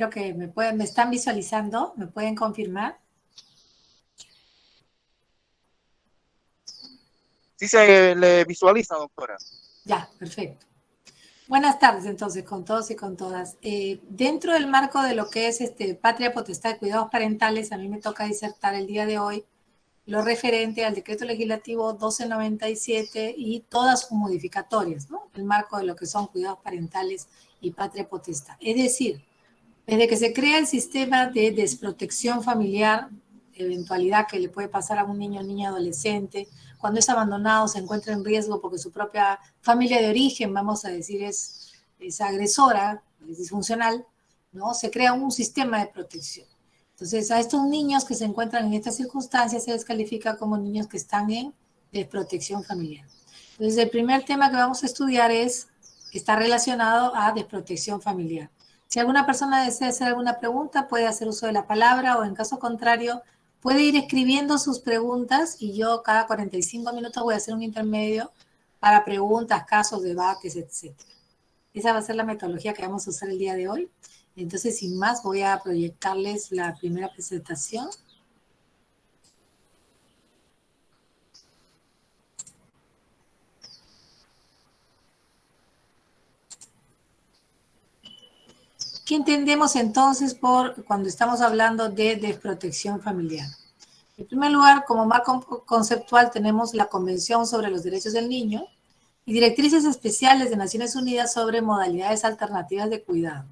Creo que me están visualizando, ¿me pueden confirmar? Sí se le visualiza, doctora. Ya, perfecto. Buenas tardes, entonces, con todos y con todas. Dentro del marco de lo que es Patria Potestad de Cuidados Parentales, a mí me toca disertar el día de hoy lo referente al Decreto Legislativo 1297 y todas sus modificatorias, ¿no? El marco de lo que son cuidados parentales y patria potestad. Es decir, desde que se crea el sistema de desprotección familiar, eventualidad que le puede pasar a un niño o niña adolescente, cuando es abandonado, se encuentra en riesgo porque su propia familia de origen, vamos a decir, es agresora, es disfuncional, ¿no? Se crea un sistema de protección. Entonces, a estos niños que se encuentran en estas circunstancias se les califica como niños que están en desprotección familiar. Entonces, el primer tema que vamos a estudiar está relacionado a desprotección familiar. Si alguna persona desea hacer alguna pregunta, puede hacer uso de la palabra o en caso contrario, puede ir escribiendo sus preguntas y yo cada 45 minutos voy a hacer un intermedio para preguntas, casos, debates, etc. Esa va a ser la metodología que vamos a usar el día de hoy. Entonces, sin más, voy a proyectarles la primera presentación. ¿Qué entendemos entonces por cuando estamos hablando de desprotección familiar? En primer lugar, como marco conceptual tenemos la Convención sobre los Derechos del Niño y directrices especiales de Naciones Unidas sobre modalidades alternativas de cuidado.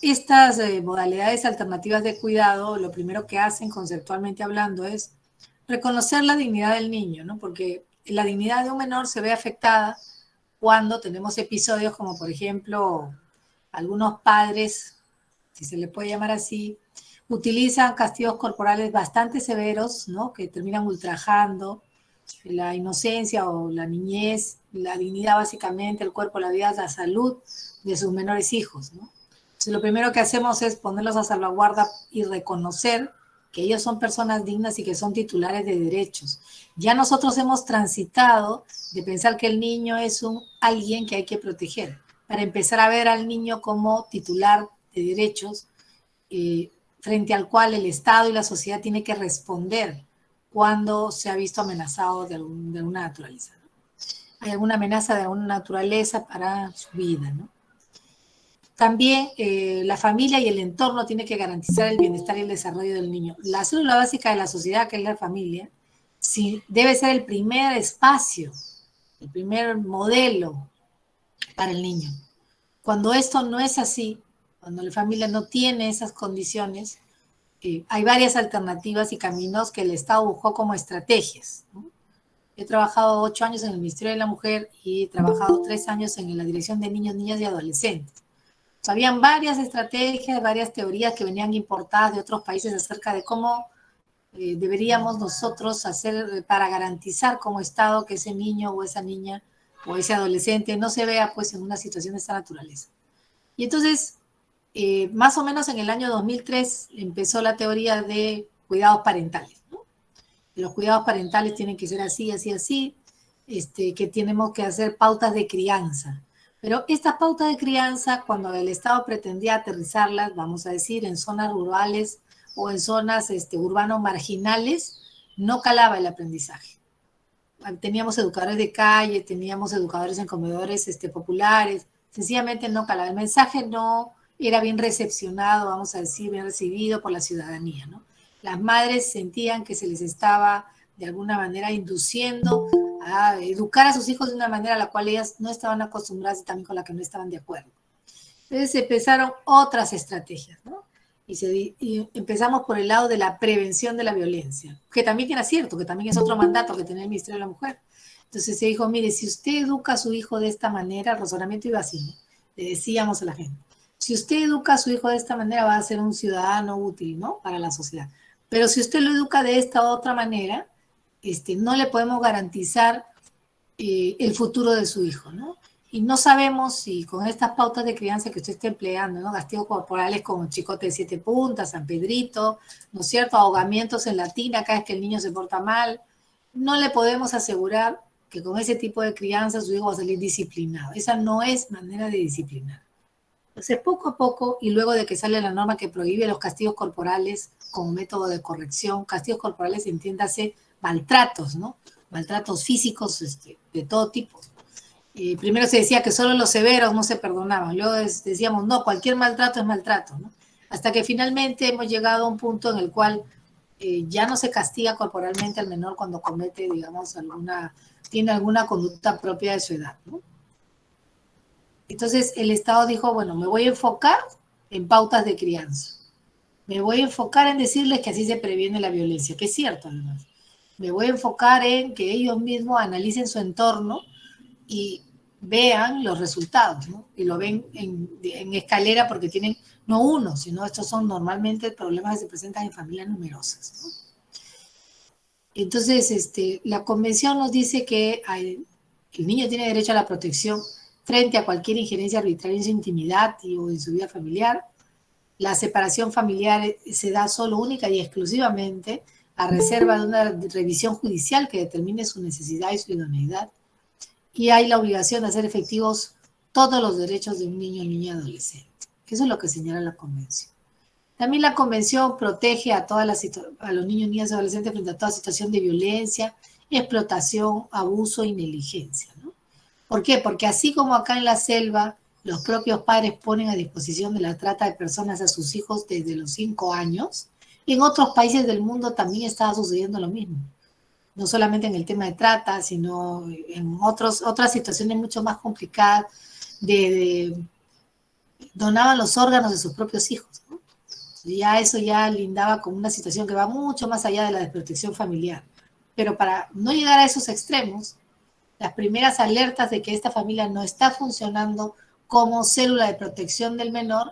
Estas modalidades alternativas de cuidado, lo primero que hacen conceptualmente hablando es reconocer la dignidad del niño, ¿no? Porque la dignidad de un menor se ve afectada cuando tenemos episodios como, por ejemplo, algunos padres, si se le puede llamar así, utilizan castigos corporales bastante severos, ¿no? Que terminan ultrajando la inocencia o la niñez, la dignidad básicamente, el cuerpo, la vida, la salud de sus menores hijos, ¿no? Entonces, lo primero que hacemos es ponerlos a salvaguarda y reconocer que ellos son personas dignas y que son titulares de derechos. Ya nosotros hemos transitado de pensar que el niño es alguien que hay que proteger, para empezar a ver al niño como titular de derechos frente al cual el Estado y la sociedad tiene que responder cuando se ha visto amenazado de alguna naturaleza, ¿no? Hay alguna amenaza de alguna naturaleza para su vida, ¿no? También la familia y el entorno tienen que garantizar el bienestar y el desarrollo del niño. La célula básica de la sociedad, que es la familia, sí, debe ser el primer espacio, el primer modelo para el niño. Cuando esto no es así, cuando la familia no tiene esas condiciones, hay varias alternativas y caminos que el Estado buscó como estrategias, ¿no? He trabajado 8 años en el Ministerio de la Mujer y he trabajado 3 años en la Dirección de Niños, Niñas y Adolescentes. Habían varias estrategias, varias teorías que venían importadas de otros países acerca de cómo deberíamos nosotros hacer para garantizar como Estado que ese niño o esa niña o ese adolescente no se vea pues en una situación de esta naturaleza. Y entonces, más o menos en el año 2003 empezó la teoría de cuidados parentales, ¿no? Los cuidados parentales tienen que ser así, así, así, que tenemos que hacer pautas de crianza. Pero estas pautas de crianza, cuando el Estado pretendía aterrizarlas, vamos a decir, en zonas rurales o en zonas urbanos marginales, no calaba el aprendizaje. Teníamos educadores de calle, teníamos educadores en comedores populares, sencillamente no calaba. El mensaje no era bien recepcionado, vamos a decir, bien recibido por la ciudadanía, ¿no? Las madres sentían que se les estaba de alguna manera induciendo a educar a sus hijos de una manera a la cual ellas no estaban acostumbradas y también con la que no estaban de acuerdo. Entonces empezaron otras estrategias, ¿no? Y empezamos por el lado de la prevención de la violencia, que también era cierto, que también es otro mandato que tenía el Ministerio de la Mujer. Entonces se dijo, mire, si usted educa a su hijo de esta manera, el razonamiento iba así, ¿no? Le decíamos a la gente, si usted educa a su hijo de esta manera va a ser un ciudadano útil, ¿no? Para la sociedad. Pero si usted lo educa de esta otra manera, no le podemos garantizar el futuro de su hijo, ¿no? Y no sabemos si con estas pautas de crianza que usted está empleando, ¿no? Castigos corporales como chicote de 7 puntas, San Pedrito, ¿no es cierto? Ahogamientos en la tina cada vez que el niño se porta mal. No le podemos asegurar que con ese tipo de crianza su hijo va a salir disciplinado. Esa no es manera de disciplinar. Entonces, poco a poco, y luego de que sale la norma que prohíbe los castigos corporales como método de corrección, castigos corporales, entiéndase, maltratos, ¿no? Maltratos físicos de todo tipo. Primero se decía que solo los severos no se perdonaban, luego decíamos, no, cualquier maltrato es maltrato, ¿no? Hasta que finalmente hemos llegado a un punto en el cual ya no se castiga corporalmente al menor cuando comete, digamos, tiene alguna conducta propia de su edad, ¿no? Entonces el Estado dijo, bueno, me voy a enfocar en pautas de crianza. Me voy a enfocar en decirles que así se previene la violencia, que es cierto además. Me voy a enfocar en que ellos mismos analicen su entorno y vean los resultados, ¿no? Y lo ven en escalera porque tienen no uno, sino estos son normalmente problemas que se presentan en familias numerosas, ¿no? Entonces, la convención nos dice que el niño tiene derecho a la protección frente a cualquier injerencia arbitraria en su intimidad o en su vida familiar. La separación familiar se da solo única y exclusivamente a reserva de una revisión judicial que determine su necesidad y su idoneidad. Y hay la obligación de hacer efectivos todos los derechos de un niño, niña, adolescente. Eso es lo que señala la convención. También la convención protege a los niños, niñas y adolescentes frente a toda situación de violencia, explotación, abuso y negligencia, ¿no? ¿Por qué? Porque así como acá en la selva los propios padres ponen a disposición de la trata de personas a sus hijos desde los 5 años, en otros países del mundo también está sucediendo lo mismo. No solamente en el tema de trata, sino en otras situaciones mucho más complicadas donaban los órganos de sus propios hijos, ¿no? Ya eso ya lindaba con una situación que va mucho más allá de la desprotección familiar. Pero para no llegar a esos extremos, las primeras alertas de que esta familia no está funcionando como célula de protección del menor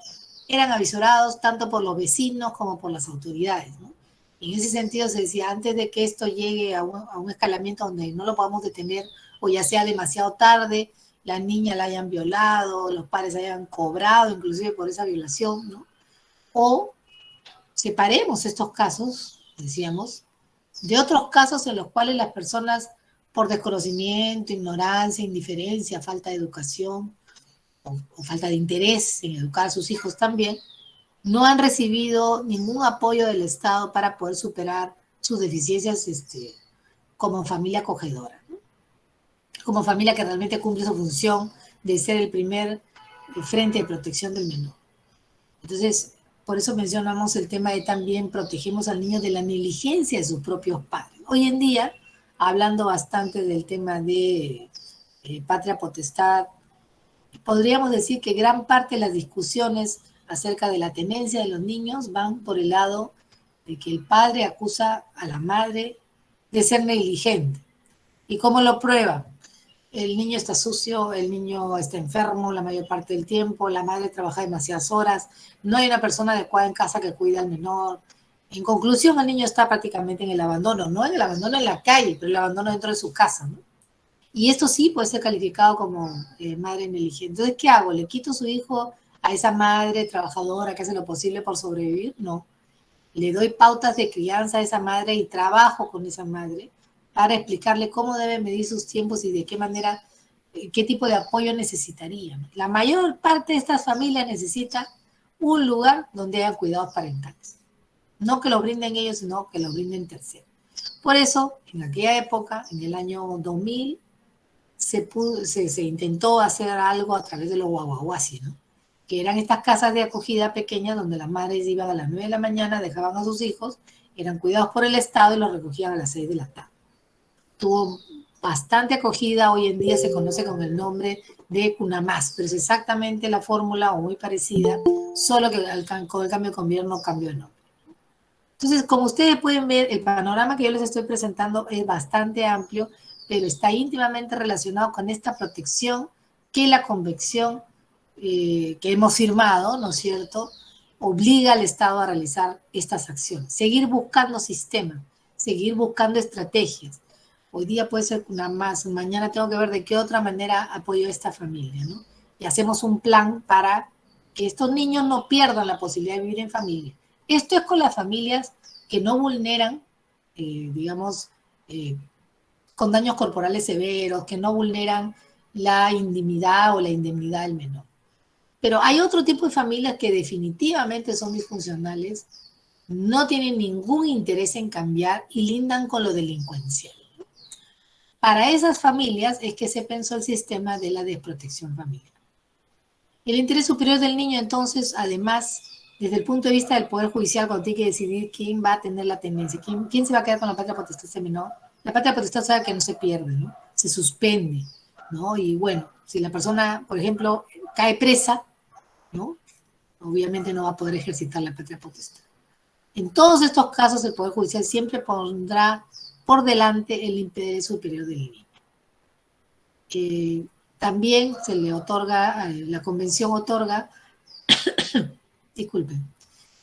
eran avisorados tanto por los vecinos como por las autoridades, ¿no? Y en ese sentido se decía, antes de que esto llegue a un escalamiento donde no lo podamos detener o ya sea demasiado tarde, la niña la hayan violado, los padres hayan cobrado inclusive por esa violación, ¿no? O separemos estos casos, decíamos, de otros casos en los cuales las personas, por desconocimiento, ignorancia, indiferencia, falta de educación o falta de interés en educar a sus hijos también, no han recibido ningún apoyo del Estado para poder superar sus deficiencias como familia acogedora, ¿no? Como familia que realmente cumple su función de ser el primer frente de protección del menor. Entonces, por eso mencionamos el tema de también protegemos al niño de la negligencia de sus propios padres. Hoy en día, hablando bastante del tema de patria potestad, podríamos decir que gran parte de las discusiones acerca de la tenencia de los niños van por el lado de que el padre acusa a la madre de ser negligente. ¿Y cómo lo prueba? El niño está sucio, el niño está enfermo la mayor parte del tiempo, la madre trabaja demasiadas horas, no hay una persona adecuada en casa que cuida al menor. En conclusión, el niño está prácticamente en el abandono, no en el abandono en la calle, pero el abandono dentro de su casa, ¿no? Y esto sí puede ser calificado como madre negligente. Entonces, ¿qué hago? ¿Le quito su hijo a esa madre trabajadora que hace lo posible por sobrevivir? No. Le doy pautas de crianza a esa madre y trabajo con esa madre para explicarle cómo debe medir sus tiempos y de qué manera, qué tipo de apoyo necesitaría. La mayor parte de estas familias necesita un lugar donde haya cuidados parentales. No que lo brinden ellos, sino que lo brinden terceros. Por eso, en aquella época, en el año 2000, se intentó hacer algo a través de los guaguaguasis, ¿no? Que eran estas casas de acogida pequeñas donde las madres iban a las 9 de la mañana, dejaban a sus hijos, eran cuidados por el Estado y los recogían a las 6 de la tarde. Tuvo bastante acogida, hoy en día se conoce con el nombre de Cunamás, pero es exactamente la fórmula o muy parecida, solo que con el cambio de gobierno cambió de nombre. Entonces, como ustedes pueden ver, el panorama que yo les estoy presentando es bastante amplio, pero está íntimamente relacionado con esta protección que la convención que hemos firmado, ¿no es cierto?, obliga al Estado a realizar estas acciones. Seguir buscando sistemas, seguir buscando estrategias. Hoy día puede ser una más, mañana tengo que ver de qué otra manera apoyo a esta familia, ¿no? Y hacemos un plan para que estos niños no pierdan la posibilidad de vivir en familia. Esto es con las familias que no vulneran, digamos, con daños corporales severos, que no vulneran la intimidad o la indemnidad del menor. Pero hay otro tipo de familias que definitivamente son disfuncionales, no tienen ningún interés en cambiar y lindan con lo delincuencial. Para esas familias es que se pensó el sistema de la desprotección familiar. El interés superior del niño, entonces, además, desde el punto de vista del Poder Judicial, cuando tiene que decidir quién va a tener la tendencia, quién se va a quedar con la patria potestad de ese menor, la patria potestad sabe que no se pierde, ¿no? Se suspende, ¿no? Y bueno, si la persona, por ejemplo, cae presa, ¿no? Obviamente no va a poder ejercitar la patria potestad. En todos estos casos, el Poder Judicial siempre pondrá por delante el interés superior del niño. También se le otorga, la Convención otorga, disculpen,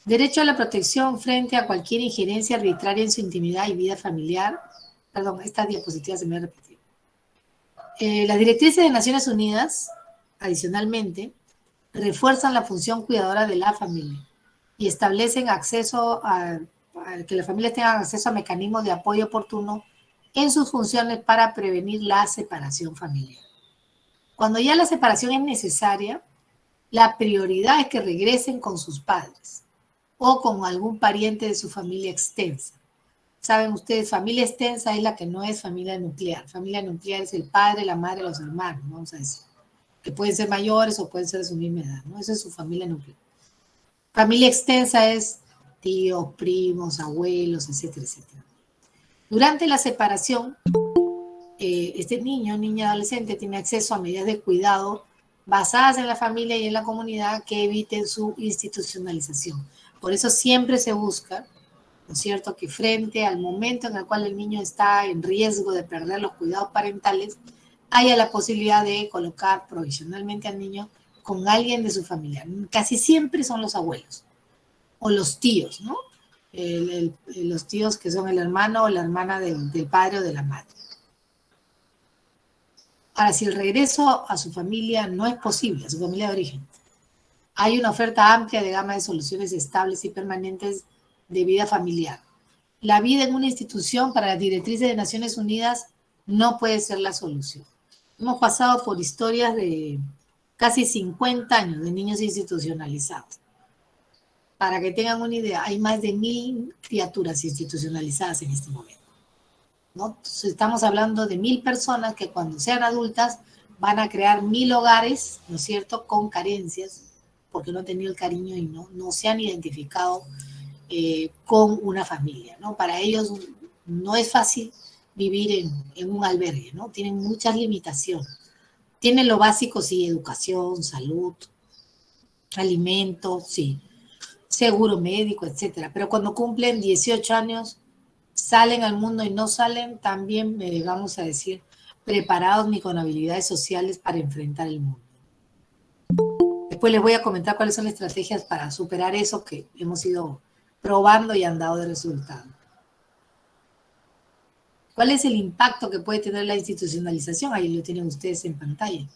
derecho a la protección frente a cualquier injerencia arbitraria en su intimidad y vida familiar. Perdón, esta diapositiva se me ha repetido. Las directrices de Naciones Unidas, adicionalmente, refuerzan la función cuidadora de la familia y establecen acceso a que las familias tengan acceso a mecanismos de apoyo oportuno en sus funciones para prevenir la separación familiar. Cuando ya la separación es necesaria, la prioridad es que regresen con sus padres o con algún pariente de su familia extensa. Saben ustedes, familia extensa es la que no es familia nuclear. Familia nuclear es el padre, la madre, los hermanos, vamos a decir. Que pueden ser mayores o pueden ser de su misma edad, ¿no? Esa es su familia nuclear. Familia extensa es tíos, primos, abuelos, etcétera, etcétera. Durante la separación, este niño, niña, adolescente tiene acceso a medidas de cuidado basadas en la familia y en la comunidad que eviten su institucionalización. Por eso siempre se busca, ¿no es cierto?, que frente al momento en el cual el niño está en riesgo de perder los cuidados parentales, haya la posibilidad de colocar provisionalmente al niño con alguien de su familia. Casi siempre son los abuelos o los tíos, ¿no? Los tíos que son el hermano o la hermana del padre o de la madre. Ahora, si el regreso a su familia no es posible, a su familia de origen, hay una oferta amplia de gama de soluciones estables y permanentes de vida familiar. La vida en una institución para las directrices de Naciones Unidas no puede ser la solución. Hemos pasado por historias de casi 50 años de niños institucionalizados. Para que tengan una idea, hay más de 1.000 criaturas institucionalizadas en este momento, ¿no? Entonces, estamos hablando de 1.000 personas que cuando sean adultas van a crear 1.000 hogares, ¿no es cierto?, con carencias, porque no han tenido el cariño y no se han identificado con una familia, ¿no? Para ellos no es fácil vivir en un albergue, ¿no? Tienen muchas limitaciones. Tienen lo básico, sí, educación, salud, alimentos, sí, seguro médico, etcétera. Pero cuando cumplen 18 años, salen al mundo y no salen también, vamos a decir, preparados ni con habilidades sociales para enfrentar el mundo. Después les voy a comentar cuáles son las estrategias para superar eso que hemos ido probando y han dado de resultado. ¿Cuál es el impacto que puede tener la institucionalización? Ahí lo tienen ustedes en pantalla.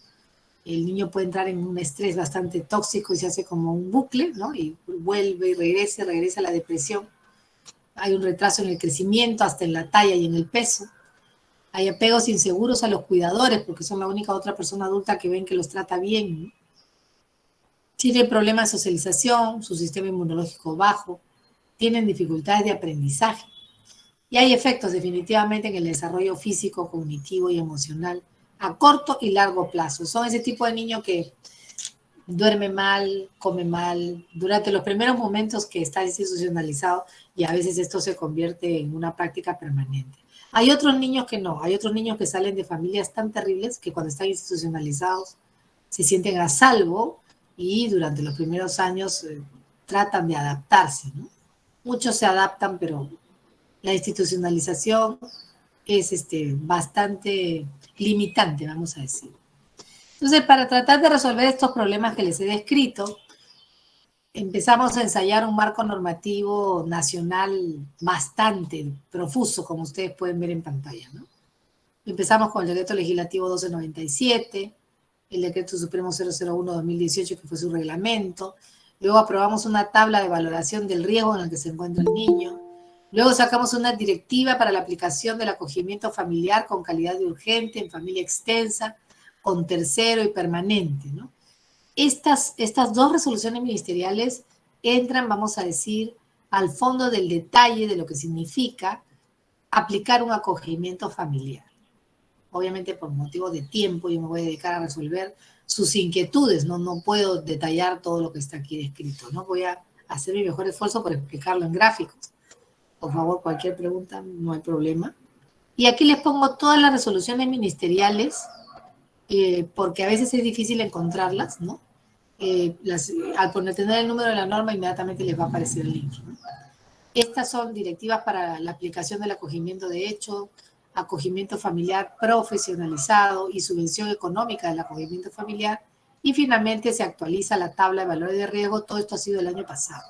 El niño puede entrar en un estrés bastante tóxico y se hace como un bucle, ¿no? Y vuelve y regresa a la depresión. Hay un retraso en el crecimiento, hasta en la talla y en el peso. Hay apegos inseguros a los cuidadores, porque son la única otra persona adulta que ven que los trata bien, ¿no? Tienen problemas de socialización, su sistema inmunológico bajo, tienen dificultades de aprendizaje. Y hay efectos definitivamente en el desarrollo físico, cognitivo y emocional a corto y largo plazo. Son ese tipo de niños que duerme mal, come mal, durante los primeros momentos que está institucionalizado, y a veces esto se convierte en una práctica permanente. Hay otros niños que no, hay otros niños que salen de familias tan terribles que cuando están institucionalizados se sienten a salvo y durante los primeros años tratan de adaptarse, ¿no? Muchos se adaptan, pero la institucionalización es bastante limitante, vamos a decir. Entonces, para tratar de resolver estos problemas que les he descrito, empezamos a ensayar un marco normativo nacional bastante profuso, como ustedes pueden ver en pantalla, ¿no? Empezamos con el Decreto Legislativo 1297, el Decreto Supremo 001-2018, que fue su reglamento. Luego aprobamos una tabla de valoración del riesgo en el que se encuentra el niño. Luego sacamos una directiva para la aplicación del acogimiento familiar con calidad de urgente, en familia extensa, con tercero y permanente, ¿no? Estas dos resoluciones ministeriales entran, vamos a decir, al fondo del detalle de lo que significa aplicar un acogimiento familiar. Obviamente por motivo de tiempo yo me voy a dedicar a resolver sus inquietudes, no puedo detallar todo lo que está aquí descrito, ¿no? Voy a hacer mi mejor esfuerzo por explicarlo en gráficos. Por favor, cualquier pregunta, no hay problema. Y aquí les pongo todas las resoluciones ministeriales, porque a veces es difícil encontrarlas, ¿no? Al tener el número de la norma, inmediatamente les va a aparecer el link, ¿no? Estas son directivas para la aplicación del acogimiento de hecho, acogimiento familiar profesionalizado y subvención económica del acogimiento familiar. Y finalmente se actualiza la tabla de valores de riesgo. Todo esto ha sido el año pasado.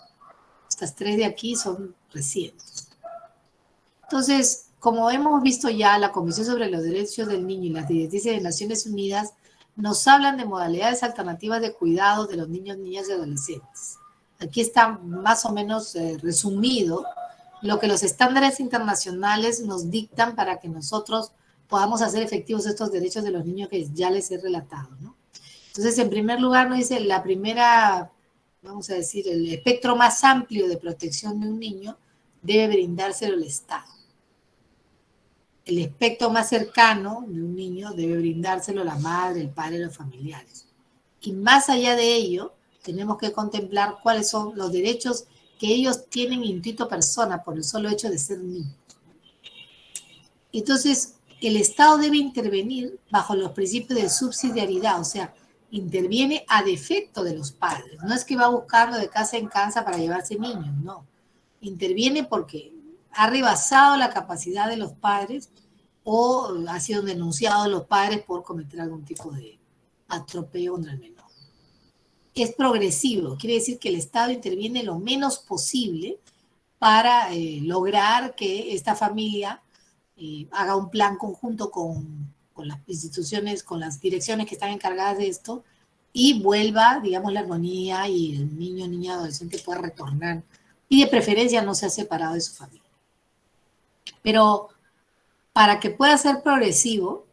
Estas tres de aquí son recientes. Entonces, como hemos visto ya, la Comisión sobre los Derechos del Niño y las directrices de Naciones Unidas nos hablan de modalidades alternativas de cuidado de los niños, niñas y adolescentes. Aquí está más o menos resumido lo que los estándares internacionales nos dictan para que nosotros podamos hacer efectivos estos derechos de los niños que ya les he relatado, ¿no? Entonces, en primer lugar, nos dice la primera, vamos a decir, el espectro más amplio de protección de un niño debe brindárselo el Estado. El espectro más cercano de un niño debe brindárselo la madre, el padre, los familiares. Y más allá de ello, tenemos que contemplar cuáles son los derechos que ellos tienen intuito persona por el solo hecho de ser niños. Entonces, el Estado debe intervenir bajo los principios de subsidiariedad, o sea, interviene a defecto de los padres. No es que va buscando de casa en casa para llevarse niños, no. Interviene porque ha rebasado la capacidad de los padres o ha sido denunciado los padres por cometer algún tipo de atropello contra el menor. Es progresivo, quiere decir que el Estado interviene lo menos posible para lograr que esta familia haga un plan conjunto con las instituciones, con las direcciones que están encargadas de esto y vuelva, digamos, la armonía y el niño, niña, adolescente pueda retornar y de preferencia no sea separado de su familia. Pero para que pueda ser progresivo,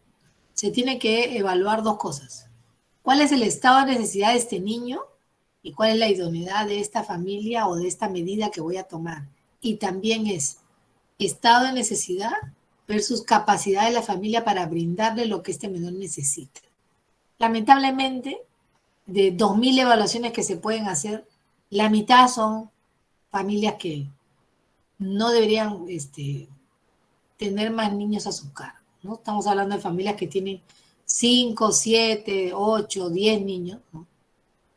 se tiene que evaluar dos cosas. ¿Cuál es el estado de necesidad de este niño? ¿Y cuál es la idoneidad de esta familia o de esta medida que voy a tomar? Y también es estado de necesidad versus capacidad de la familia para brindarle lo que este menor necesita. Lamentablemente, de 2.000 evaluaciones que se pueden hacer, la mitad son familias que no deberían tener más niños a su cargo, ¿no? Estamos hablando de familias que tienen 5, 7, 8, 10 niños, ¿no?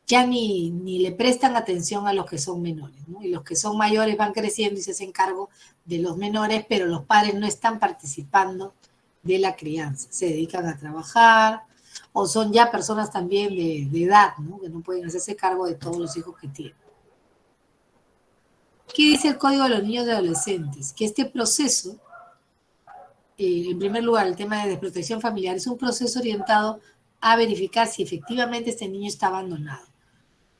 Ya ni le prestan atención a los que son menores, ¿no? Y los que son mayores van creciendo y se hacen cargo de los menores, pero los padres no están participando de la crianza, se dedican a trabajar o son ya personas también de edad, ¿no? Que no pueden hacerse cargo de todos los hijos que tienen. ¿Qué dice el Código de los Niños y Adolescentes? Que este proceso, en primer lugar, el tema de desprotección familiar es un proceso orientado a verificar si efectivamente este niño está abandonado.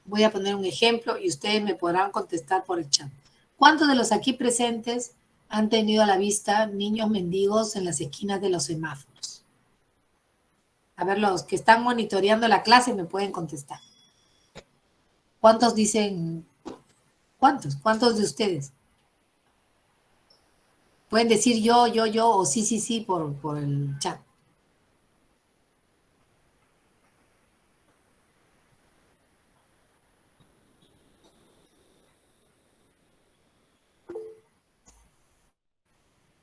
Voy a poner un ejemplo y ustedes me podrán contestar por el chat. ¿Cuántos de los aquí presentes han tenido a la vista niños mendigos en las esquinas de los semáforos? A ver, los que están monitoreando la clase me pueden contestar. ¿Cuántos dicen? ¿Cuántos? ¿Cuántos de ustedes? Pueden decir yo, o sí, por el chat.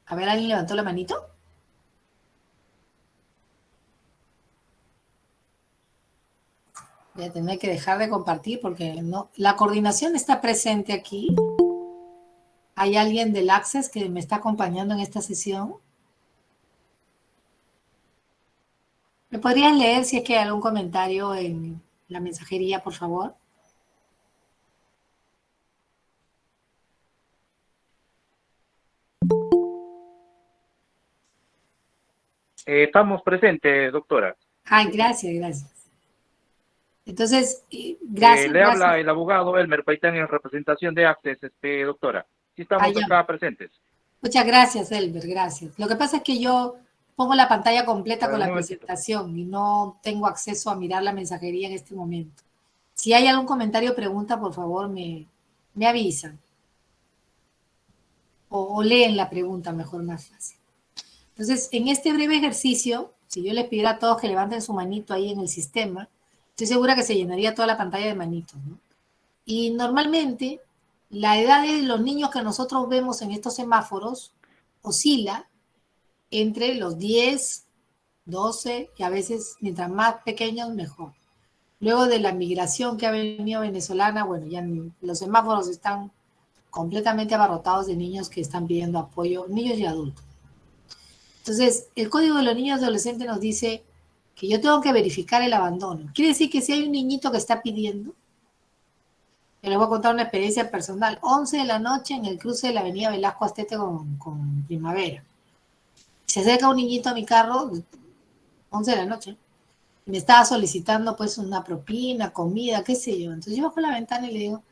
A ver, ¿alguien levantó la manito? Voy a tener que dejar de compartir porque no, la coordinación está presente aquí. ¿Hay alguien del Access que me está acompañando en esta sesión? ¿Me podrían leer si es que hay algún comentario en la mensajería, por favor? Estamos presentes, doctora. Ay, gracias. Entonces, gracias. Le habla el abogado Elmer Paitán en representación de Access, doctora. Sí estamos Ya. acá presentes. Muchas gracias, Elber, gracias. Lo que pasa es que yo pongo la pantalla completa Bueno, con un la momentito. presentación y no tengo acceso a mirar la mensajería en este momento. Si hay algún comentario o pregunta, por favor, me avisan. O leen la pregunta, mejor, más fácil. Entonces, en este breve ejercicio, si yo les pidiera a todos que levanten su manito ahí en el sistema, estoy segura que se llenaría toda la pantalla de manitos, ¿no? Y normalmente, la edad de los niños que nosotros vemos en estos semáforos oscila entre los 10, 12 y a veces mientras más pequeños mejor. Luego de la migración que ha venido venezolana, bueno, ya los semáforos están completamente abarrotados de niños que están pidiendo apoyo, niños y adultos. Entonces, el Código de los Niños y Adolescentes nos dice que yo tengo que verificar el abandono. Quiere decir que si hay un niñito que está pidiendo, yo les voy a contar una experiencia personal, 11 de la noche en el cruce de la avenida Velasco Astete con Primavera. Se acerca un niñito a mi carro, 11 de la noche, y me estaba solicitando pues una propina, comida, qué sé yo. Entonces yo bajo la ventana y le digo,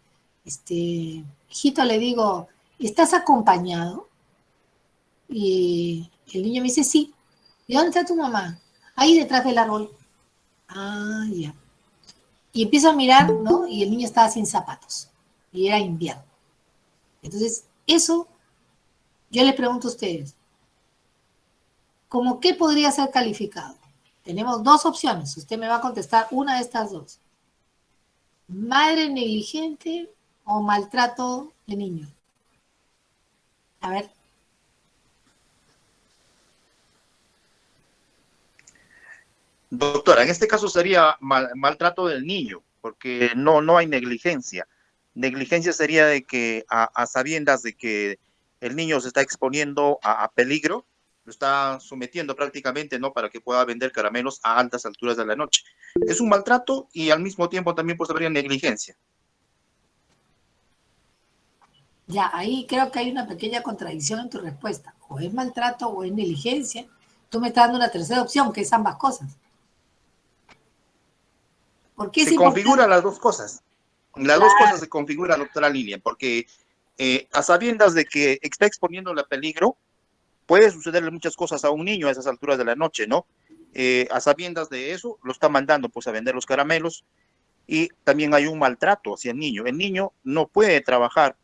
hijito, le digo, ¿estás acompañado? Y el niño me dice, sí. ¿Y dónde está tu mamá? Ahí detrás del árbol. Ah, ya. Y empiezo a mirar, ¿no? Y el niño estaba sin zapatos. Y era invierno. Entonces, eso, yo les pregunto a ustedes, ¿cómo qué podría ser calificado? Tenemos dos opciones. Usted me va a contestar una de estas dos. Madre negligente o maltrato de niño. A ver. Doctora, en este caso sería maltrato del niño, porque no hay negligencia. Negligencia sería de que a sabiendas de que el niño se está exponiendo a peligro, lo está sometiendo prácticamente, ¿no? Para que pueda vender caramelos a altas alturas de la noche. Es un maltrato y al mismo tiempo también pues habría negligencia. Ya, ahí creo que hay una pequeña contradicción en tu respuesta. O es maltrato o es negligencia. Tú me estás dando una tercera opción, que es ambas cosas. ¿Por qué es Se importante? configuran las dos cosas. Las dos cosas se configuran, doctora Lilian, porque a sabiendas de que está exponiéndole a peligro, puede sucederle muchas cosas a un niño a esas alturas de la noche, ¿no? A sabiendas de eso, lo está mandando pues a vender los caramelos y también hay un maltrato hacia el niño. El niño no puede trabajar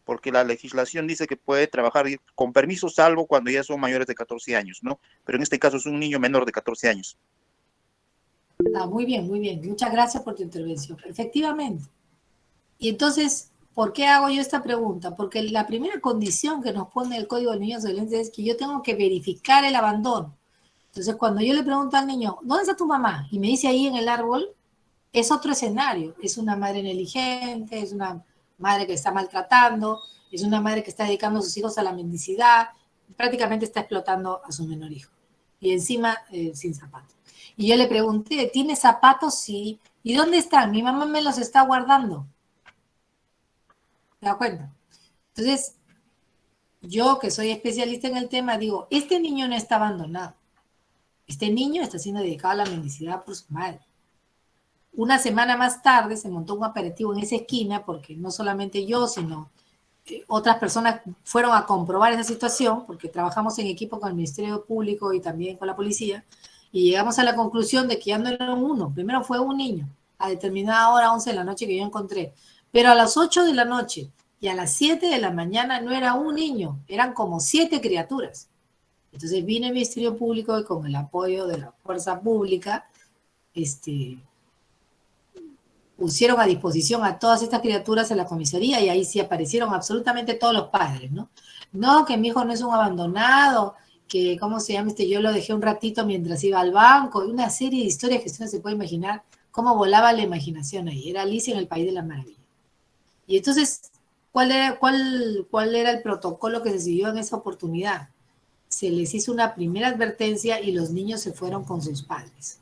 porque la legislación dice que puede trabajar con permiso salvo cuando ya son mayores de 14 años, ¿no? Pero en este caso es un niño menor de 14 años. Ah, muy bien, muy bien. Muchas gracias por tu intervención. Efectivamente. Y entonces, ¿por qué hago yo esta pregunta? Porque la primera condición que nos pone el Código de Niños y Adolescentes es que yo tengo que verificar el abandono. Entonces, cuando yo le pregunto al niño, ¿dónde está tu mamá? Y me dice ahí en el árbol, es otro escenario. Es una madre negligente, es una madre que está maltratando, es una madre que está dedicando a sus hijos a la mendicidad, prácticamente está explotando a su menor hijo. Y encima, sin zapatos. Y yo le pregunté, ¿tiene zapatos? Sí. ¿Y dónde están? Mi mamá me los está guardando. ¿Te das cuenta? Entonces, yo que soy especialista en el tema, digo, este niño no está abandonado. Este niño está siendo dedicado a la mendicidad por su madre. Una semana más tarde se montó un operativo en esa esquina porque no solamente yo, sino otras personas fueron a comprobar esa situación porque trabajamos en equipo con el Ministerio Público y también con la policía y llegamos a la conclusión de que ya no era uno. Primero fue un niño a determinada hora, 11 de la noche que yo encontré. Pero a las 8 de la noche y a las 7 de la mañana no era un niño, eran como 7 criaturas. Entonces vino el Ministerio Público y con el apoyo de la fuerza pública, pusieron a disposición a todas estas criaturas en la comisaría y ahí sí aparecieron absolutamente todos los padres, ¿no? No, que mi hijo no es un abandonado, que, ¿cómo se llama? Yo lo dejé un ratito mientras iba al banco, una serie de historias que usted no se puede imaginar cómo volaba la imaginación ahí. Era Alicia en el País de las Maravillas. Y entonces, ¿cuál era el protocolo que se siguió en esa oportunidad? Se les hizo una primera advertencia y los niños se fueron con sus padres.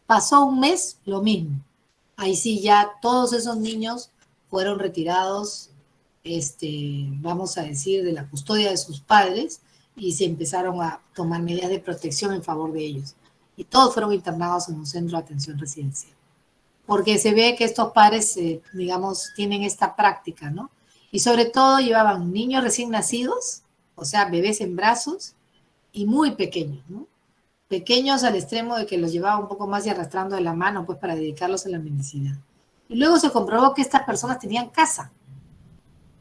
Pasó un mes, lo mismo. Ahí sí ya todos esos niños fueron retirados, vamos a decir, de la custodia de sus padres y se empezaron a tomar medidas de protección en favor de ellos. Y todos fueron internados en un centro de atención residencial. Porque se ve que estos padres, digamos, tienen esta práctica, ¿no? Y sobre todo llevaban niños recién nacidos, o sea, bebés en brazos, y muy pequeños, ¿no? Pequeños al extremo de que los llevaba un poco más y arrastrando de la mano, pues para dedicarlos a la mendicidad. Y luego se comprobó que estas personas tenían casa.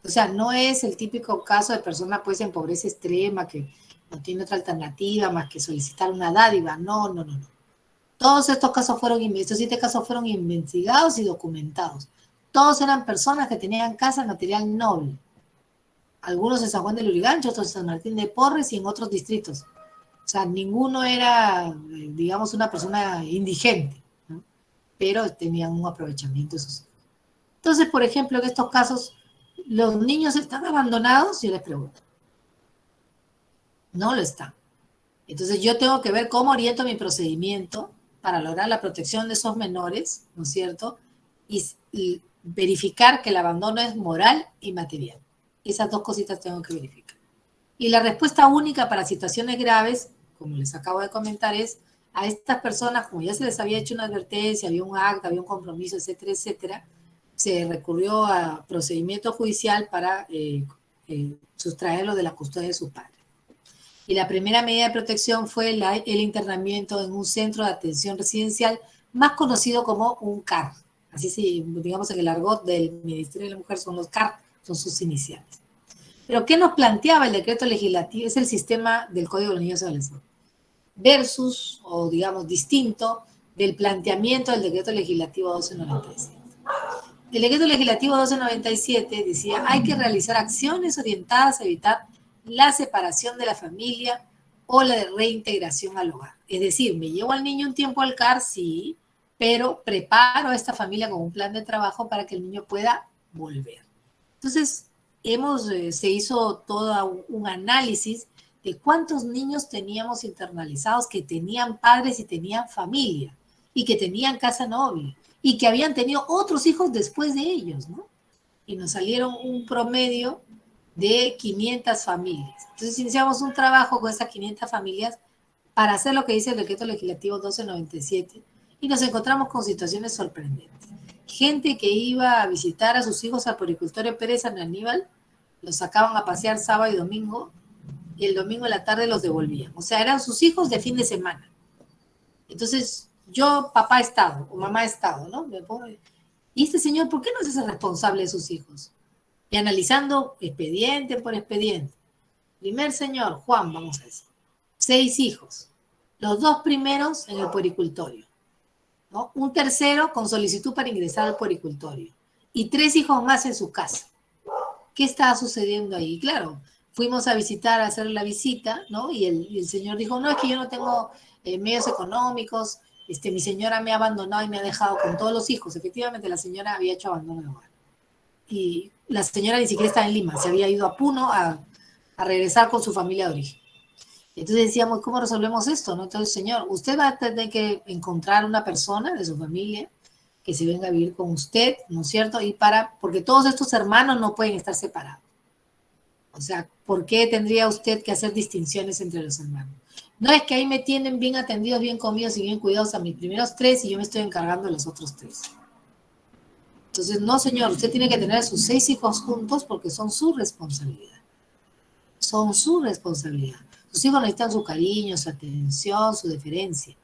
O sea, no es el típico caso de persona pues en pobreza extrema que no tiene otra alternativa más que solicitar una dádiva. No, no, no, no. Todos estos casos estos 7 casos fueron investigados y documentados. Todos eran personas que tenían casa material noble. Algunos en San Juan de Lurigancho, otros en San Martín de Porres y en otros distritos. O sea, ninguno era, digamos, una persona indigente, ¿no? Pero tenían un aprovechamiento de sus hijos. Entonces, por ejemplo, en estos casos, ¿los niños están abandonados? Yo les pregunto. No lo están. Entonces, yo tengo que ver cómo oriento mi procedimiento para lograr la protección de esos menores, ¿no es cierto? Y verificar que el abandono es moral y material. Esas dos cositas tengo que verificar. Y la respuesta única para situaciones graves, como les acabo de comentar, es a estas personas, como ya se les había hecho una advertencia, había un acta, había un compromiso, etcétera, etcétera, se recurrió a procedimiento judicial para sustraerlo de la custodia de sus padres. Y la primera medida de protección fue el internamiento en un centro de atención residencial, más conocido como un CAR. Así se, digamos, en el argot del Ministerio de la Mujer son los CAR, son sus iniciales. Pero ¿qué nos planteaba el decreto legislativo? Es el sistema del Código de los Niños y Adolescentes. Versus, o digamos, distinto del planteamiento del decreto legislativo 1297. El decreto legislativo 1297 decía, hay que realizar acciones orientadas a evitar la separación de la familia o la de reintegración al hogar. Es decir, me llevo al niño un tiempo al CAR, sí, pero preparo a esta familia con un plan de trabajo para que el niño pueda volver. Entonces, se hizo todo un análisis de cuántos niños teníamos internalizados que tenían padres y tenían familia y que tenían casa noble y que habían tenido otros hijos después de ellos, ¿no? Y nos salieron un promedio de 500 familias. Entonces iniciamos un trabajo con esas 500 familias para hacer lo que dice el decreto legislativo 1297 y nos encontramos con situaciones sorprendentes. Gente que iba a visitar a sus hijos al Puericultorio Pérez San Aníbal, los sacaban a pasear sábado y domingo, y el domingo en la tarde los devolvían. O sea, eran sus hijos de fin de semana. Entonces, yo, papá Estado, o mamá Estado, ¿no? ¿Y este señor por qué no se hace responsable de sus hijos? Y analizando expediente por expediente. Primer señor, Juan, vamos a decir. 6 hijos. Los 2 primeros en el puericultorio, ¿no? Un tercero con solicitud para ingresar al puericultorio. Y 3 hijos más en su casa. ¿Qué estaba sucediendo ahí? Claro, fuimos a visitar, a hacer la visita, ¿no? Y el señor dijo, no, es que yo no tengo medios económicos, mi señora me ha abandonado y me ha dejado con todos los hijos. Efectivamente, la señora había hecho abandono de hogar. Y la señora ni siquiera estaba en Lima, se había ido a Puno a regresar con su familia de origen. Entonces decíamos, ¿cómo resolvemos esto? ¿No? Entonces, señor, usted va a tener que encontrar una persona de su familia que se venga a vivir con usted, ¿no es cierto? Porque todos estos hermanos no pueden estar separados. O sea, ¿por qué tendría usted que hacer distinciones entre los hermanos? No es que ahí me tienen bien atendidos, bien comidos y bien cuidados a mis primeros 3 y yo me estoy encargando de los otros 3. Entonces, no, señor, usted tiene que tener a sus 6 hijos juntos porque son su responsabilidad. Son su responsabilidad. Sus hijos necesitan su cariño, su atención, su deferencia.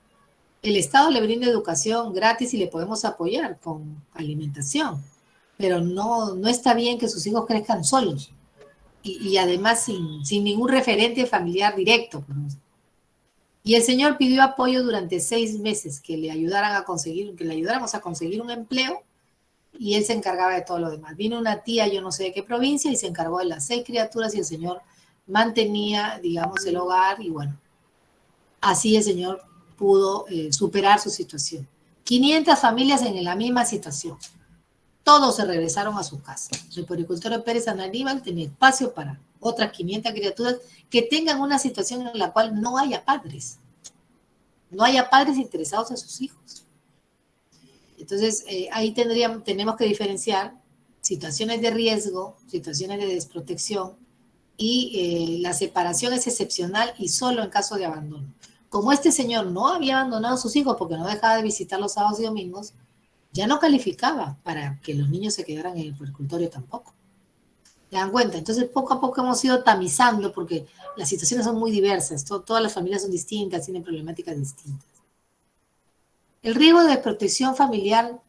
El Estado le brinda educación gratis y le podemos apoyar con alimentación, pero no está bien que sus hijos crezcan solos y además sin ningún referente familiar directo. Y el señor pidió apoyo durante 6 meses, que le ayudáramos a conseguir un empleo y él se encargaba de todo lo demás. Vino una tía, yo no sé de qué provincia, y se encargó de las 6 criaturas y el señor mantenía, digamos, el hogar y bueno, así el señor pudo superar su situación. 500 familias en la misma situación. Todos se regresaron a su casa. El puericultorio Pérez San Aníbal tenía espacio para otras 500 criaturas que tengan una situación en la cual no haya padres. No haya padres interesados en sus hijos. Entonces, ahí tenemos que diferenciar situaciones de riesgo, situaciones de desprotección, y la separación es excepcional y solo en caso de abandono. Como este señor no había abandonado a sus hijos porque no dejaba de visitar los sábados y domingos, ya no calificaba para que los niños se quedaran en el puericultorio tampoco. ¿Se dan cuenta? Entonces, poco a poco hemos ido tamizando porque las situaciones son muy diversas, todas las familias son distintas, tienen problemáticas distintas. El riesgo de desprotección familiar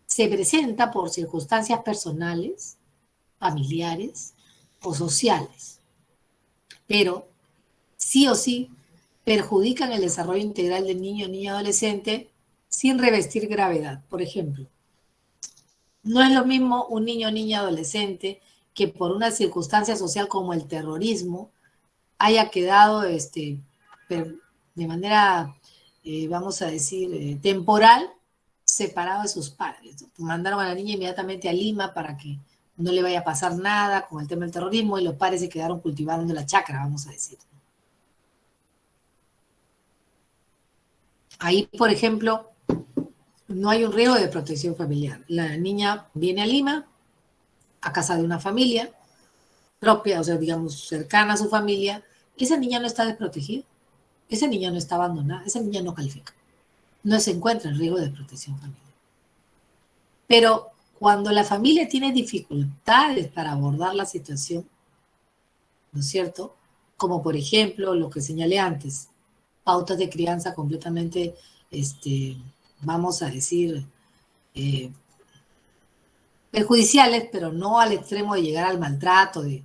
se presenta por circunstancias personales, familiares o sociales, pero sí o sí perjudican el desarrollo integral del niño o niña adolescente sin revestir gravedad. Por ejemplo, no es lo mismo un niño o niña adolescente que por una circunstancia social como el terrorismo haya quedado de manera, vamos a decir, temporal, separado de sus padres. Mandaron a la niña inmediatamente a Lima para que no le vaya a pasar nada con el tema del terrorismo y los padres se quedaron cultivando la chacra, vamos a decir. Ahí, por ejemplo, no hay un riesgo de protección familiar. La niña viene a Lima, a casa de una familia propia, o sea, digamos, cercana a su familia, y esa niña no está desprotegida, esa niña no está abandonada, esa niña no califica, no se encuentra en riesgo de protección familiar. Pero cuando la familia tiene dificultades para abordar la situación, ¿no es cierto? Como por ejemplo lo que señalé antes, pautas de crianza completamente, vamos a decir, perjudiciales, pero no al extremo de llegar al maltrato, de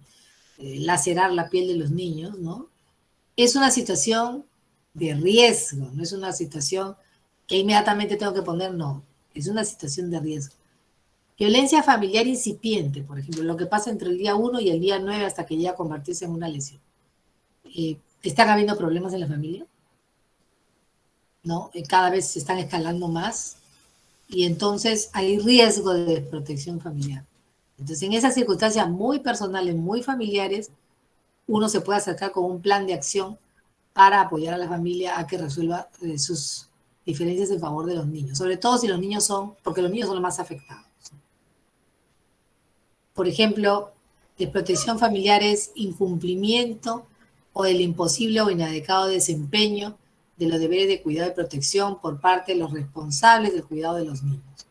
lacerar la piel de los niños, ¿no? Es una situación de riesgo, no es una situación que inmediatamente tengo que poner, no, es una situación de riesgo. Violencia familiar incipiente, por ejemplo, lo que pasa entre el día 1 y el día 9 hasta que llega a convertirse en una lesión. ¿Están habiendo problemas en la familia? ¿No? Cada vez se están escalando más y entonces hay riesgo de desprotección familiar. Entonces, en esas circunstancias muy personales, muy familiares, uno se puede acercar con un plan de acción para apoyar a la familia a que resuelva sus diferencias en favor de los niños, sobre todo si los niños porque los niños son los más afectados. Por ejemplo, desprotección familiar es incumplimiento o el imposible o inadecuado desempeño de los deberes de cuidado y protección por parte de los responsables del cuidado de los niños.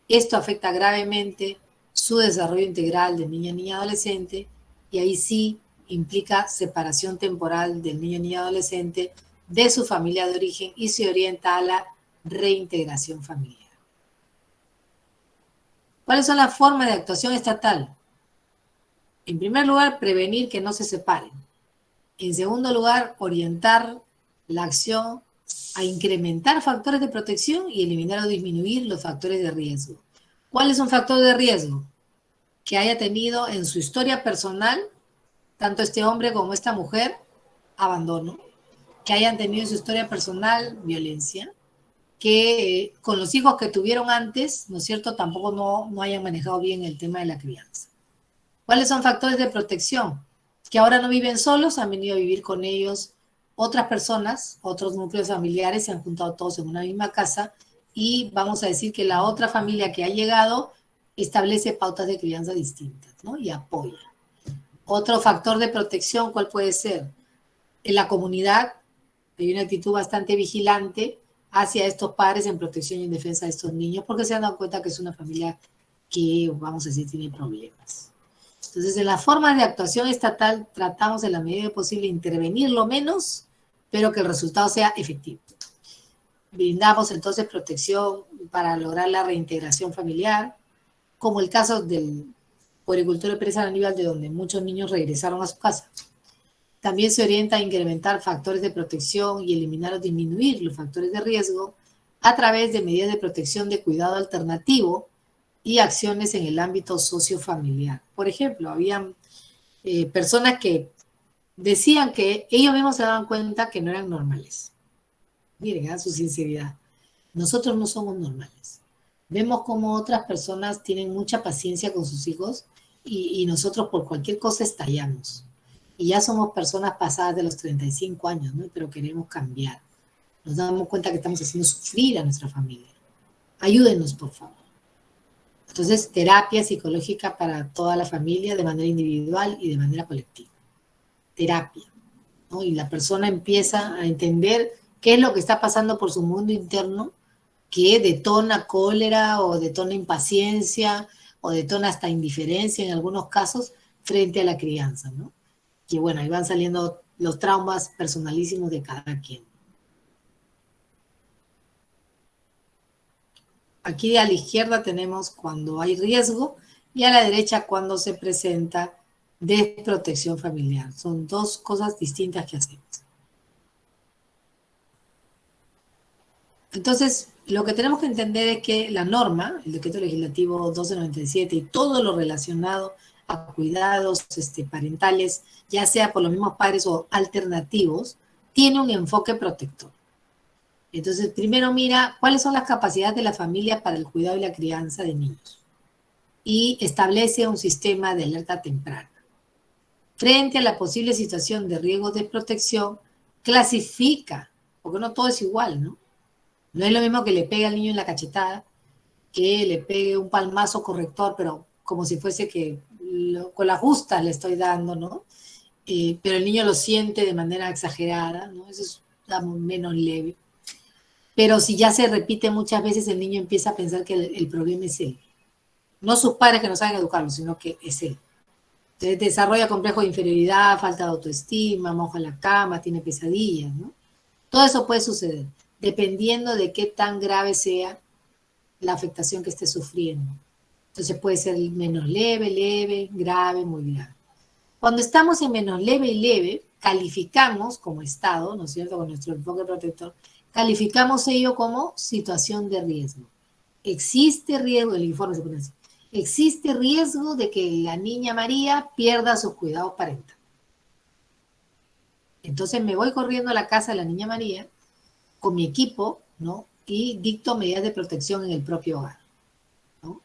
Esto afecta gravemente su desarrollo integral del niño, niña, adolescente, y ahí sí implica separación temporal del niño, niña, adolescente de su familia de origen y se orienta a la reintegración familiar. ¿Cuáles son las formas de actuación estatal? En primer lugar, prevenir que no se separen. En segundo lugar, orientar la acción a incrementar factores de protección y eliminar o disminuir los factores de riesgo. ¿Cuál es un factor de riesgo? Que haya tenido en su historia personal, tanto este hombre como esta mujer, abandono, que hayan tenido en su historia personal violencia, que con los hijos que tuvieron antes, ¿no es cierto?, tampoco no hayan manejado bien el tema de la crianza. ¿Cuáles son factores de protección? Que ahora no viven solos, han venido a vivir con ellos otras personas, otros núcleos familiares, se han juntado todos en una misma casa y vamos a decir que la otra familia que ha llegado establece pautas de crianza distintas, ¿no? Y apoya. Otro factor de protección, ¿cuál puede ser? En la comunidad hay una actitud bastante vigilante hacia estos padres en protección y en defensa de estos niños, porque se han dado cuenta que es una familia que, vamos a decir, tiene problemas. Entonces, en las formas de actuación estatal, tratamos en la medida posible intervenir lo menos, pero que el resultado sea efectivo. Brindamos entonces protección para lograr la reintegración familiar, como el caso del puericultor Pérez Aníbal, de donde muchos niños regresaron a su casa. También se orienta a incrementar factores de protección y eliminar o disminuir los factores de riesgo a través de medidas de protección de cuidado alternativo y acciones en el ámbito sociofamiliar. Por ejemplo, habían personas que decían que ellos mismos se daban cuenta que no eran normales. Miren, su sinceridad. Nosotros no somos normales. Vemos cómo otras personas tienen mucha paciencia con sus hijos y nosotros por cualquier cosa estallamos. Y ya somos personas pasadas de los 35 años, ¿no? Pero queremos cambiar. Nos damos cuenta que estamos haciendo sufrir a nuestra familia. Ayúdenos, por favor. Entonces, terapia psicológica para toda la familia de manera individual y de manera colectiva. Terapia, ¿no? Y la persona empieza a entender qué es lo que está pasando por su mundo interno, que detona cólera o detona impaciencia o detona hasta indiferencia en algunos casos, frente a la crianza, ¿no? Que bueno, ahí van saliendo los traumas personalísimos de cada quien. Aquí a la izquierda tenemos cuando hay riesgo y a la derecha cuando se presenta desprotección familiar. Son dos cosas distintas que hacemos. Entonces, lo que tenemos que entender es que la norma, el decreto legislativo 1297 y todo lo relacionado a cuidados parentales, ya sea por los mismos padres o alternativos, tiene un enfoque protector. Entonces, primero mira cuáles son las capacidades de la familia para el cuidado y la crianza de niños y establece un sistema de alerta temprana. Frente a la posible situación de riesgo de protección, clasifica, porque no todo es igual, ¿no? No es lo mismo que le pegue al niño en la cachetada, que le pegue un palmazo corrector, pero como si fuese que con la justa le estoy dando, ¿no? Pero el niño lo siente de manera exagerada, ¿no? Eso es menos leve. Pero si ya se repite muchas veces, el niño empieza a pensar que el problema es él. No sus padres que no saben educarlo, sino que es él. Entonces desarrolla complejos de inferioridad, falta de autoestima, moja la cama, tiene pesadillas, ¿no? Todo eso puede suceder, dependiendo de qué tan grave sea la afectación que esté sufriendo. Entonces puede ser menos leve, leve, grave, muy grave. Cuando estamos en menos leve y leve, calificamos como Estado, ¿no es cierto?, con nuestro enfoque protector, calificamos ello como situación de riesgo. Existe riesgo, el informe se pone así, existe riesgo de que la niña María pierda sus cuidados parentales. Entonces me voy corriendo a la casa de la niña María con mi equipo, ¿no? Y dicto medidas de protección en el propio hogar, ¿no?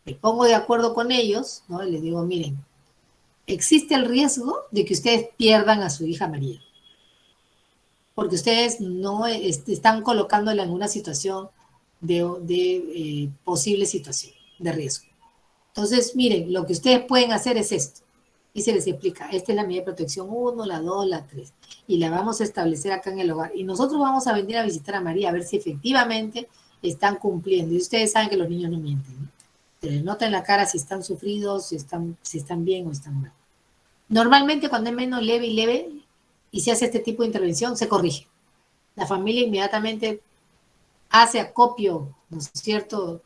Me pongo de acuerdo con ellos, ¿no? Y les digo, miren, existe el riesgo de que ustedes pierdan a su hija María, porque ustedes no están colocándola en una situación de posible situación de riesgo. Entonces, miren, lo que ustedes pueden hacer es esto. Y se les explica, esta es la medida de protección 1, la 2, la 3. Y la vamos a establecer acá en el hogar. Y nosotros vamos a venir a visitar a María a ver si efectivamente están cumpliendo. Y ustedes saben que los niños no mienten, ¿no? Se les nota en la cara si están sufridos, si están bien o están mal. Normalmente cuando es menos leve y leve y se hace este tipo de intervención, se corrige. La familia inmediatamente hace acopio, ¿no es cierto?,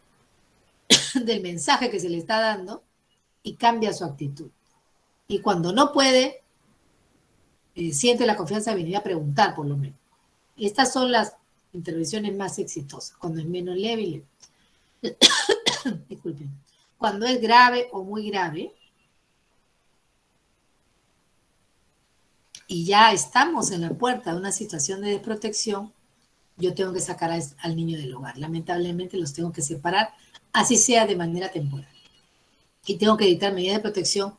del mensaje que se le está dando y cambia su actitud. Y cuando no puede, siente la confianza de venir a preguntar, por lo menos. Estas son las intervenciones más exitosas, cuando es menos leve y leve. Disculpen. Cuando es grave o muy grave, y ya estamos en la puerta de una situación de desprotección, yo tengo que sacar al niño del hogar. Lamentablemente los tengo que separar, así sea de manera temporal. Y tengo que dictar medidas de protección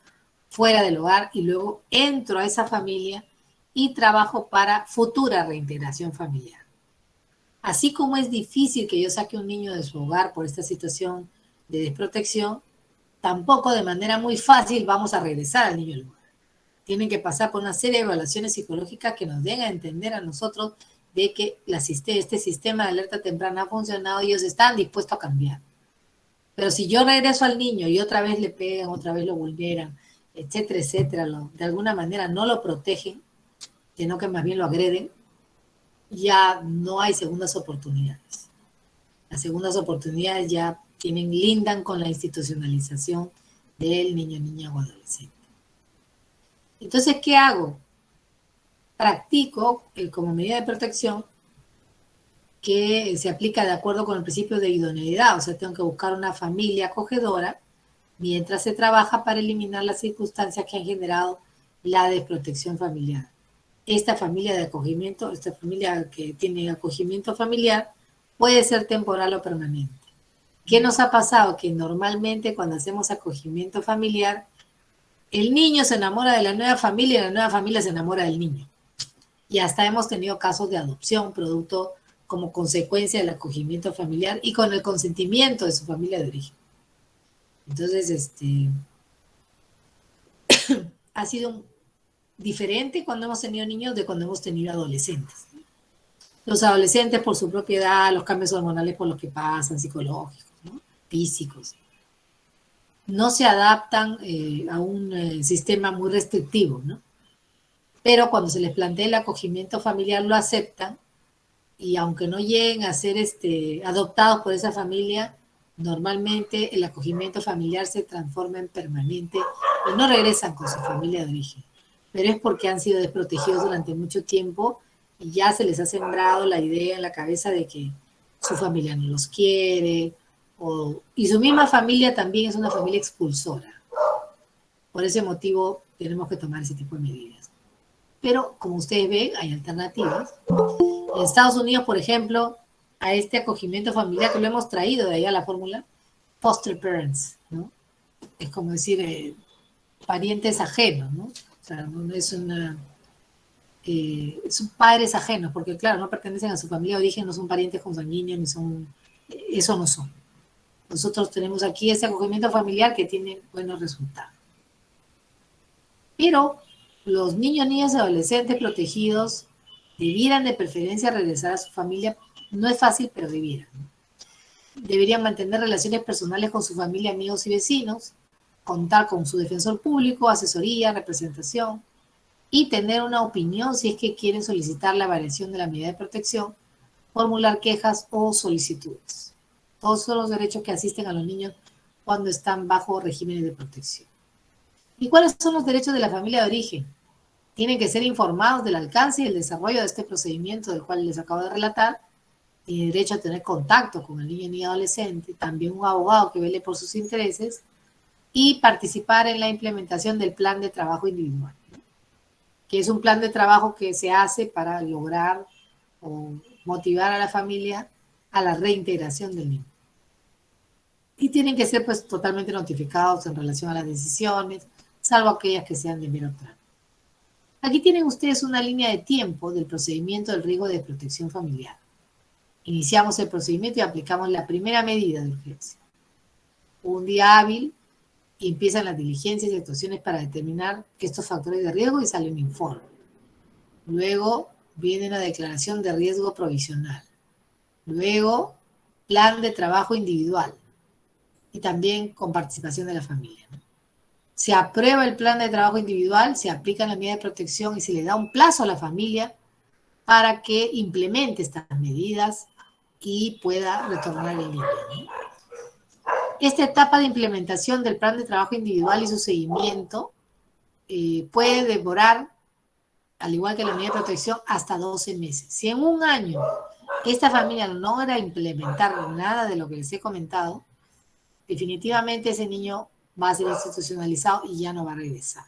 fuera del hogar y luego entro a esa familia y trabajo para futura reintegración familiar. Así como es difícil que yo saque un niño de su hogar por esta situación de desprotección, tampoco de manera muy fácil vamos a regresar al niño al hogar. Tienen que pasar por una serie de evaluaciones psicológicas que nos den a entender a nosotros de que este sistema de alerta temprana ha funcionado y ellos están dispuestos a cambiar. Pero si yo regreso al niño y otra vez le pegan, otra vez lo vulneran, etcétera, etcétera, de alguna manera no lo protegen, sino que más bien lo agreden, ya no hay segundas oportunidades. Las segundas oportunidades ya lindan con la institucionalización del niño, niña o adolescente. Entonces, ¿qué hago? Practico como medida de protección que se aplica de acuerdo con el principio de idoneidad, o sea, tengo que buscar una familia acogedora mientras se trabaja para eliminar las circunstancias que han generado la desprotección familiar. Esta familia de acogimiento, esta familia que tiene acogimiento familiar, puede ser temporal o permanente. ¿Qué nos ha pasado? Que normalmente cuando hacemos acogimiento familiar, el niño se enamora de la nueva familia y la nueva familia se enamora del niño. Y hasta hemos tenido casos de adopción, producto como consecuencia del acogimiento familiar y con el consentimiento de su familia de origen. Entonces, ha sido diferente cuando hemos tenido niños de cuando hemos tenido adolescentes. Los adolescentes por su propia edad, los cambios hormonales por los que pasan, psicológicos, ¿no?, físicos. no se adaptan a un sistema muy restrictivo, ¿no? Pero cuando se les plantea el acogimiento familiar lo aceptan, y aunque no lleguen a ser adoptados por esa familia, normalmente el acogimiento familiar se transforma en permanente y no regresan con su familia de origen. Pero es porque han sido desprotegidos durante mucho tiempo y ya se les ha sembrado la idea en la cabeza de que su familia no los quiere, y su misma familia también es una familia expulsora. Por ese motivo tenemos que tomar ese tipo de medidas. Pero como ustedes ven, hay alternativas. En Estados Unidos, por ejemplo, a este acogimiento familiar que lo hemos traído de ahí a la fórmula, foster parents, ¿no? Es como decir parientes ajenos, ¿no? O sea, no es son padres ajenos, porque claro, no pertenecen a su familia de origen, no son parientes consanguíneos, ni son, eso no son. Nosotros tenemos aquí ese acogimiento familiar que tiene buenos resultados. Pero los niños, niñas y adolescentes protegidos debieran de preferencia regresar a su familia. No es fácil, pero debieran. Deberían mantener relaciones personales con su familia, amigos y vecinos, contar con su defensor público, asesoría, representación, y tener una opinión si es que quieren solicitar la variación de la medida de protección, formular quejas o solicitudes. Todos son los derechos que asisten a los niños cuando están bajo regímenes de protección. ¿Y cuáles son los derechos de la familia de origen? Tienen que ser informados del alcance y el desarrollo de este procedimiento del cual les acabo de relatar. Tienen derecho a tener contacto con el niño y adolescente, también un abogado que vele por sus intereses, y participar en la implementación del plan de trabajo individual, ¿no? Que es un plan de trabajo que se hace para lograr o motivar a la familia a la reintegración del niño. Y tienen que ser pues totalmente notificados en relación a las decisiones, salvo aquellas que sean de mero trámite. Aquí tienen ustedes una línea de tiempo del procedimiento del riesgo de protección familiar. Iniciamos el procedimiento y aplicamos la primera medida de urgencia. Un día hábil y empiezan las diligencias y actuaciones para determinar estos factores de riesgo y sale un informe. Luego viene una declaración de riesgo provisional. Luego, plan de trabajo individual y también con participación de la familia, ¿no? Se aprueba el plan de trabajo individual, se aplican las medidas de protección y se le da un plazo a la familia para que implemente estas medidas y pueda retornar el niño, ¿no? Esta etapa de implementación del plan de trabajo individual y su seguimiento puede demorar, al igual que la medida de protección, hasta 12 meses. Si en un año esta familia no logra implementar nada de lo que les he comentado, definitivamente ese niño va a ser institucionalizado y ya no va a regresar.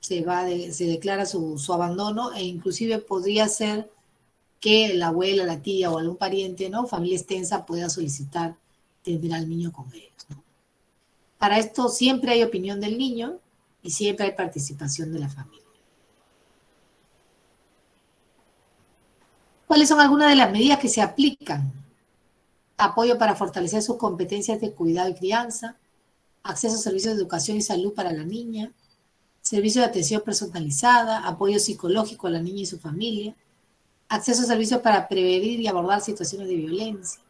Se declara su abandono, e inclusive podría ser que la abuela, la tía o algún pariente, ¿no?, familia extensa, pueda solicitar tener al niño con ellos, ¿no? Para esto siempre hay opinión del niño y siempre hay participación de la familia. ¿Cuáles son algunas de las medidas que se aplican? Apoyo para fortalecer sus competencias de cuidado y crianza, acceso a servicios de educación y salud para la niña, servicio de atención personalizada, apoyo psicológico a la niña y su familia, acceso a servicios para prevenir y abordar situaciones de violencia,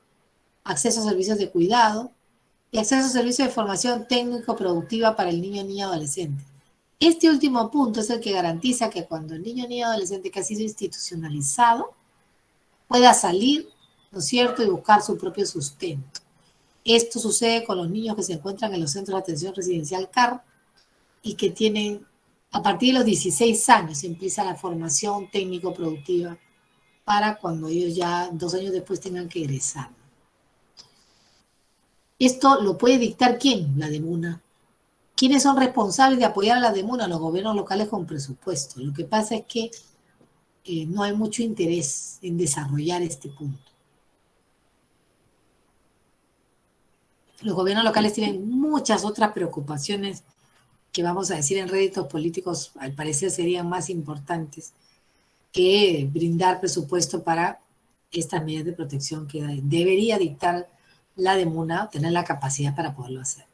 acceso a servicios de cuidado y acceso a servicios de formación técnico-productiva para el niño, niña, adolescente. Este último punto es el que garantiza que cuando el niño, niña, adolescente que ha sido institucionalizado pueda salir, ¿no es cierto?, y buscar su propio sustento. Esto sucede con los niños que se encuentran en los centros de atención residencial CAR y que tienen, a partir de los 16 años, empieza la formación técnico-productiva para cuando ellos ya 2 años después tengan que egresar. Esto lo puede dictar ¿quién? La DEMUNA. ¿Quiénes son responsables de apoyar a la DEMUNA? Los gobiernos locales con presupuesto. Lo que pasa es que no hay mucho interés en desarrollar este punto. Los gobiernos locales tienen muchas otras preocupaciones que, vamos a decir, en réditos políticos al parecer serían más importantes que brindar presupuesto para estas medidas de protección que debería dictar la DEMUNA, tener la capacidad para poderlo hacer.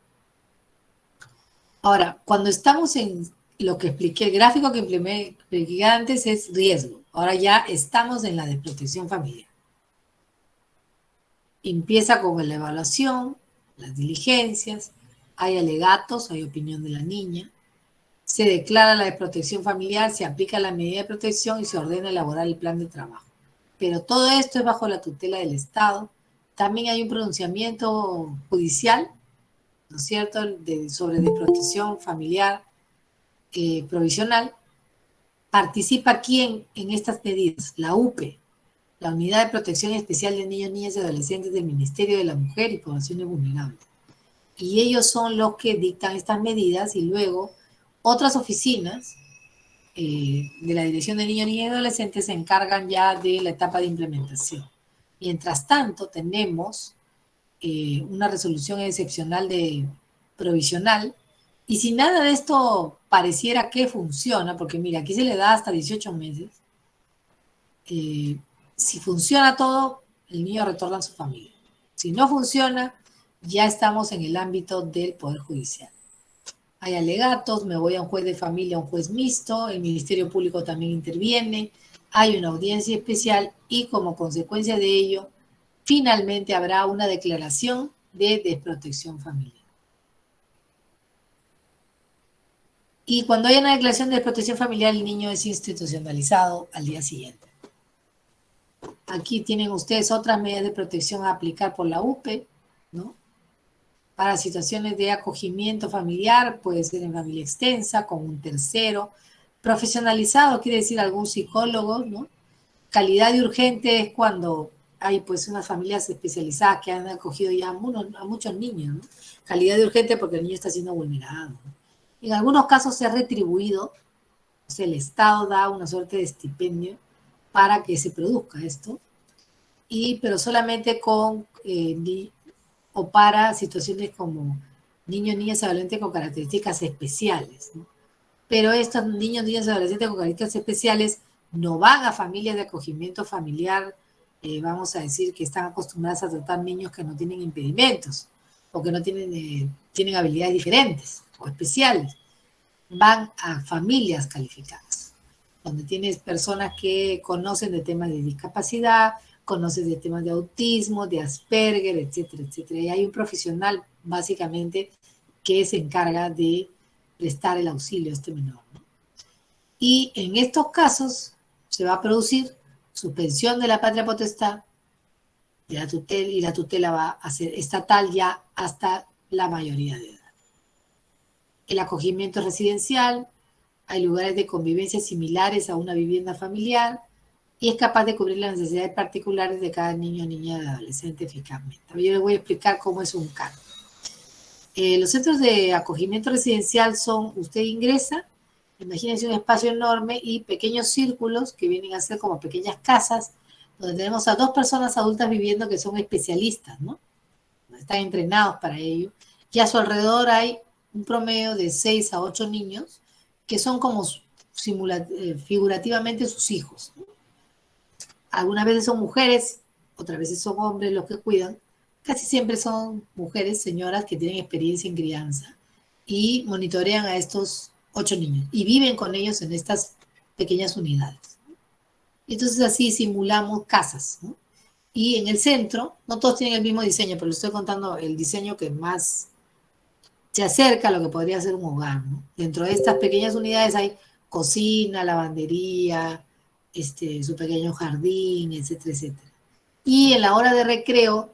Ahora, cuando estamos en lo que expliqué, el gráfico que expliqué antes es riesgo. Ahora ya estamos en la de protección familiar. Empieza con la evaluación, las diligencias, hay alegatos, hay opinión de la niña, se declara la desprotección familiar, se aplica la medida de protección y se ordena elaborar el plan de trabajo. Pero todo esto es bajo la tutela del Estado. También hay un pronunciamiento judicial, ¿no es cierto?, sobre desprotección familiar provisional. ¿Participa quién en estas medidas? La UPE, la Unidad de Protección Especial de Niños, Niñas y Adolescentes del Ministerio de la Mujer y Poblaciones Vulnerables. Y ellos son los que dictan estas medidas, y luego otras oficinas de la Dirección de Niños, Niñas y Adolescentes se encargan ya de la etapa de implementación. Mientras tanto, tenemos una resolución excepcional provisional, y si nada de esto pareciera que funciona, porque mira, aquí se le da hasta 18 meses, si funciona todo, el niño retorna a su familia. Si no funciona, ya estamos en el ámbito del Poder Judicial. Hay alegatos, me voy a un juez de familia, a un juez mixto, el Ministerio Público también interviene, hay una audiencia especial y como consecuencia de ello, finalmente habrá una declaración de desprotección familiar. Y cuando hay una declaración de desprotección familiar, el niño es institucionalizado al día siguiente. Aquí tienen ustedes otras medidas de protección a aplicar por la UPE, ¿no? Para situaciones de acogimiento familiar, puede ser en familia extensa, con un tercero. Profesionalizado quiere decir algún psicólogo, ¿no? Calidad de urgente es cuando hay pues unas familias especializadas que han acogido ya a muchos niños, ¿no? Calidad de urgente porque el niño está siendo vulnerado, ¿no? En algunos casos se ha retribuido, o sea, el Estado da una suerte de estipendio para que se produzca esto, pero solamente con o para situaciones como niños, niñas y adolescentes con características especiales, ¿no? Pero estos niños, niñas y adolescentes con características especiales no van a familias de acogimiento familiar, vamos a decir, que están acostumbradas a tratar niños que no tienen impedimentos o que no tienen habilidades diferentes o especiales. Van a familias calificadas, donde tienes personas que conocen de temas de discapacidad, conocen de temas de autismo, de Asperger, etcétera, etcétera. Y hay un profesional, básicamente, que se encarga de prestar el auxilio a este menor, ¿no? Y en estos casos se va a producir suspensión de la patria potestad de la tutela, y la tutela va a ser estatal ya hasta la mayoría de edad. El acogimiento residencial, hay lugares de convivencia similares a una vivienda familiar y es capaz de cubrir las necesidades particulares de cada niño, niña y adolescente eficazmente. Yo les voy a explicar cómo es un CAN. Los centros de acogimiento residencial son, usted ingresa, imagínense un espacio enorme y pequeños círculos que vienen a ser como pequeñas casas, donde tenemos a 2 personas adultas viviendo que son especialistas, ¿no? Están entrenados para ello. Y a su alrededor hay un promedio de 6 a 8 niños que son como figurativamente sus hijos, ¿no? Algunas veces son mujeres, otras veces son hombres los que cuidan. Casi siempre son mujeres, señoras que tienen experiencia en crianza y monitorean a estos 8 niños y viven con ellos en estas pequeñas unidades. Entonces así simulamos casas, ¿no? Y en el centro, no todos tienen el mismo diseño, pero les estoy contando el diseño que más se acerca a lo que podría ser un hogar, ¿no? Dentro de estas pequeñas unidades hay cocina, lavandería, su pequeño jardín, etcétera, etcétera. Y en la hora de recreo,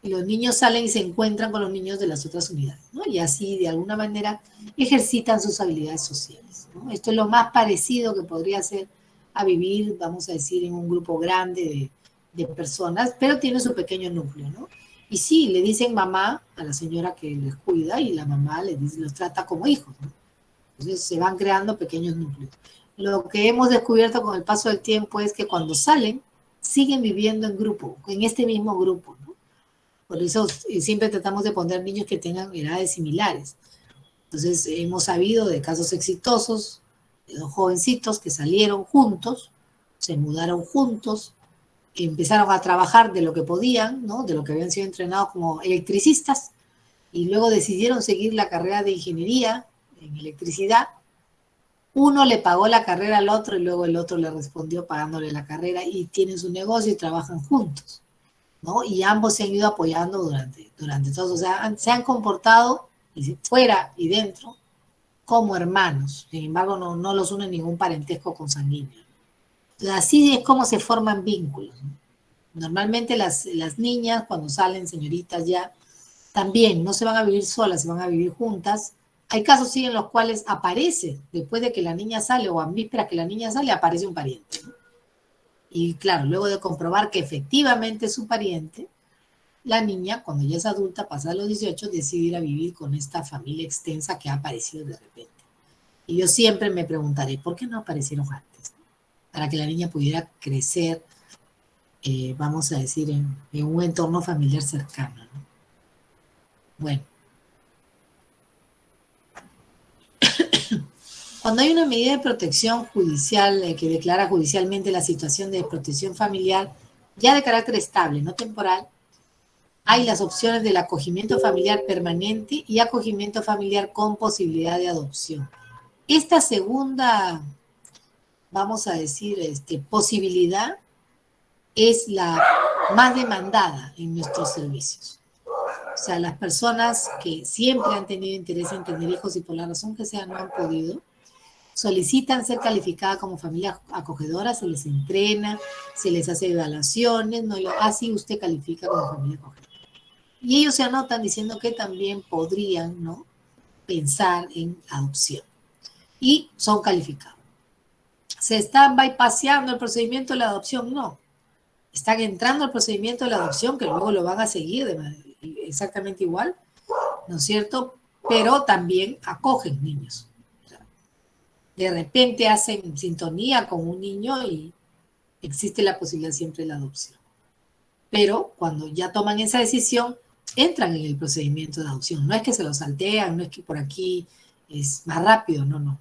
los niños salen y se encuentran con los niños de las otras unidades, ¿no? Y así, de alguna manera, ejercitan sus habilidades sociales, ¿no? Esto es lo más parecido que podría ser a vivir, vamos a decir, en un grupo grande de personas, pero tiene su pequeño núcleo, ¿no? Y sí, le dicen mamá a la señora que les cuida y la mamá los trata como hijos, ¿no? Entonces se van creando pequeños núcleos. Lo que hemos descubierto con el paso del tiempo es que cuando salen, siguen viviendo en grupo, en este mismo grupo, ¿no? Por eso siempre tratamos de poner niños que tengan edades similares. Entonces hemos sabido de casos exitosos, de 2 jovencitos que salieron juntos, se mudaron juntos, empezaron a trabajar de lo que podían, ¿no? De lo que habían sido entrenados como electricistas, y luego decidieron seguir la carrera de ingeniería en electricidad. Uno le pagó la carrera al otro y luego el otro le respondió pagándole la carrera y tienen su negocio y trabajan juntos, ¿no? Y ambos se han ido apoyando durante todo. O sea, se han comportado y fuera y dentro, como hermanos. Sin embargo, no los une ningún parentesco consanguíneo. Entonces, así es como se forman vínculos, ¿no? Normalmente las niñas, cuando salen señoritas ya, también no se van a vivir solas, se van a vivir juntas. Hay casos, sí, en los cuales aparece, después de que la niña sale o a vísperas que la niña sale, aparece un pariente, ¿no? Y claro, luego de comprobar que efectivamente es su pariente, la niña, cuando ya es adulta, pasa los 18, decide ir a vivir con esta familia extensa que ha aparecido de repente. Y yo siempre me preguntaré, ¿por qué no aparecieron antes? Para que la niña pudiera crecer, vamos a decir, en un entorno familiar cercano, ¿no? Bueno. Cuando hay una medida de protección judicial que declara judicialmente la situación de desprotección familiar, ya de carácter estable, no temporal, hay las opciones del acogimiento familiar permanente y acogimiento familiar con posibilidad de adopción. Esta segunda, vamos a decir, posibilidad es la más demandada en nuestros servicios. O sea, las personas que siempre han tenido interés en tener hijos y por la razón que sea no han podido, solicitan ser calificadas como familia acogedora, se les entrena, se les hace evaluaciones, no, así usted califica como familia acogedora. Y ellos se anotan diciendo que también podrían, ¿no?, pensar en adopción. Y son calificados. ¿Se están bypaseando el procedimiento de la adopción? No. Están entrando al procedimiento de la adopción, que luego lo van a seguir exactamente igual, ¿no es cierto? Pero también acogen niños. De repente hacen sintonía con un niño y existe la posibilidad siempre de la adopción. Pero cuando ya toman esa decisión, entran en el procedimiento de adopción. No es que se lo saltean, no es que por aquí es más rápido, no.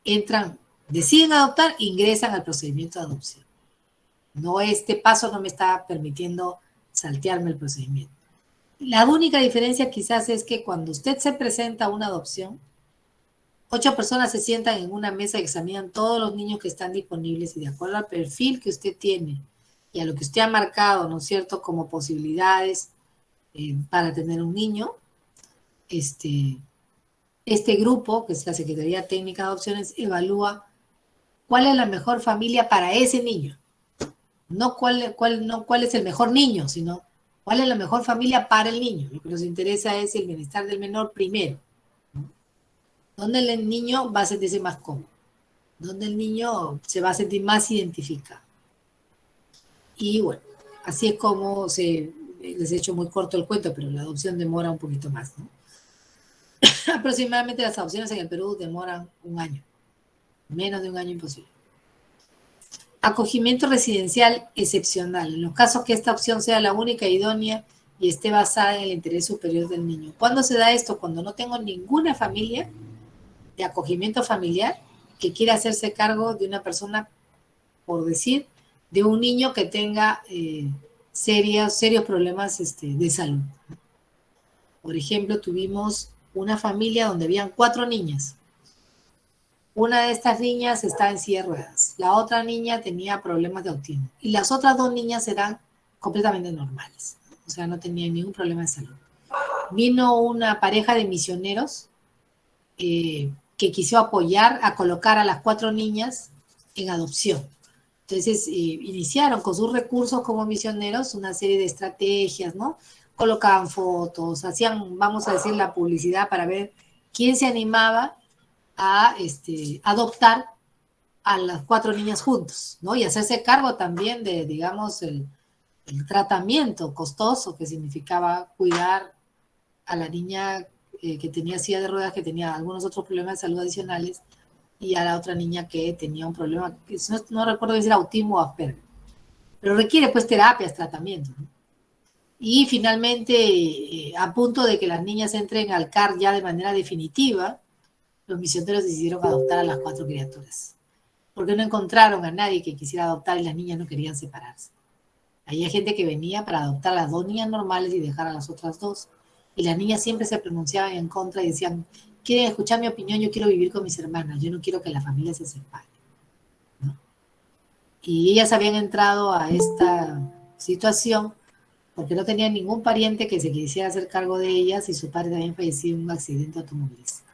Entran, deciden adoptar, ingresan al procedimiento de adopción. No, este paso no me está permitiendo saltearme el procedimiento. La única diferencia quizás es que cuando usted se presenta a una adopción, 8 personas se sientan en una mesa y examinan todos los niños que están disponibles y de acuerdo al perfil que usted tiene y a lo que usted ha marcado, ¿no es cierto?, como posibilidades para tener un niño, este grupo, que es la Secretaría Técnica de Adopciones, evalúa cuál es la mejor familia para ese niño. No cuál es el mejor niño, sino cuál es la mejor familia para el niño. Lo que nos interesa es el bienestar del menor primero, ¿no? Donde el niño va a sentirse más cómodo, donde el niño se va a sentir más identificado. Y bueno, así es como les he hecho muy corto el cuento, pero la adopción demora un poquito más, ¿no? Aproximadamente las adopciones en el Perú demoran un año, menos de un año imposible. Acogimiento residencial excepcional, en los casos que esta opción sea la única idónea y esté basada en el interés superior del niño. ¿Cuándo se da esto? Cuando no tengo ninguna familia de acogimiento familiar que quiera hacerse cargo de una persona, por decir, de un niño que tenga serios problemas de salud. Por ejemplo, tuvimos una familia donde habían 4 niñas. Una de estas niñas estaba en silla de ruedas. La otra niña tenía problemas de autismo. Y las otras 2 niñas eran completamente normales. O sea, no tenían ningún problema de salud. Vino una pareja de misioneros que quiso apoyar a colocar a las 4 niñas en adopción. Entonces, iniciaron con sus recursos como misioneros una serie de estrategias, ¿no? Colocaban fotos, hacían, vamos a decir, la publicidad para ver quién se animaba a adoptar a las 4 niñas juntos, ¿no? Y hacerse cargo también de, digamos, el tratamiento costoso que significaba cuidar a la niña que tenía silla de ruedas, que tenía algunos otros problemas de salud adicionales, y a la otra niña que tenía un problema, que no recuerdo si era autismo o Asperger, pero requiere pues terapias, tratamientos, ¿no? Y finalmente, a punto de que las niñas entren al CAR ya de manera definitiva, los misioneros decidieron adoptar a las 4 criaturas, porque no encontraron a nadie que quisiera adoptar y las niñas no querían separarse. Había gente que venía para adoptar a las 2 niñas normales y dejar a las otras 2, y las niñas siempre se pronunciaban en contra y decían: quieren escuchar mi opinión, yo quiero vivir con mis hermanas, yo no quiero que la familia se separe, ¿no? Y ellas habían entrado a esta situación porque no tenía ningún pariente que se quisiera hacer cargo de ellas y su padre también falleció en un accidente automovilístico.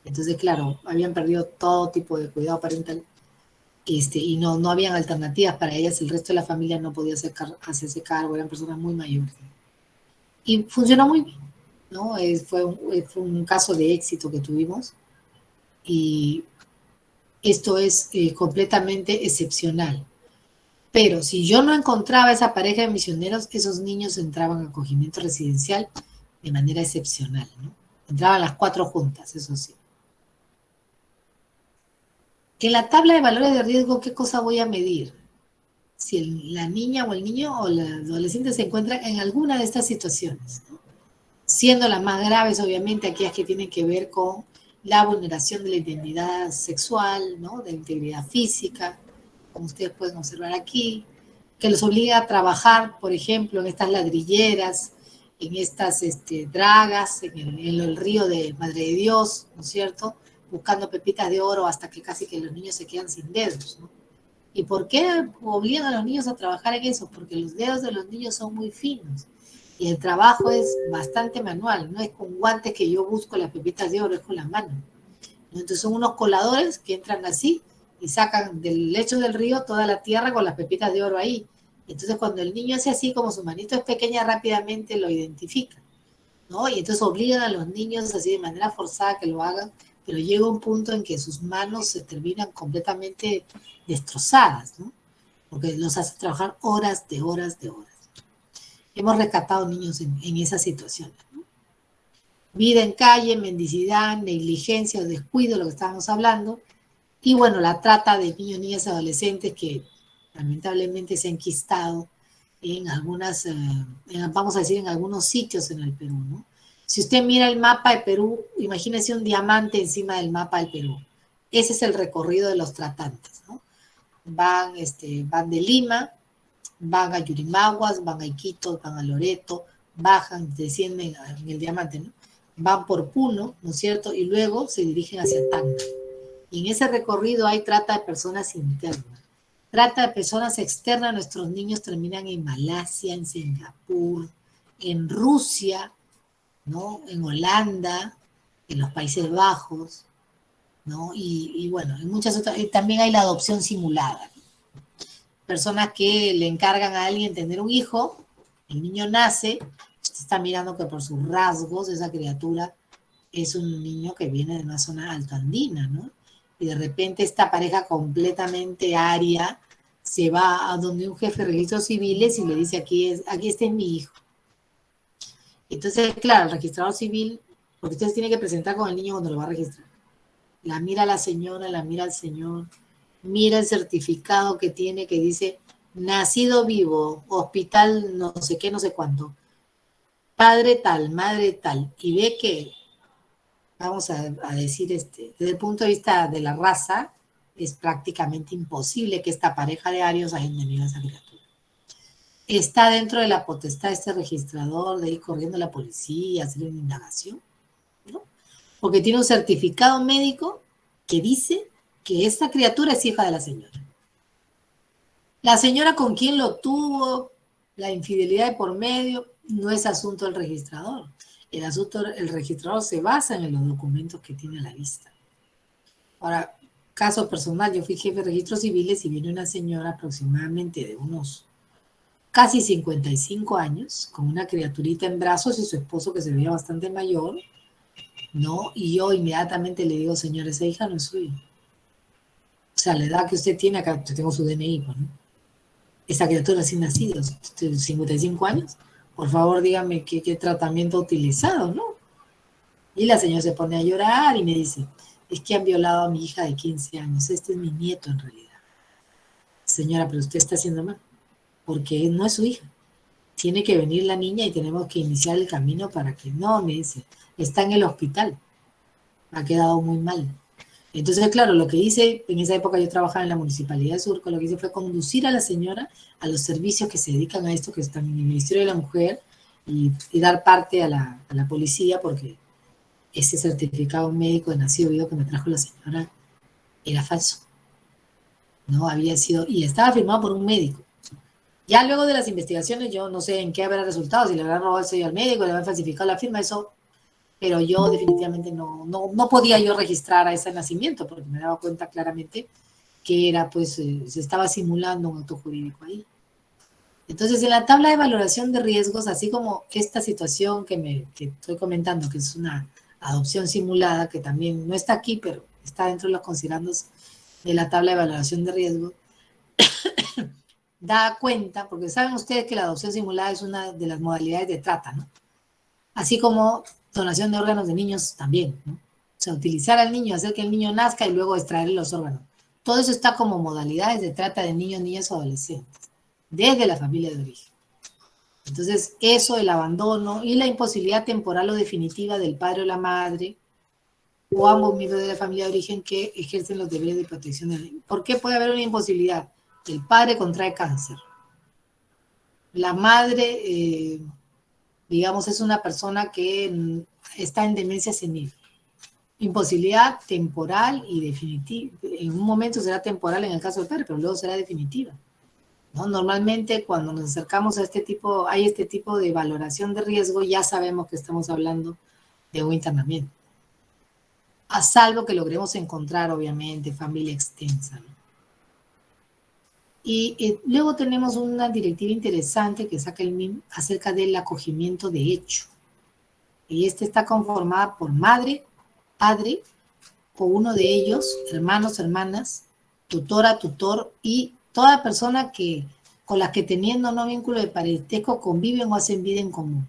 Entonces, claro, habían perdido todo tipo de cuidado parental y no habían alternativas para ellas, el resto de la familia no podía hacerse cargo, eran personas muy mayores. Y funcionó muy bien, ¿no? Fue un caso de éxito que tuvimos y esto es completamente excepcional. Pero si yo no encontraba esa pareja de misioneros, esos niños entraban a acogimiento residencial de manera excepcional, ¿no? Entraban las 4 juntas, eso sí. En la tabla de valores de riesgo, ¿qué cosa voy a medir? Si la niña o el niño o la adolescente se encuentra en alguna de estas situaciones, ¿no? Siendo las más graves, obviamente, aquellas que tienen que ver con la vulneración de la identidad sexual, ¿no? De la integridad física, como ustedes pueden observar aquí, que los obliga a trabajar, por ejemplo, en estas ladrilleras, en estas dragas, en el río de Madre de Dios, ¿no es cierto?, buscando pepitas de oro hasta que casi que los niños se quedan sin dedos, ¿no? ¿Y por qué obligan a los niños a trabajar en eso? Porque los dedos de los niños son muy finos y el trabajo es bastante manual, no es con guantes que yo busco las pepitas de oro, es con la mano, ¿no? Entonces son unos coladores que entran así y sacan del lecho del río toda la tierra con las pepitas de oro ahí. Entonces cuando el niño hace así, como su manito es pequeña, rápidamente lo identifica, ¿no? Y entonces obligan a los niños así de manera forzada que lo hagan, pero llega un punto en que sus manos se terminan completamente destrozadas, ¿no? Porque los hace trabajar horas de horas de horas. Hemos rescatado niños en esas situaciones, ¿no? Vida en calle, mendicidad, negligencia o descuido, lo que estábamos hablando, y bueno, la trata de niños, niñas y adolescentes que lamentablemente se ha enquistado en algunas, vamos a decir, en algunos sitios en el Perú, ¿no? Si usted mira el mapa de Perú, imagínese un diamante encima del mapa del Perú. Ese es el recorrido de los tratantes, ¿no? Van de Lima, van a Yurimaguas, van a Iquitos, van a Loreto, bajan, descienden en el diamante, ¿no? Van por Puno, ¿no es cierto? Y luego se dirigen hacia Tacna. Y en ese recorrido hay trata de personas internas. Trata de personas externas, nuestros niños terminan en Malasia, en Singapur, en Rusia, ¿no? En Holanda, en los Países Bajos, ¿no? Y bueno, en muchas otras, también hay la adopción simulada, ¿no? Personas que le encargan a alguien tener un hijo, el niño nace, usted está mirando que por sus rasgos esa criatura es un niño que viene de una zona altoandina, ¿no? Y de repente esta pareja completamente aria se va a donde un jefe de registros civiles y le dice, aquí este es mi hijo. Entonces, claro, el registrador civil, porque usted se tiene que presentar con el niño cuando lo va a registrar. La mira la señora, la mira el señor, mira el certificado que tiene que dice nacido vivo, hospital no sé qué, no sé cuánto, padre tal, madre tal, y ve que, vamos a decir, desde el punto de vista de la raza, es prácticamente imposible que esta pareja de arios hayan tenido a esa criatura. ¿Está dentro de la potestad de este registrador de ir corriendo a la policía, hacer una indagación? ¿No? Porque tiene un certificado médico que dice que esta criatura es hija de la señora. La señora con quien lo tuvo, la infidelidad de por medio, no es asunto del registrador. El registrador se basa en los documentos que tiene a la vista. Ahora, caso personal, yo fui jefe de registros civiles y viene una señora aproximadamente de unos casi 55 años, con una criaturita en brazos y su esposo que se veía bastante mayor, ¿no? Y yo inmediatamente le digo, señora, esa hija no es suya. O sea, la edad que usted tiene, acá yo tengo su DNI, ¿no? Esa criatura recién nacida, 55 años, por favor dígame qué tratamiento ha utilizado, ¿no? Y la señora se pone a llorar y me dice, es que han violado a mi hija de 15 años, este es mi nieto en realidad. Señora, pero usted está haciendo mal, porque no es su hija. Tiene que venir la niña y tenemos que iniciar el camino para que, no, me dice, está en el hospital, ha quedado muy mal. Entonces, claro, lo que hice, en esa época yo trabajaba en la Municipalidad de Surco, lo que hice fue conducir a la señora a los servicios que se dedican a esto, que están en el Ministerio de la Mujer, y dar parte a la policía, porque ese certificado médico de nacido vivo que me trajo la señora era falso. No había sido, y estaba firmado por un médico. Ya luego de las investigaciones, yo no sé en qué habrá resultado, si le habrán robado el sello al médico, le habrán falsificado la firma, eso, pero yo definitivamente no podía yo registrar a ese nacimiento, porque me daba cuenta claramente que era, pues, se estaba simulando un acto jurídico ahí. Entonces, en la tabla de valoración de riesgos, así como esta situación que estoy comentando, que es una adopción simulada, que también no está aquí, pero está dentro de los considerandos de la tabla de valoración de riesgos, da cuenta, porque saben ustedes que la adopción simulada es una de las modalidades de trata, ¿no? Así como donación de órganos de niños también, ¿no? O sea, utilizar al niño, hacer que el niño nazca y luego extraer los órganos. Todo eso está como modalidades de trata de niños, niñas o adolescentes, desde la familia de origen. Entonces, eso, el abandono y la imposibilidad temporal o definitiva del padre o la madre o ambos miembros de la familia de origen que ejercen los deberes de protección del niño. ¿Por qué puede haber una imposibilidad? El padre contrae cáncer. La madre, digamos, es una persona que está en demencia senil. Imposibilidad temporal y definitiva. En un momento será temporal en el caso del padre, pero luego será definitiva, ¿no? Normalmente cuando nos acercamos a hay este tipo de valoración de riesgo, ya sabemos que estamos hablando de un internamiento. A salvo que logremos encontrar, obviamente, familia extensa, ¿no? Y luego tenemos una directiva interesante que saca el MIM acerca del acogimiento de hecho. Y está conformada por madre, padre, o uno de ellos, hermanos, hermanas, tutora, tutor, y toda persona con la que teniendo no vínculo de parentesco conviven o hacen vida en común.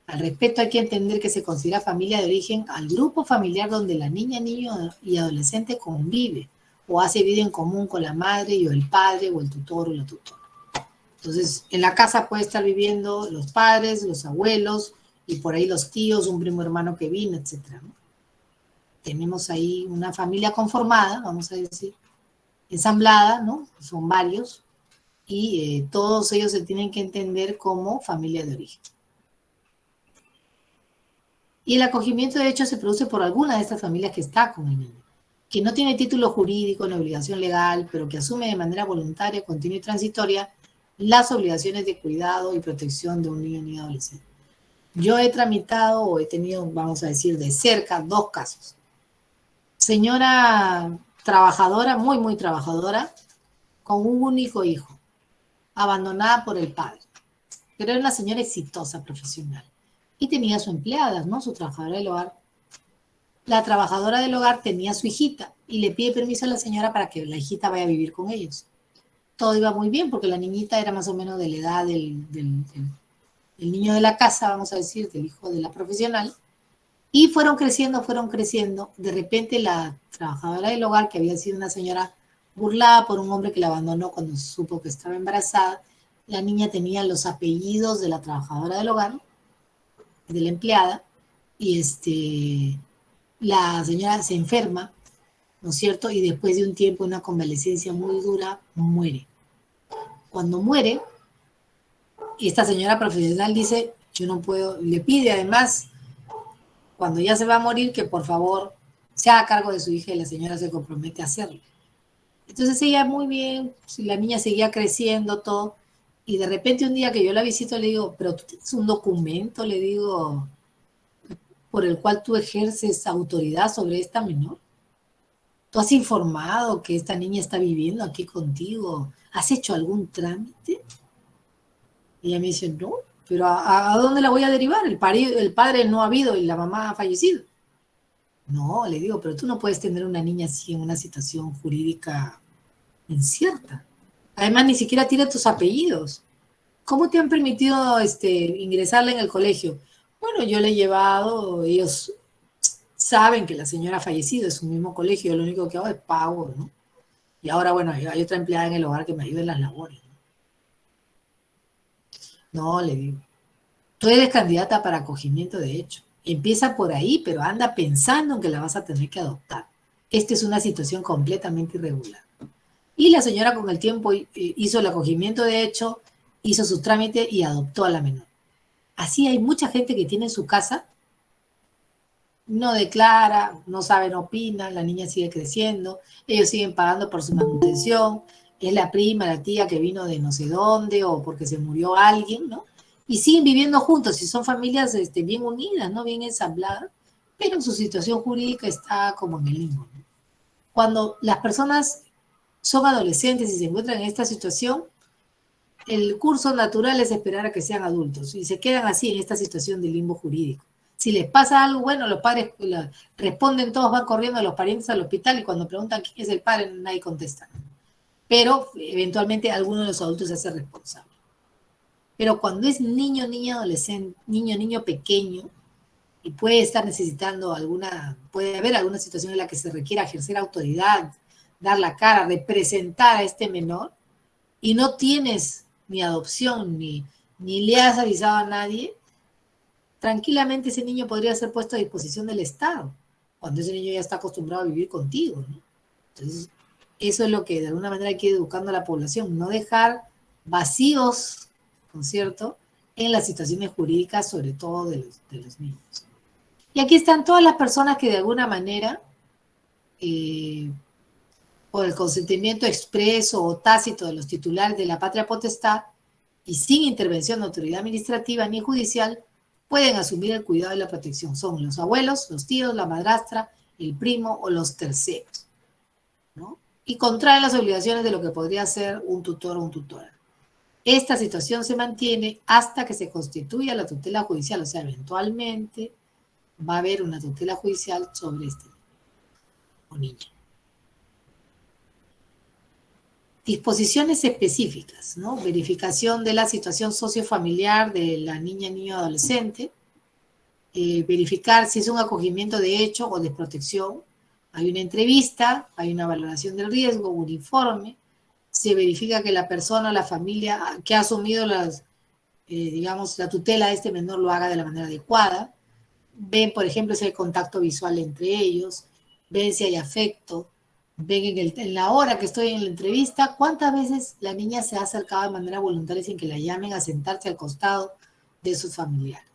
Al respecto hay que entender que se considera familia de origen al grupo familiar donde la niña, niño y adolescente convive o hace vida en común con la madre o el padre o el tutor o la tutora. Entonces, en la casa puede estar viviendo los padres, los abuelos y por ahí los tíos, un primo hermano que vino, etcétera, ¿no? Tenemos ahí una familia conformada, vamos a decir, ensamblada, ¿no? Son varios y todos ellos se tienen que entender como familia de origen. Y el acogimiento de hecho se produce por alguna de estas familias que está con el niño, que no tiene título jurídico ni obligación legal, pero que asume de manera voluntaria, continua y transitoria las obligaciones de cuidado y protección de un niño ni adolescente. Yo he tramitado o he tenido, vamos a decir, de cerca 2 casos. Señora trabajadora, muy, muy trabajadora, con un único hijo, abandonada por el padre. Pero era una señora exitosa profesional. Y tenía su empleada, ¿no? Su trabajadora del hogar. La trabajadora del hogar tenía a su hijita y le pide permiso a la señora para que la hijita vaya a vivir con ellos. Todo iba muy bien porque la niñita era más o menos de la edad del niño de la casa, vamos a decir, del hijo de la profesional. Y fueron creciendo. De repente la trabajadora del hogar, que había sido una señora burlada por un hombre que la abandonó cuando supo que estaba embarazada, la niña tenía los apellidos de la trabajadora del hogar, de la empleada, y la señora se enferma, ¿no es cierto? Y después de un tiempo, una convalecencia muy dura, muere. Cuando muere, esta señora profesional dice, yo no puedo, le pide además, cuando ya se va a morir, que por favor se haga cargo de su hija y la señora se compromete a hacerlo. Entonces ella muy bien, la niña seguía creciendo, todo, y de repente un día que yo la visito le digo, pero tú tienes un documento, le digo, por el cual tú ejerces autoridad sobre esta menor. ¿Tú has informado que esta niña está viviendo aquí contigo? ¿Has hecho algún trámite? Y ella me dice, no, pero ¿a dónde la voy a derivar? El padre no ha habido y la mamá ha fallecido. No, le digo, pero tú no puedes tener una niña así en una situación jurídica incierta. Además, ni siquiera tiene tus apellidos. ¿Cómo te han permitido ingresarla en el colegio? Bueno, yo le he llevado, ellos saben que la señora ha fallecido, es un mismo colegio, yo lo único que hago es pago, ¿no? Y ahora, bueno, hay otra empleada en el hogar que me ayuda en las labores. No, le digo, tú eres candidata para acogimiento de hecho. Empieza por ahí, pero anda pensando en que la vas a tener que adoptar. Esta es una situación completamente irregular. Y la señora con el tiempo hizo el acogimiento de hecho, hizo su trámite y adoptó a la menor. Así hay mucha gente que tiene en su casa, no declara, no sabe, no opina, la niña sigue creciendo, ellos siguen pagando por su manutención, es la prima, la tía que vino de no sé dónde o porque se murió alguien, ¿no? Y siguen viviendo juntos y son familias bien unidas, ¿no? Bien ensambladas, pero su situación jurídica está como en el limbo, ¿no? Cuando las personas son adolescentes y se encuentran en esta situación, el curso natural es esperar a que sean adultos y se quedan así en esta situación de limbo jurídico. Si les pasa algo, bueno, los padres responden, todos van corriendo a los parientes al hospital y cuando preguntan quién es el padre, nadie contesta. Pero eventualmente alguno de los adultos se hace responsable. Pero cuando es niño, niña, adolescente, niño pequeño, y puede estar necesitando puede haber alguna situación en la que se requiera ejercer autoridad, dar la cara, representar a este menor, y no tienes ni adopción, ni le has avisado a nadie, tranquilamente ese niño podría ser puesto a disposición del Estado, cuando ese niño ya está acostumbrado a vivir contigo, ¿no? Entonces, eso es lo que de alguna manera hay que ir educando a la población, no dejar vacíos, ¿no es cierto?, en las situaciones jurídicas, sobre todo de los niños. Y aquí están todas las personas que de alguna manera, por el consentimiento expreso o tácito de los titulares de la patria potestad y sin intervención de autoridad administrativa ni judicial, pueden asumir el cuidado y la protección. Son los abuelos, los tíos, la madrastra, el primo o los terceros, ¿no? Y contraen las obligaciones de lo que podría ser un tutor o un tutora. Esta situación se mantiene hasta que se constituya la tutela judicial, o sea, eventualmente va a haber una tutela judicial sobre este niño o niña. Disposiciones específicas, ¿no? Verificación de la situación sociofamiliar de la niña, niño, adolescente, verificar si es un acogimiento de hecho o de protección. Hay una entrevista, hay una valoración del riesgo, un informe, se verifica que la persona, la familia que ha asumido digamos, la tutela de este menor lo haga de la manera adecuada. Ven, por ejemplo, si hay contacto visual entre ellos, ven si hay afecto, ven en la hora que estoy en la entrevista, cuántas veces la niña se ha acercado de manera voluntaria sin que la llamen a sentarse al costado de sus familiares.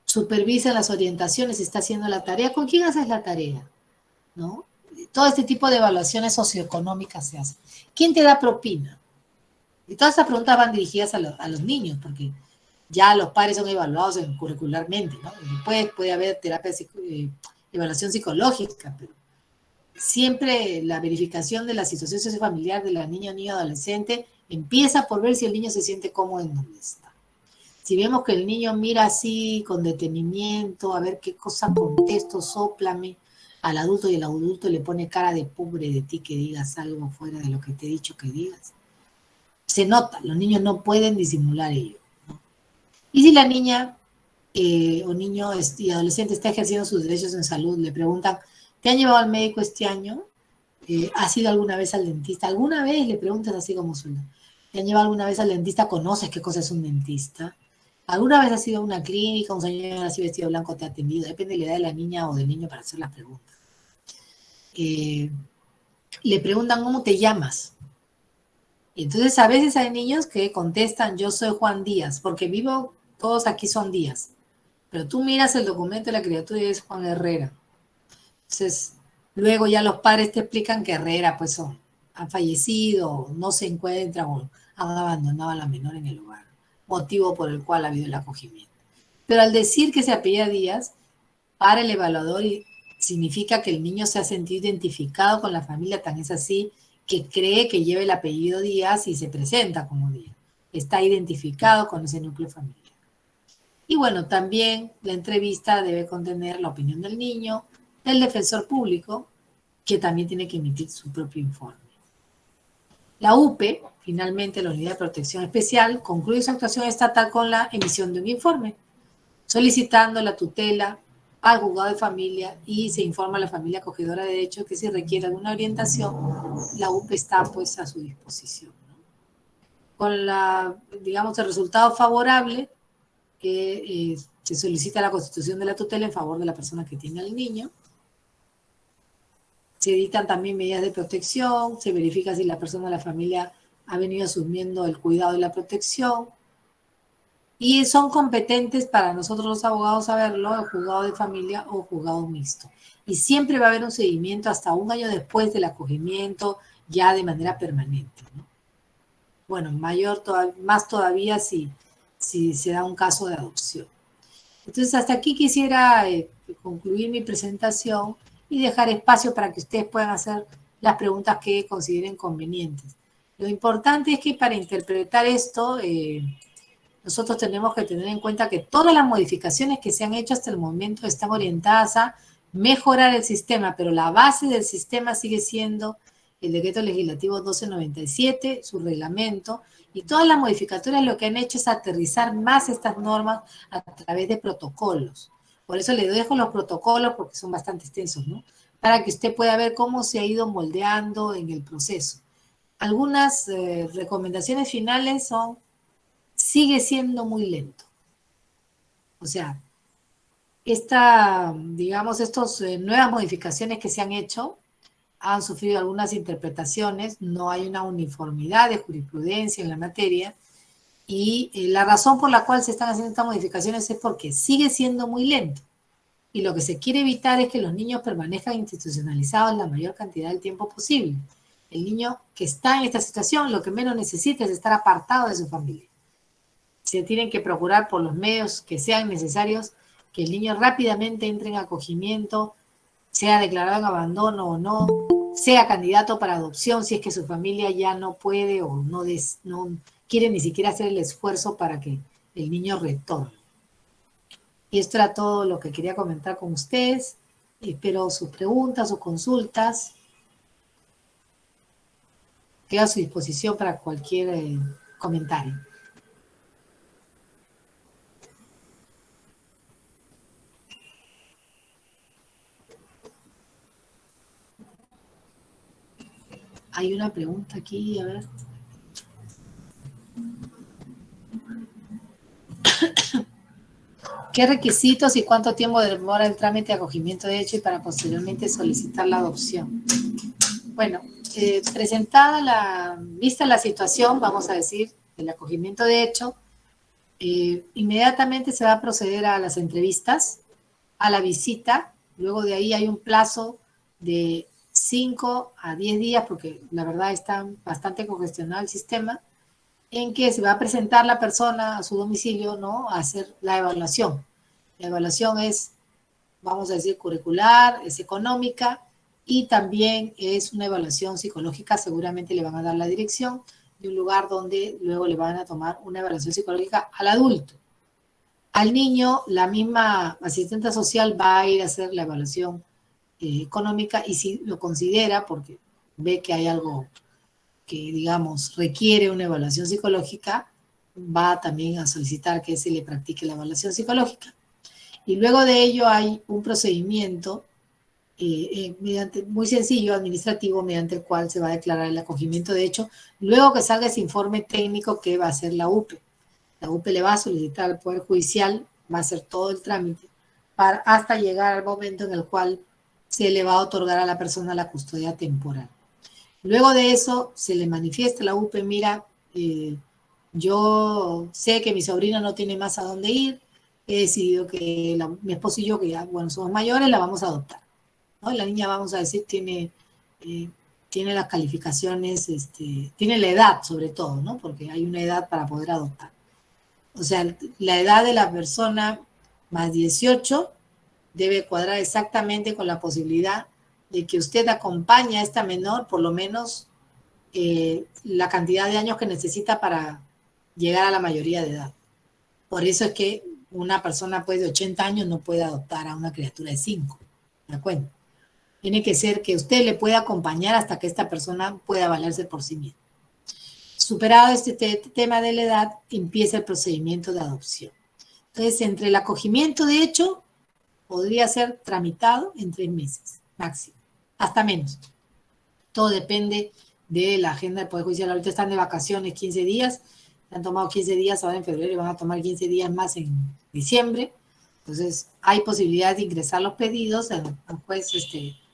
Supervisa las orientaciones, si está haciendo la tarea, ¿con quién haces la tarea? ¿No? Todo este tipo de evaluaciones socioeconómicas se hacen. ¿Quién te da propina? Y todas estas preguntas van dirigidas a los niños, porque ya los padres son evaluados curricularmente, ¿no? Después puede haber terapia, evaluación psicológica, pero siempre la verificación de la situación sociofamiliar de la niña o niño adolescente empieza por ver si el niño se siente cómodo en donde está. Si vemos que el niño mira así con detenimiento, a ver qué cosa contesto, sóplame al adulto y el adulto le pone cara de pobre de ti que digas algo fuera de lo que te he dicho que digas. Se nota, los niños no pueden disimular ello, ¿no? Y si la niña o niño y adolescente está ejerciendo sus derechos en salud, le preguntan, ¿te han llevado al médico este año? ¿Has ido alguna vez al dentista? ¿Alguna vez? Le preguntas así como suena. ¿Te han llevado alguna vez al dentista? ¿Conoces qué cosa es un dentista? ¿Alguna vez has ido a una clínica? ¿Un señor así vestido blanco te ha atendido? Depende de la edad de la niña o del niño para hacer las preguntas. Le preguntan, ¿cómo te llamas? Y entonces a veces hay niños que contestan, yo soy Juan Díaz, porque vivo, todos aquí son Díaz. Pero tú miras el documento de la criatura y es Juan Herrera. Entonces, luego ya los padres te explican que Herrera, pues, han fallecido, no se encuentran o han abandonado a la menor en el hogar, motivo por el cual ha habido el acogimiento. Pero al decir que se apellida Díaz, para el evaluador significa que el niño se ha sentido identificado con la familia, tan es así que cree que lleva el apellido Díaz y se presenta como Díaz. Está identificado con ese núcleo familiar. Y bueno, también la entrevista debe contener la opinión del niño, del defensor público, que también tiene que emitir su propio informe. La UPE, finalmente la Unidad de Protección Especial, concluye su actuación estatal con la emisión de un informe, solicitando la tutela al juzgado de familia y se informa a la familia acogedora de derecho que si requiere alguna orientación, la UPE está pues a su disposición, ¿no? Con digamos, el resultado favorable, que se solicita la constitución de la tutela en favor de la persona que tiene al niño. Se dictan también medidas de protección, se verifica si la persona de la familia ha venido asumiendo el cuidado y la protección. Y son competentes para nosotros los abogados saberlo, el juzgado de familia o juzgado mixto. Y siempre va a haber un seguimiento hasta un año después del acogimiento, ya de manera permanente, ¿no? Bueno, más todavía si se da un caso de adopción. Entonces, hasta aquí quisiera concluir mi presentación y dejar espacio para que ustedes puedan hacer las preguntas que consideren convenientes. Lo importante es que para interpretar esto, nosotros tenemos que tener en cuenta que todas las modificaciones que se han hecho hasta el momento están orientadas a mejorar el sistema, pero la base del sistema sigue siendo el decreto legislativo 1297, su reglamento, y todas las modificatorias lo que han hecho es aterrizar más estas normas a través de protocolos. Por eso le dejo los protocolos, porque son bastante extensos, ¿no? Para que usted pueda ver cómo se ha ido moldeando en el proceso. Algunas recomendaciones finales son, sigue siendo muy lento. O sea, estas nuevas modificaciones que se han hecho han sufrido algunas interpretaciones, no hay una uniformidad de jurisprudencia en la materia, y la razón por la cual se están haciendo estas modificaciones es porque sigue siendo muy lento. Y lo que se quiere evitar es que los niños permanezcan institucionalizados la mayor cantidad del tiempo posible. El niño que está en esta situación lo que menos necesita es estar apartado de su familia. Se tienen que procurar por los medios que sean necesarios que el niño rápidamente entre en acogimiento, sea declarado en abandono o no, sea candidato para adopción si es que su familia ya no puede o no quiere ni siquiera hacer el esfuerzo para que el niño retorne. Y esto era todo lo que quería comentar con ustedes. Espero sus preguntas, sus consultas. Quedo a su disposición para cualquier comentario. Hay una pregunta aquí, a ver. ¿Qué requisitos y cuánto tiempo demora el trámite de acogimiento de hecho y para posteriormente solicitar la adopción? Bueno, vista la situación, vamos a decir, del acogimiento de hecho, inmediatamente se va a proceder a las entrevistas, a la visita, luego de ahí hay un plazo de 5 a 10 días, porque la verdad está bastante congestionado el sistema, en que se va a presentar la persona a su domicilio, ¿no?, a hacer la evaluación. La evaluación es, vamos a decir, curricular, es económica y también es una evaluación psicológica. Seguramente le van a dar la dirección de un lugar donde luego le van a tomar una evaluación psicológica al adulto. Al niño, la misma asistente social va a ir a hacer la evaluación económica y si lo considera, porque ve que hay algo que, digamos, requiere una evaluación psicológica, va también a solicitar que se le practique la evaluación psicológica. Y luego de ello hay un procedimiento muy sencillo, administrativo, mediante el cual se va a declarar el acogimiento de hecho, luego que salga ese informe técnico que va a hacer la UPE. La UPE le va a solicitar al Poder Judicial, va a hacer todo el trámite, hasta llegar al momento en el cual se le va a otorgar a la persona la custodia temporal. Luego de eso, se le manifiesta a la UPE, mira, yo sé que mi sobrina no tiene más a dónde ir, he decidido que mi esposo y yo, que ya, bueno, somos mayores, la vamos a adoptar, ¿no? La niña, vamos a decir, tiene las calificaciones, tiene la edad sobre todo, ¿no? Porque hay una edad para poder adoptar. O sea, la edad de la persona más 18 debe cuadrar exactamente con la posibilidad de que usted acompañe a esta menor por lo menos la cantidad de años que necesita para llegar a la mayoría de edad. Por eso es que una persona pues, de 80 años no puede adoptar a una criatura de 5. ¿De acuerdo? Tiene que ser que usted le pueda acompañar hasta que esta persona pueda valerse por sí misma. Superado este tema de la edad, empieza el procedimiento de adopción. Entonces, entre el acogimiento de hecho, podría ser tramitado en 3 meses, máximo, hasta menos. Todo depende de la agenda del Poder Judicial. Ahorita están de vacaciones 15 días, han tomado 15 días ahora en febrero y van a tomar 15 días más en diciembre. Entonces, hay posibilidad de ingresar los pedidos al juez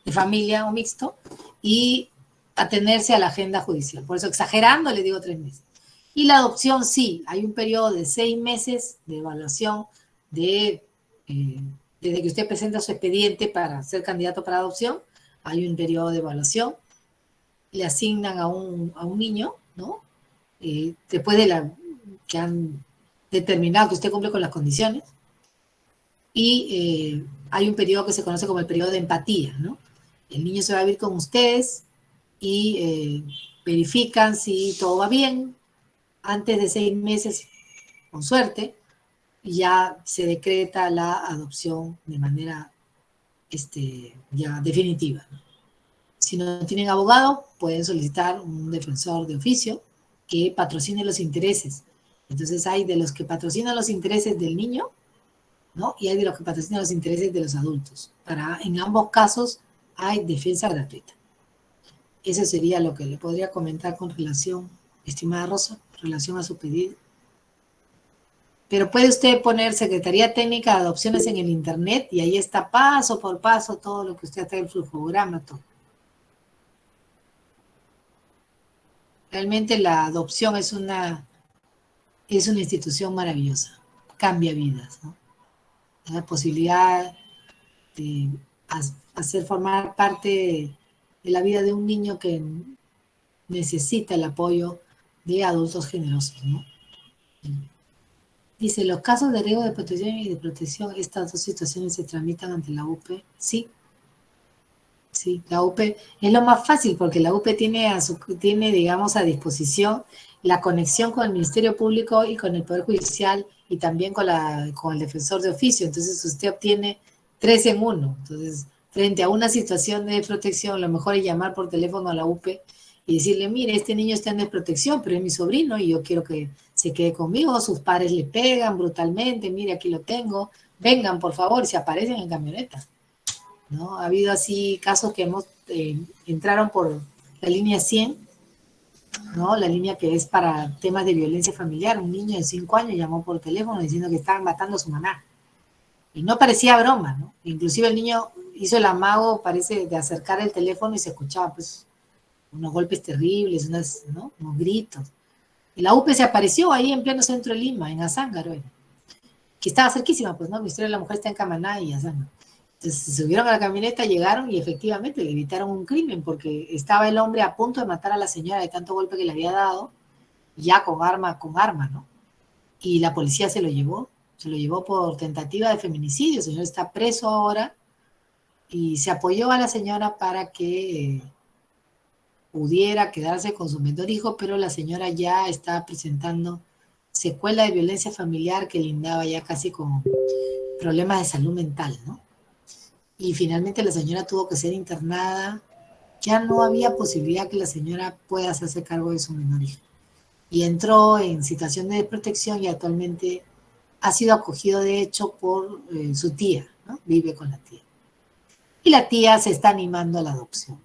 de familia o mixto y atenerse a la agenda judicial. Por eso, exagerando, le digo 3 meses. Y la adopción, sí, hay un periodo de 6 meses de evaluación desde que usted presenta su expediente para ser candidato para adopción, hay un periodo de evaluación. le asignan a un niño, ¿no? Después de que han determinado que usted cumple con las condiciones, y hay un periodo que se conoce como el periodo de empatía, ¿no? El niño se va a vivir con ustedes y verifican si todo va bien. Antes de 6 meses, con suerte, ya se decreta la adopción de manera ya definitiva, ¿no? Si no tienen abogado, pueden solicitar un defensor de oficio que patrocine los intereses. Entonces hay de los que patrocinan los intereses del niño, ¿no? Y hay de los que patrocinan los intereses de los adultos. En ambos casos hay defensa gratuita. Eso sería lo que le podría comentar con relación, estimada Rosa, en relación a su pedido. Pero puede usted poner Secretaría Técnica de Adopciones en el internet y ahí está paso por paso todo lo que usted está en el flujograma, todo. Realmente la adopción es una institución maravillosa, cambia vidas, ¿no? La posibilidad de hacer formar parte de la vida de un niño que necesita el apoyo de adultos generosos, ¿no? Dice, los casos de riesgo de protección y de protección, estas dos situaciones se tramitan ante la UP. Sí, sí, la UP es lo más fácil porque la UP tiene, digamos, a disposición la conexión con el Ministerio Público y con el Poder Judicial y también con el defensor de oficio. Entonces usted obtiene 3 en 1. Entonces, frente a una situación de desprotección, lo mejor es llamar por teléfono a la UP y decirle, mire, este niño está en desprotección, pero es mi sobrino y yo quiero que se quede conmigo, sus padres le pegan brutalmente, mire, aquí lo tengo, vengan por favor, y se aparecen en camioneta, ¿no? Ha habido así casos que entraron por la línea 100, ¿no? La línea que es para temas de violencia familiar. Un niño de 5 años llamó por teléfono diciendo que estaban matando a su mamá. Y no parecía broma, ¿no? Inclusive el niño hizo el amago, parece, de acercar el teléfono y se escuchaba, pues, unos golpes terribles, ¿no? Unos gritos. Y la UP se apareció ahí en pleno centro de Lima, en Azángaro, que estaba cerquísima, pues, ¿no? El Ministerio de la Mujer está en Camaná y Azángaro. Entonces se subieron a la camioneta, llegaron y efectivamente le evitaron un crimen porque estaba el hombre a punto de matar a la señora de tanto golpe que le había dado, ya con arma, ¿no? Y la policía se lo llevó por tentativa de feminicidio. El señor está preso ahora y se apoyó a la señora para que pudiera quedarse con su menor hijo, pero la señora ya está presentando secuela de violencia familiar que lindaba ya casi con problemas de salud mental, ¿no? Y finalmente la señora tuvo que ser internada. Ya no había posibilidad que la señora pueda hacerse cargo de su menor hijo. Y entró en situación de desprotección y actualmente ha sido acogido, de hecho, por su tía, ¿no? Vive con la tía. Y la tía se está animando a la adopción.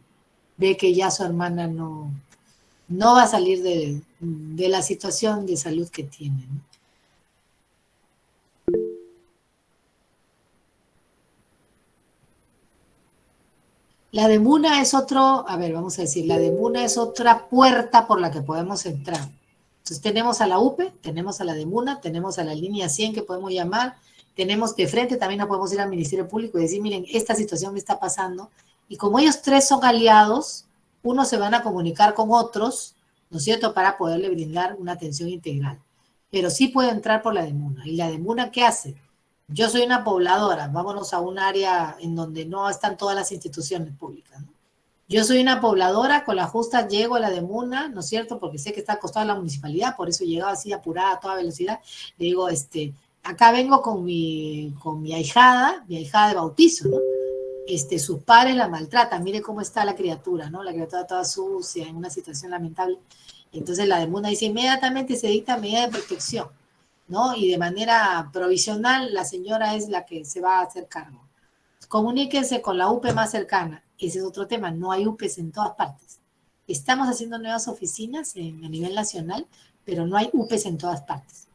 Ve que ya su hermana no va a salir de la situación de salud que tiene, ¿no? La de Muna es la de Muna es otra puerta por la que podemos entrar. Entonces tenemos a la UPE, tenemos a la de Muna, tenemos a la línea 100 que podemos llamar, tenemos de frente, también nos podemos ir al Ministerio Público y decir, miren, esta situación me está pasando. Y como ellos 3 son aliados, unos se van a comunicar con otros, ¿no es cierto?, para poderle brindar una atención integral. Pero sí puede entrar por la de Muna. ¿Y la de Muna qué hace? Yo soy una pobladora, vámonos a un área en donde no están todas las instituciones públicas, ¿no? Yo soy una pobladora, con la justa llego a la de Muna, ¿no es cierto?, porque sé que está acostada la municipalidad, por eso llegaba así apurada a toda velocidad. Le digo, acá vengo con mi ahijada de bautizo, ¿no? Sus padres la maltratan, mire cómo está la criatura, ¿no? La criatura toda sucia, en una situación lamentable. Entonces la de Muna dice, inmediatamente se dicta medida de protección, ¿no? Y de manera provisional la señora es la que se va a hacer cargo. Comuníquense con la UPE más cercana. Ese es otro tema, no hay UPEs en todas partes. Estamos haciendo nuevas oficinas a nivel nacional, pero no hay UPEs en todas partes.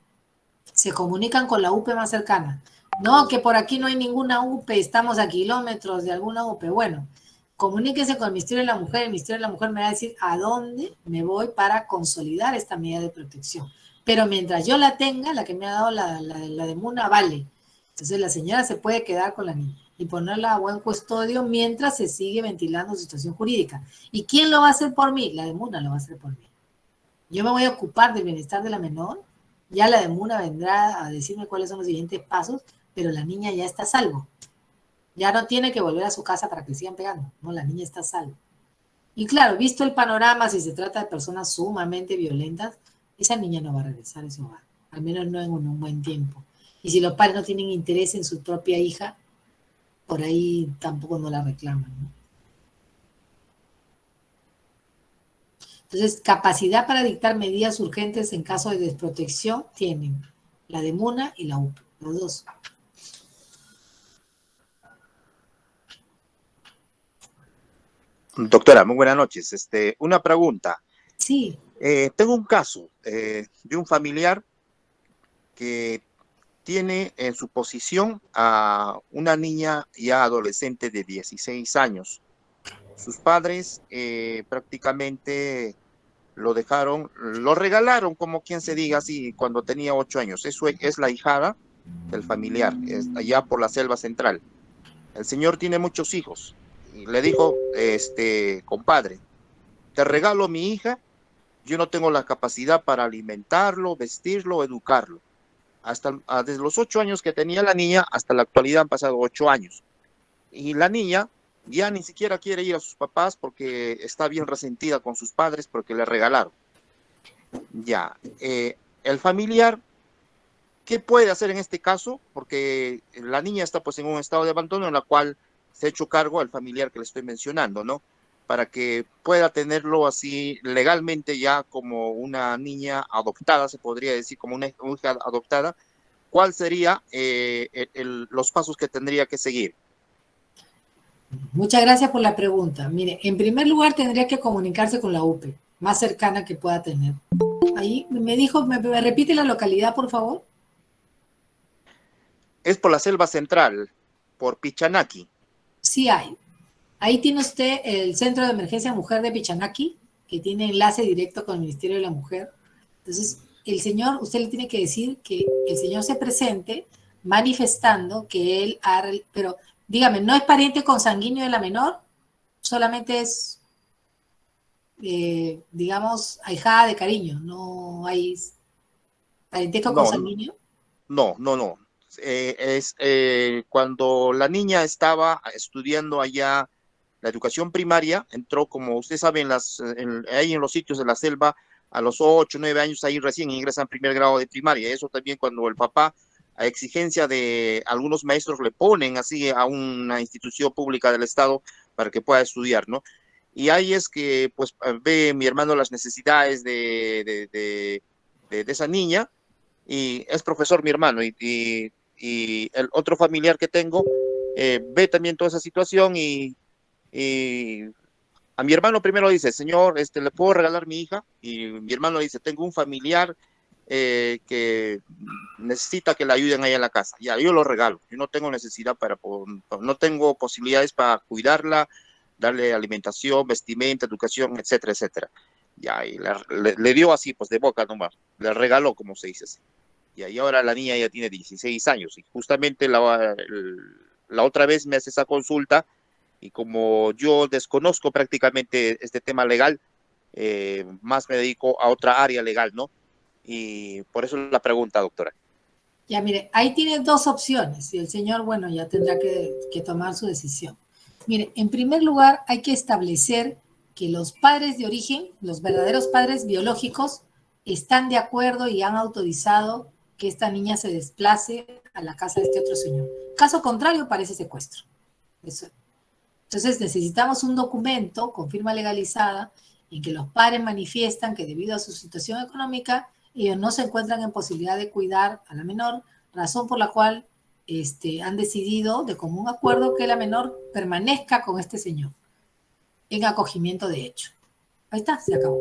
Se comunican con la UPE más cercana. No, que por aquí no hay ninguna UPE, estamos a kilómetros de alguna UPE. Bueno, comuníquense con el Ministerio de la Mujer. El Ministerio de la Mujer me va a decir a dónde me voy para consolidar esta medida de protección. Pero mientras yo la tenga, la que me ha dado la de Muna, vale. Entonces la señora se puede quedar con la niña. y ponerla a buen custodio mientras se sigue ventilando su situación jurídica. ¿Y quién lo va a hacer por mí? La DEMUNA lo va a hacer por mí. Yo me voy a ocupar del bienestar de la menor, ya la DEMUNA vendrá a decirme cuáles son los siguientes pasos, pero la niña ya está a salvo. Ya no tiene que volver a su casa para que sigan pegando, no, la niña está a salvo. Y claro, visto el panorama, si se trata de personas sumamente violentas, esa niña no va a regresar a ese hogar, al menos no en un buen tiempo. Y si los padres no tienen interés en su propia hija, por ahí tampoco no la reclaman, ¿no? Entonces, capacidad para dictar medidas urgentes en caso de desprotección tienen la DEMUNA y la UPE, los dos. Doctora, muy buenas noches. Una pregunta. Sí. Tengo un caso de un familiar que tiene en su posición a una niña ya adolescente de 16 años. Sus padres prácticamente lo dejaron, lo regalaron, como quien se diga así, cuando tenía 8 años. Eso es la hijada del familiar, es allá por la selva central. El señor tiene muchos hijos y le dijo, compadre, te regalo a mi hija, yo no tengo la capacidad para alimentarlo, vestirlo, educarlo. Desde los 8 años que tenía la niña hasta la actualidad han pasado 8 años. Y la niña ya ni siquiera quiere ir a sus papás porque está bien resentida con sus padres porque le regalaron. Ya, el familiar, ¿qué puede hacer en este caso? Porque la niña está pues en un estado de abandono en la cual se ha hecho cargo al familiar que le estoy mencionando, ¿no? Para que pueda tenerlo así legalmente ya como una niña adoptada, se podría decir, como una hija adoptada. ¿Cuál sería los pasos que tendría que seguir? Muchas gracias por la pregunta. Mire, en primer lugar tendría que comunicarse con la UPE, más cercana que pueda tener. Ahí me dijo, ¿me repite la localidad, por favor? Es por la selva central, por Pichanaki. Sí hay. Ahí tiene usted el Centro de Emergencia Mujer de Pichanaki, que tiene enlace directo con el Ministerio de la Mujer. Entonces, el señor, usted le tiene que decir que el señor se presente manifestando que él ha... Pero, dígame, ¿no es pariente consanguíneo de la menor? Solamente es, digamos, ahijada de cariño. No hay parentesco No, consanguíneo. no. Cuando la niña estaba estudiando allá la educación primaria, entró, como usted sabe, ahí en los sitios de la selva, a los 8, 9 años, ahí recién ingresan en primer grado de primaria. Eso también cuando el papá, a exigencia de algunos maestros, le ponen así a una institución pública del Estado para que pueda estudiar, ¿no? Y ahí es que, pues, ve mi hermano las necesidades de esa niña, y es profesor mi hermano, y el otro familiar que tengo ve también toda esa situación y a mi hermano primero dice, señor, ¿le puedo regalar mi hija? Y mi hermano dice, tengo un familiar que necesita que le ayuden ahí en la casa. Ya, yo lo regalo. Yo no tengo necesidad no tengo posibilidades para cuidarla, darle alimentación, vestimenta, educación, etcétera, etcétera. Ya, y le dio así, pues de boca nomás. Le regaló, como se dice así. Y ahora la niña ya tiene 16 años. Y justamente la otra vez me hace esa consulta y como yo desconozco prácticamente este tema legal, más me dedico a otra área legal, ¿no? Y por eso la pregunta, doctora. Ya, mire, ahí tiene dos opciones y el señor, bueno, ya tendrá que tomar su decisión. Mire, en primer lugar, hay que establecer que los padres de origen, los verdaderos padres biológicos, están de acuerdo y han autorizado que esta niña se desplace a la casa de este otro señor. Caso contrario, parece secuestro. Eso. Entonces necesitamos un documento con firma legalizada en que los padres manifiestan que debido a su situación económica ellos no se encuentran en posibilidad de cuidar a la menor, razón por la cual han decidido de común acuerdo que la menor permanezca con este señor en acogimiento de hecho. Ahí está, se acabó.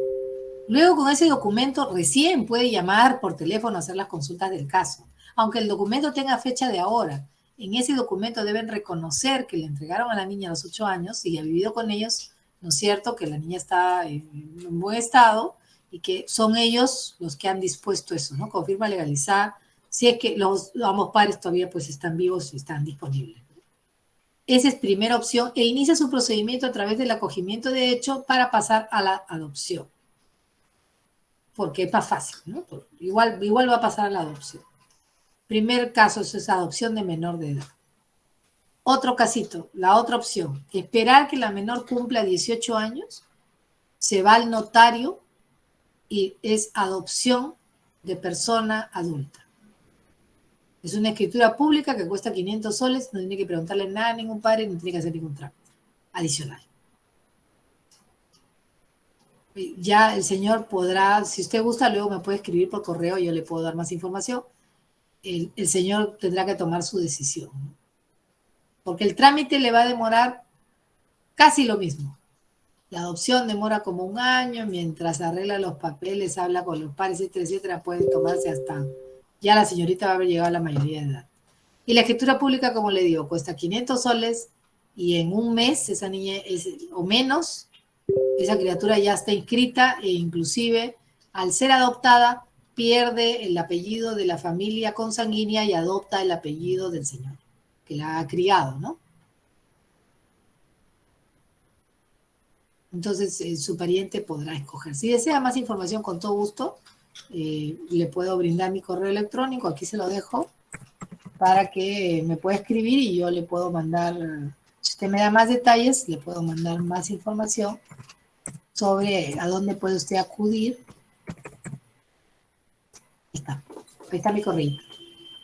Luego con ese documento recién puede llamar por teléfono a hacer las consultas del caso. Aunque el documento tenga fecha de ahora, en ese documento deben reconocer que le entregaron a la niña a los 8 años y ha vivido con ellos, ¿no es cierto? Que la niña está en buen estado y que son ellos los que han dispuesto eso, ¿no? Con firma legalizada, si es que ambos padres todavía pues están vivos y están disponibles. Esa es primera opción, e inicia su procedimiento a través del acogimiento de hecho para pasar a la adopción. Porque es más fácil, ¿no? Igual va a pasar a la adopción. Primer caso es adopción de menor de edad. Otro casito, la otra opción, esperar que la menor cumpla 18 años, se va al notario y es adopción de persona adulta. Es una escritura pública que cuesta 500 soles, no tiene que preguntarle nada a ningún padre, ni tiene que hacer ningún trámite adicional. Ya el señor podrá, si usted gusta, luego me puede escribir por correo, yo le puedo dar más información. El señor tendrá que tomar su decisión, ¿no? Porque el trámite le va a demorar casi lo mismo. La adopción demora como 1 año, mientras arregla los papeles, habla con los padres, etcétera, puede tomarse hasta, ya la señorita va a haber llegado a la mayoría de edad. Y la escritura pública, como le digo, cuesta 500 soles y en 1 mes esa niña, o menos, esa criatura ya está inscrita e inclusive al ser adoptada pierde el apellido de la familia consanguínea y adopta el apellido del señor que la ha criado, ¿no? Entonces su pariente podrá escoger. Si desea más información, con todo gusto, le puedo brindar mi correo electrónico, aquí se lo dejo, para que me pueda escribir y yo le puedo mandar, si usted me da más detalles, le puedo mandar más información sobre a dónde puede usted acudir. Ahí está mi correo.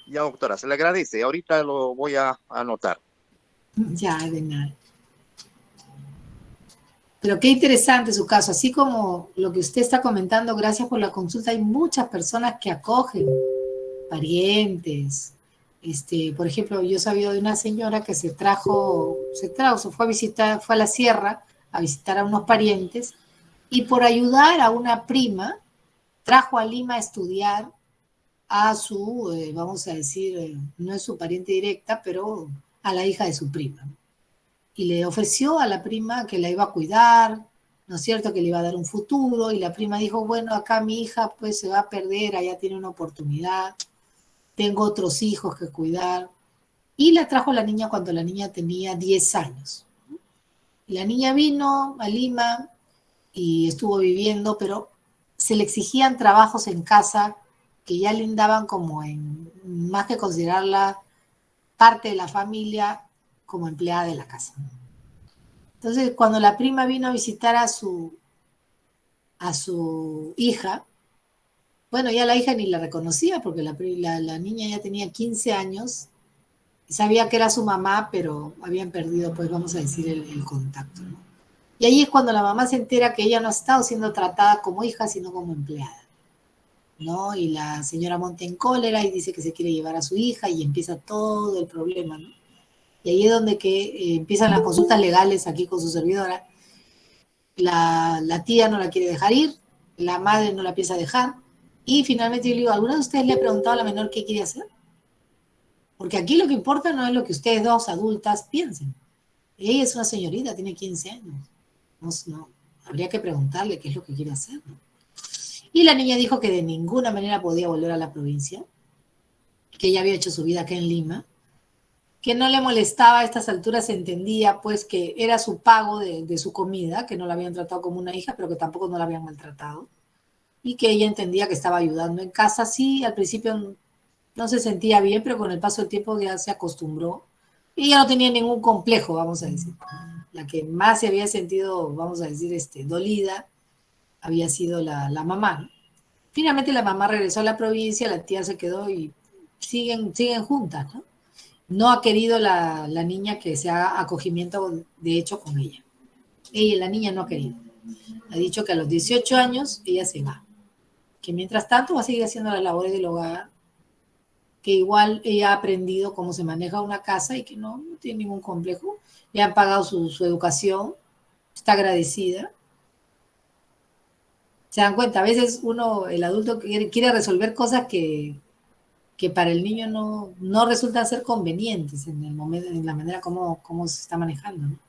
Ya, doctora, se le agradece. Ahorita lo voy a anotar. Ya, de nada. Pero qué interesante su caso. Así como lo que usted está comentando, gracias por la consulta, hay muchas personas que acogen parientes. Por ejemplo, yo he sabido de una señora que se fue a visitar, fue a la sierra a visitar a unos parientes y por ayudar a una prima, trajo a Lima a estudiar a su, vamos a decir, no es su pariente directa, pero a la hija de su prima. Y le ofreció a la prima que la iba a cuidar, ¿no es cierto?, que le iba a dar un futuro, y la prima dijo, bueno, acá mi hija pues se va a perder, allá tiene una oportunidad, tengo otros hijos que cuidar. Y la trajo la niña cuando la niña tenía 10 años. La niña vino a Lima y estuvo viviendo, pero se le exigían trabajos en casa que ya lindaban como en, más que considerarla parte de la familia, como empleada de la casa. Entonces, cuando la prima vino a visitar a su hija, bueno, ya la hija ni la reconocía porque la niña ya tenía 15 años, sabía que era su mamá, pero habían perdido, pues vamos a decir, el contacto, ¿no? Y ahí es cuando la mamá se entera que ella no ha estado siendo tratada como hija, sino como empleada, ¿no? Y la señora monta en cólera y dice que se quiere llevar a su hija y empieza todo el problema, ¿no? Y ahí es donde empiezan las consultas legales aquí con su servidora. La tía no la quiere dejar ir, la madre no la piensa dejar, y finalmente yo le digo, ¿alguna de ustedes le ha preguntado a la menor qué quiere hacer? Porque aquí lo que importa no es lo que ustedes dos adultas piensen. Ella es una señorita, tiene 15 años. No, habría que preguntarle qué es lo que quiere hacer, ¿no? Y la niña dijo que de ninguna manera podía volver a la provincia, que ella había hecho su vida acá en Lima, que no le molestaba a estas alturas, se entendía pues que era su pago de su comida, que no la habían tratado como una hija, pero que tampoco no la habían maltratado, y que ella entendía que estaba ayudando en casa. Sí, al principio no se sentía bien, pero con el paso del tiempo ya se acostumbró, y ya no tenía ningún complejo, vamos a decir. La que más se había sentido, vamos a decir, dolida, había sido la mamá, ¿no? Finalmente la mamá regresó a la provincia, la tía se quedó y siguen juntas, ¿no? No ha querido la niña que se haga acogimiento de hecho con ella. La niña no ha querido. Ha dicho que a los 18 años ella se va. Que mientras tanto va a seguir haciendo las labores del hogar, que igual ella ha aprendido cómo se maneja una casa y que no tiene ningún complejo. Le han pagado su educación, está agradecida. Se dan cuenta, a veces el adulto quiere resolver cosas que para el niño no resultan ser convenientes en el momento, en la manera como se está manejando, ¿no?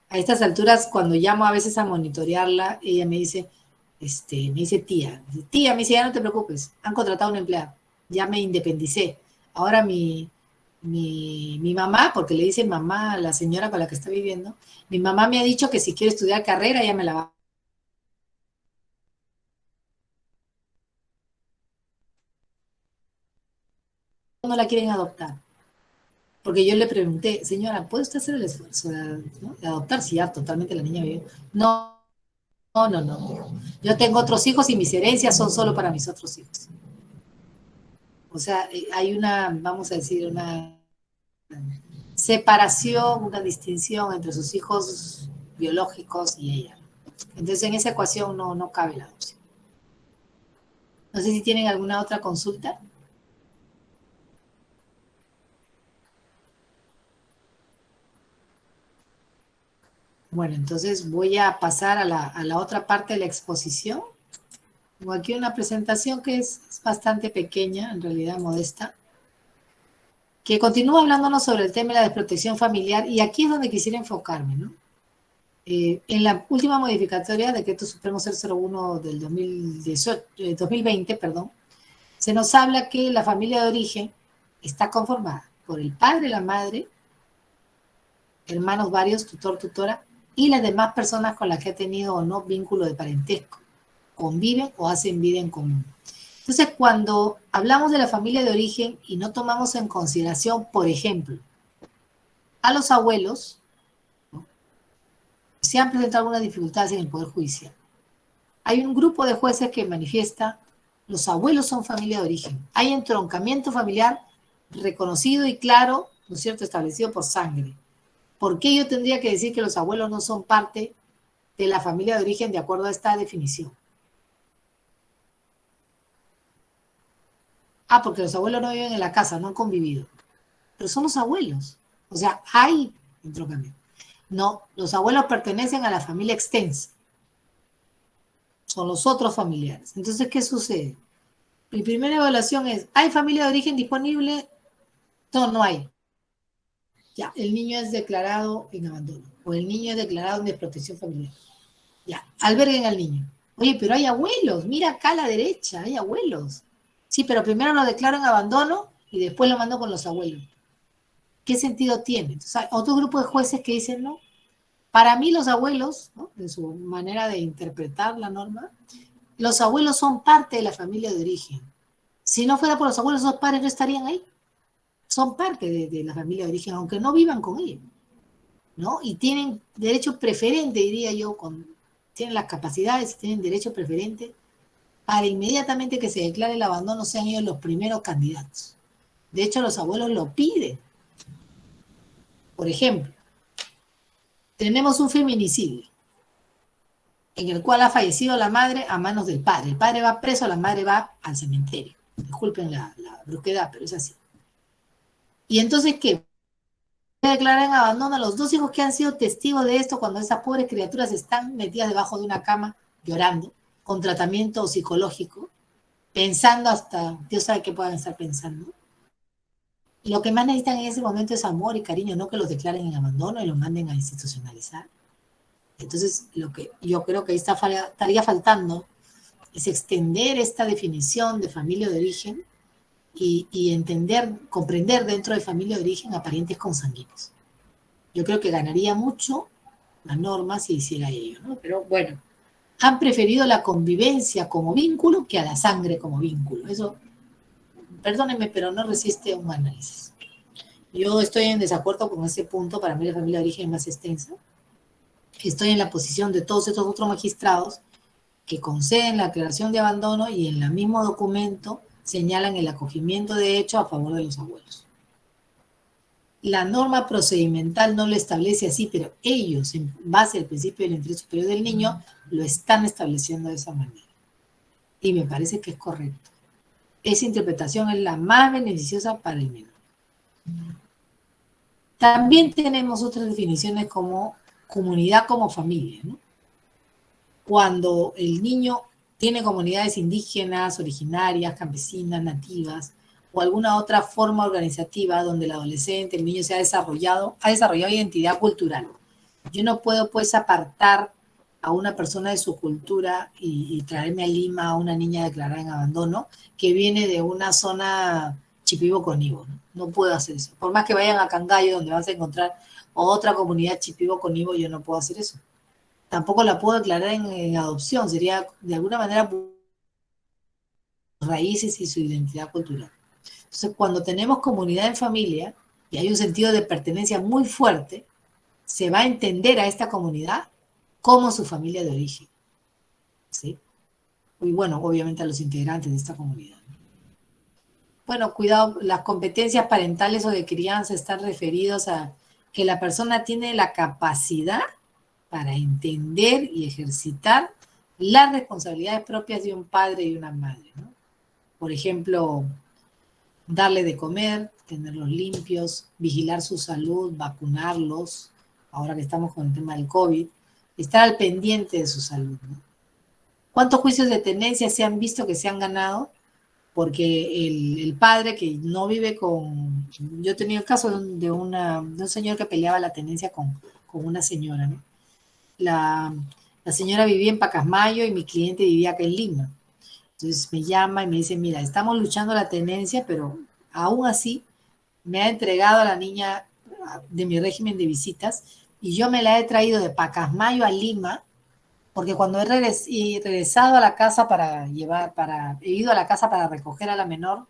A estas alturas, cuando llamo a veces a monitorearla, ella me dice, tía, me dice, ya no te preocupes, han contratado a un empleado, ya me independicé, ahora mi mi mamá, porque le dice mamá a la señora con la que está viviendo, mi mamá me ha dicho que si quiere estudiar carrera, ella me la va. No la quieren adoptar. Porque yo le pregunté, señora, ¿puede usted hacer el esfuerzo de, ¿no? de adoptar? Si ya totalmente la niña vive. No, no, no, no. Yo tengo otros hijos y mis herencias son solo para mis otros hijos. O sea, hay una, vamos a decir, una separación, una distinción entre sus hijos biológicos y ella. Entonces, en esa ecuación no cabe la adopción. No sé si tienen alguna otra consulta. Bueno, entonces voy a pasar a la otra parte de la exposición. Tengo aquí una presentación que es bastante pequeña, en realidad modesta, que continúa hablándonos sobre el tema de la desprotección familiar, y aquí es donde quisiera enfocarme, ¿no? En la última modificatoria, Decreto Supremo 001 del 2020, perdón, se nos habla que la familia de origen está conformada por el padre, la madre, hermanos varios, tutor, tutora, y las demás personas con las que ha tenido o no vínculo de parentesco, conviven o hacen vida en común. Entonces, cuando hablamos de la familia de origen y no tomamos en consideración, por ejemplo, a los abuelos, ¿no? Se han presentado algunas dificultades en el Poder Judicial. Hay un grupo de jueces que manifiesta, los abuelos son familia de origen. Hay entroncamiento familiar reconocido y claro, ¿no es cierto?, establecido por sangre. ¿Por qué yo tendría que decir que los abuelos no son parte de la familia de origen de acuerdo a esta definición? Ah, porque los abuelos no viven en la casa, no han convivido. Pero son los abuelos. O sea, hay entroncamiento. No, los abuelos pertenecen a la familia extensa. Son los otros familiares. Entonces, ¿qué sucede? Mi primera evaluación es, ¿hay familia de origen disponible? No, no hay. Ya, el niño es declarado en abandono. O el niño es declarado en desprotección familiar. Ya, alberguen al niño. Oye, pero hay abuelos. Mira acá a la derecha, hay abuelos. Sí, pero primero lo declaro en abandono y después lo mando con los abuelos. ¿Qué sentido tiene? Entonces, hay otro grupo de jueces que dicen, no, para mí los abuelos, ¿no?, de su manera de interpretar la norma, los abuelos son parte de la familia de origen. Si no fuera por los abuelos, los padres no estarían ahí. Son parte de la familia de origen, aunque no vivan con ellos, ¿no? Y tienen derecho preferente, diría yo, tienen las capacidades y tienen derecho preferente para inmediatamente que se declare el abandono sean ellos los primeros candidatos. De hecho, los abuelos lo piden. Por ejemplo, tenemos un feminicidio en el cual ha fallecido la madre a manos del padre. El padre va preso, la madre va al cementerio. Disculpen la brusquedad, pero es así. Y entonces, ¿qué? Declarar en abandono a los dos hijos que han sido testigos de esto cuando esas pobres criaturas están metidas debajo de una cama llorando, con tratamiento psicológico, pensando hasta, Dios sabe qué puedan estar pensando. Y lo que más necesitan en ese momento es amor y cariño, no que los declaren en abandono y los manden a institucionalizar. Entonces, lo que yo creo que ahí estaría faltando es extender esta definición de familia de origen y entender, comprender dentro de familia de origen a parientes consanguíneos. Yo creo que ganaría mucho la norma si hiciera ello, ¿no? Pero bueno, han preferido la convivencia como vínculo que a la sangre como vínculo. Eso, perdónenme, pero no resiste un análisis. Yo estoy en desacuerdo con ese punto. Para mí la familia de origen es más extensa. Estoy en la posición de todos estos otros magistrados que conceden la declaración de abandono y en el mismo documento señalan el acogimiento de hecho a favor de los abuelos. La norma procedimental no lo establece así, pero ellos, en base al principio del interés superior del niño, lo están estableciendo de esa manera. Y me parece que es correcto. Esa interpretación es la más beneficiosa para el menor. También tenemos otras definiciones como comunidad como familia, ¿no? Cuando el niño tiene comunidades indígenas, originarias, campesinas, nativas, o alguna otra forma organizativa donde el adolescente, el niño se ha desarrollado identidad cultural. Yo no puedo, pues, apartar a una persona de su cultura y traerme a Lima a una niña declarada en abandono que viene de una zona chipibo-conibo, ¿no? No puedo hacer eso. Por más que vayan a Cangallo, donde vas a encontrar otra comunidad chipibo-conibo, yo no puedo hacer eso. Tampoco la puedo declarar en adopción, sería de alguna manera raíces y su identidad cultural. Entonces, cuando tenemos comunidad en familia y hay un sentido de pertenencia muy fuerte, se va a entender a esta comunidad como su familia de origen, ¿sí? Y bueno, obviamente a los integrantes de esta comunidad. Bueno, cuidado, las competencias parentales o de crianza están referidos a que la persona tiene la capacidad para entender y ejercitar las responsabilidades propias de un padre y una madre, ¿no? Por ejemplo, darle de comer, tenerlos limpios, vigilar su salud, vacunarlos, ahora que estamos con el tema del COVID, estar al pendiente de su salud, ¿no? ¿Cuántos juicios de tenencia se han visto que se han ganado? Porque el padre que no vive con... Yo he tenido el caso de un señor que peleaba la tenencia con una señora, ¿no? La señora vivía en Pacasmayo y mi cliente vivía acá en Lima. Entonces me llama y me dice, mira, estamos luchando la tenencia, pero aún así me ha entregado a la niña de mi régimen de visitas y yo me la he traído de Pacasmayo a Lima, porque cuando he regresado a la casa he ido a la casa para recoger a la menor,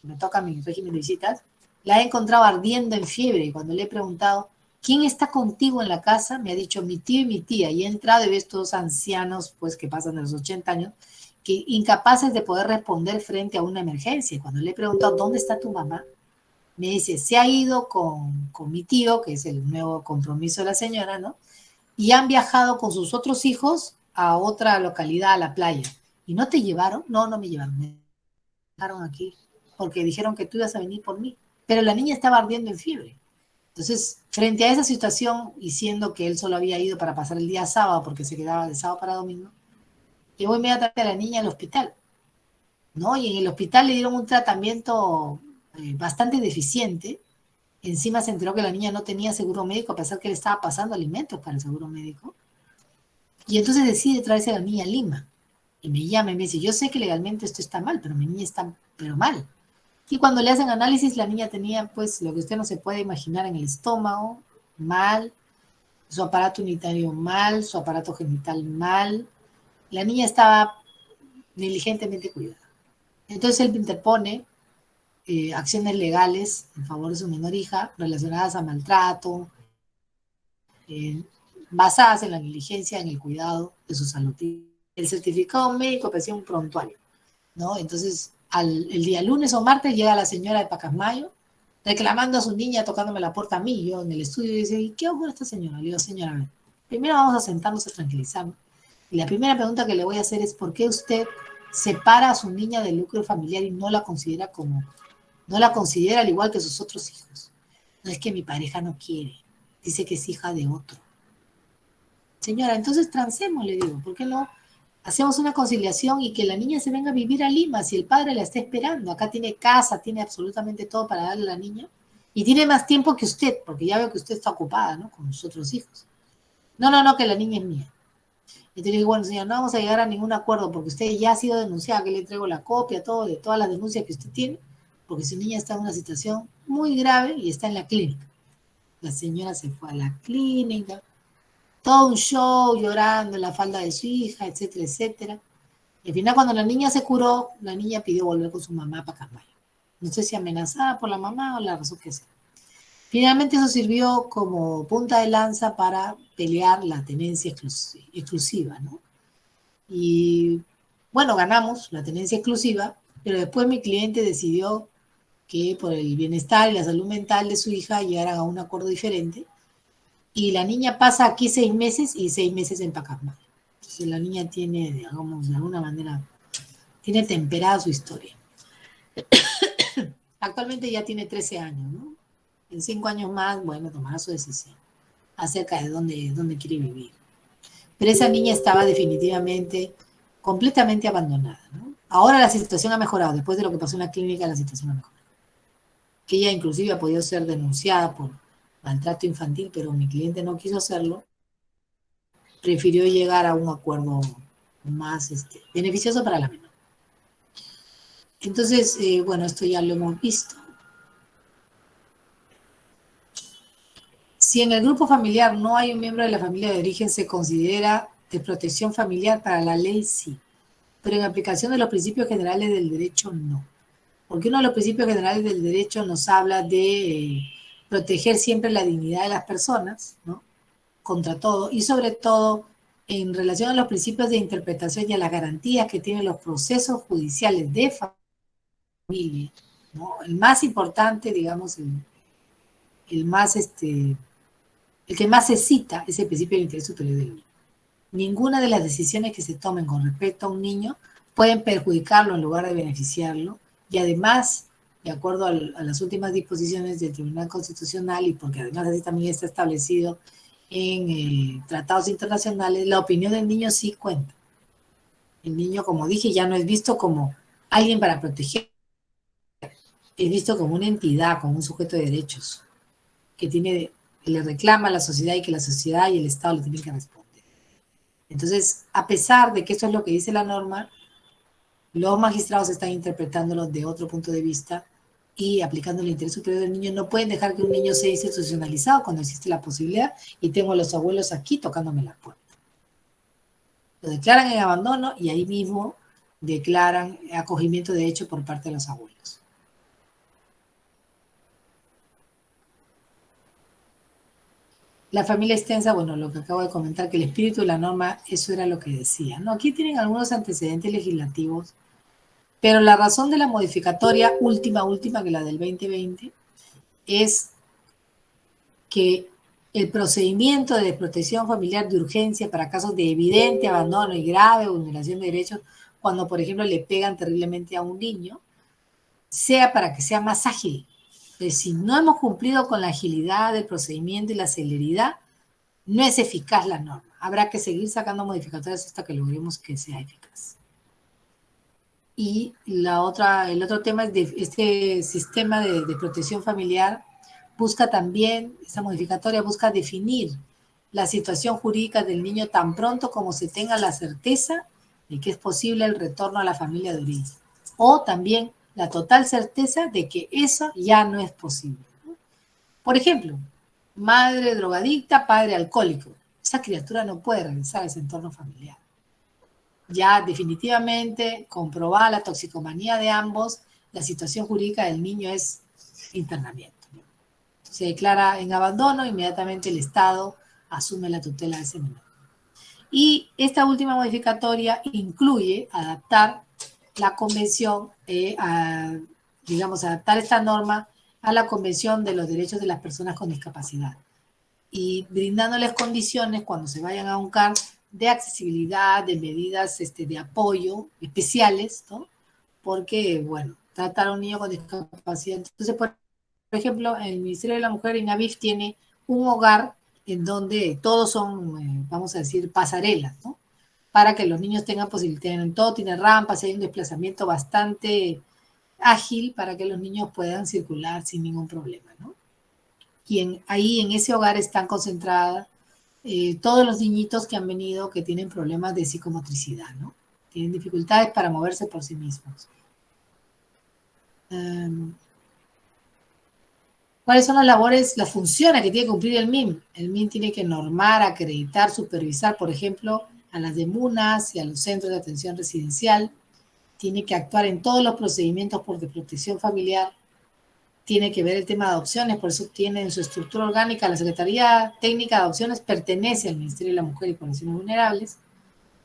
que me toca mi régimen de visitas, la he encontrado ardiendo en fiebre y cuando le he preguntado, ¿quién está contigo en la casa? Me ha dicho mi tío y mi tía, y he entrado y ves todos ancianos, pues que pasan de los 80 años, que incapaces de poder responder frente a una emergencia. Y cuando le he preguntado, ¿dónde está tu mamá? Me dice, se ha ido con mi tío, que es el nuevo compromiso de la señora, ¿no? Y han viajado con sus otros hijos a otra localidad, a la playa. ¿Y no te llevaron? No, no me llevaron. Me dejaron aquí porque dijeron que tú ibas a venir por mí. Pero la niña estaba ardiendo en fiebre. Entonces, frente a esa situación, y siendo que él solo había ido para pasar el día sábado, porque se quedaba de sábado para domingo, llevó inmediatamente a la niña al hospital, ¿no? Y en el hospital le dieron un tratamiento bastante deficiente. Encima se enteró que la niña no tenía seguro médico, a pesar que le estaba pasando alimentos para el seguro médico. Y entonces decide traerse a la niña a Lima. Y me llama y me dice, yo sé que legalmente esto está mal, pero mi niña está pero mal. Y cuando le hacen análisis, la niña tenía, pues, lo que usted no se puede imaginar en el estómago, mal, su aparato unitario mal, su aparato genital mal. La niña estaba negligentemente cuidada. Entonces él interpone acciones legales en favor de su menor hija relacionadas a maltrato, basadas en la negligencia, en el cuidado de su salud. El certificado médico parecía un prontuario, ¿no? Entonces, el día lunes o martes llega la señora de Pacasmayo reclamando a su niña, tocándome la puerta a mí, yo en el estudio, y dice, ¿y qué ocurre esta señora? Le digo, señora, a ver, primero vamos a sentarnos a tranquilizarnos. Y la primera pregunta que le voy a hacer es, ¿por qué usted separa a su niña del núcleo familiar y no la considera al igual que sus otros hijos? No, es que mi pareja no quiere, dice que es hija de otro. Señora, entonces transemos, le digo, ¿por qué no hacemos una conciliación y que la niña se venga a vivir a Lima si el padre la está esperando? Acá tiene casa, tiene absolutamente todo para darle a la niña y tiene más tiempo que usted, porque ya veo que usted está ocupada, ¿no? Con sus otros hijos. No, que la niña es mía. Entonces le digo, bueno, señor, no vamos a llegar a ningún acuerdo porque usted ya ha sido denunciada, que le entrego la copia, todo, de todas las denuncias que usted tiene, porque su niña está en una situación muy grave y está en la clínica. La señora se fue a la clínica, todo un show, llorando en la falda de su hija, etcétera, etcétera. Y al final, cuando la niña se curó, la niña pidió volver con su mamá para Pacasmayo. No sé si amenazada por la mamá o la razón que sea. Finalmente eso sirvió como punta de lanza para pelear la tenencia exclusiva, ¿no? Y bueno, ganamos la tenencia exclusiva, pero después mi cliente decidió que por el bienestar y la salud mental de su hija llegaran a un acuerdo diferente. Y la niña pasa aquí 6 meses y 6 meses en Pacasmayo. Entonces la niña tiene, digamos, de alguna manera, tiene temperada su historia. Actualmente ya tiene 13 años, ¿no? En 5 años más, bueno, tomará su decisión acerca de dónde quiere vivir. Pero esa niña estaba definitivamente, completamente abandonada, ¿no? Ahora la situación ha mejorado. Después de lo que pasó en la clínica, la situación ha mejorado. Que ella inclusive ha podido ser denunciada por maltrato infantil, pero mi cliente no quiso hacerlo. Prefirió llegar a un acuerdo más beneficioso para la menor. Entonces, bueno, esto ya lo hemos visto. Si en el grupo familiar no hay un miembro de la familia de origen, se considera de protección familiar. Para la ley, sí, pero en aplicación de los principios generales del derecho, no. Porque uno de los principios generales del derecho nos habla de proteger siempre la dignidad de las personas, ¿no? Contra todo, y sobre todo en relación a los principios de interpretación y a las garantías que tienen los procesos judiciales de familia, ¿no? El más importante, digamos, el más, el que más se cita es el principio del interés superior del niño. Ninguna de las decisiones que se tomen con respecto a un niño pueden perjudicarlo en lugar de beneficiarlo, y además, de acuerdo a las últimas disposiciones del Tribunal Constitucional, y porque además así también está establecido en tratados internacionales, la opinión del niño sí cuenta. El niño, como dije, ya no es visto como alguien para proteger, es visto como una entidad, como un sujeto de derechos, que le reclama a la sociedad y que la sociedad y el Estado le tienen que responder. Entonces, a pesar de que esto es lo que dice la norma, los magistrados están interpretándolo de otro punto de vista y aplicando el interés superior del niño. No pueden dejar que un niño sea institucionalizado cuando existe la posibilidad, y tengo a los abuelos aquí tocándome la puerta. Lo declaran en abandono y ahí mismo declaran acogimiento de hecho por parte de los abuelos. La familia extensa, bueno, lo que acabo de comentar, que el espíritu de la norma, eso era lo que decía, ¿no? Aquí tienen algunos antecedentes legislativos, pero la razón de la modificatoria última, que la del 2020, es que el procedimiento de desprotección familiar de urgencia para casos de evidente abandono y grave vulneración de derechos, cuando por ejemplo le pegan terriblemente a un niño, sea para que sea más ágil. Pero si no hemos cumplido con la agilidad del procedimiento y la celeridad, no es eficaz la norma. Habrá que seguir sacando modificatorias hasta que logremos que sea eficaz. Y el otro tema es de este sistema de protección familiar. Busca también, esta modificatoria busca definir la situación jurídica del niño tan pronto como se tenga la certeza de que es posible el retorno a la familia de origen, o también la total certeza de que eso ya no es posible. Por ejemplo, madre drogadicta, padre alcohólico. Esa criatura no puede regresar a ese entorno familiar. Ya definitivamente comprobada la toxicomanía de ambos, la situación jurídica del niño es internamiento. Se declara en abandono, inmediatamente el Estado asume la tutela de ese menor. Y esta última modificatoria incluye adaptar la convención, adaptar esta norma a la Convención de los Derechos de las Personas con Discapacidad, y brindándoles condiciones cuando se vayan a un CAR de accesibilidad, de medidas de apoyo especiales, ¿no? Porque, bueno, tratar a un niño con discapacidad. Entonces, por ejemplo, el Ministerio de la Mujer, INAVIF, tiene un hogar en donde todos son, vamos a decir, pasarelas, ¿no? Para que los niños tengan posibilidad, todo tiene rampas, hay un desplazamiento bastante ágil para que los niños puedan circular sin ningún problema, ¿no? Y ahí en ese hogar están concentradas todos los niñitos que han venido que tienen problemas de psicomotricidad, ¿no? Tienen dificultades para moverse por sí mismos. ¿Cuáles son las labores, las funciones que tiene que cumplir el MIM? El MIM tiene que normar, acreditar, supervisar, por ejemplo, a las DEMUNAS y a los centros de atención residencial. Tiene que actuar en todos los procedimientos de protección familiar. Tiene que ver el tema de adopciones, por eso tiene en su estructura orgánica la Secretaría Técnica de Adopciones, pertenece al Ministerio de la Mujer y Poblaciones Vulnerables,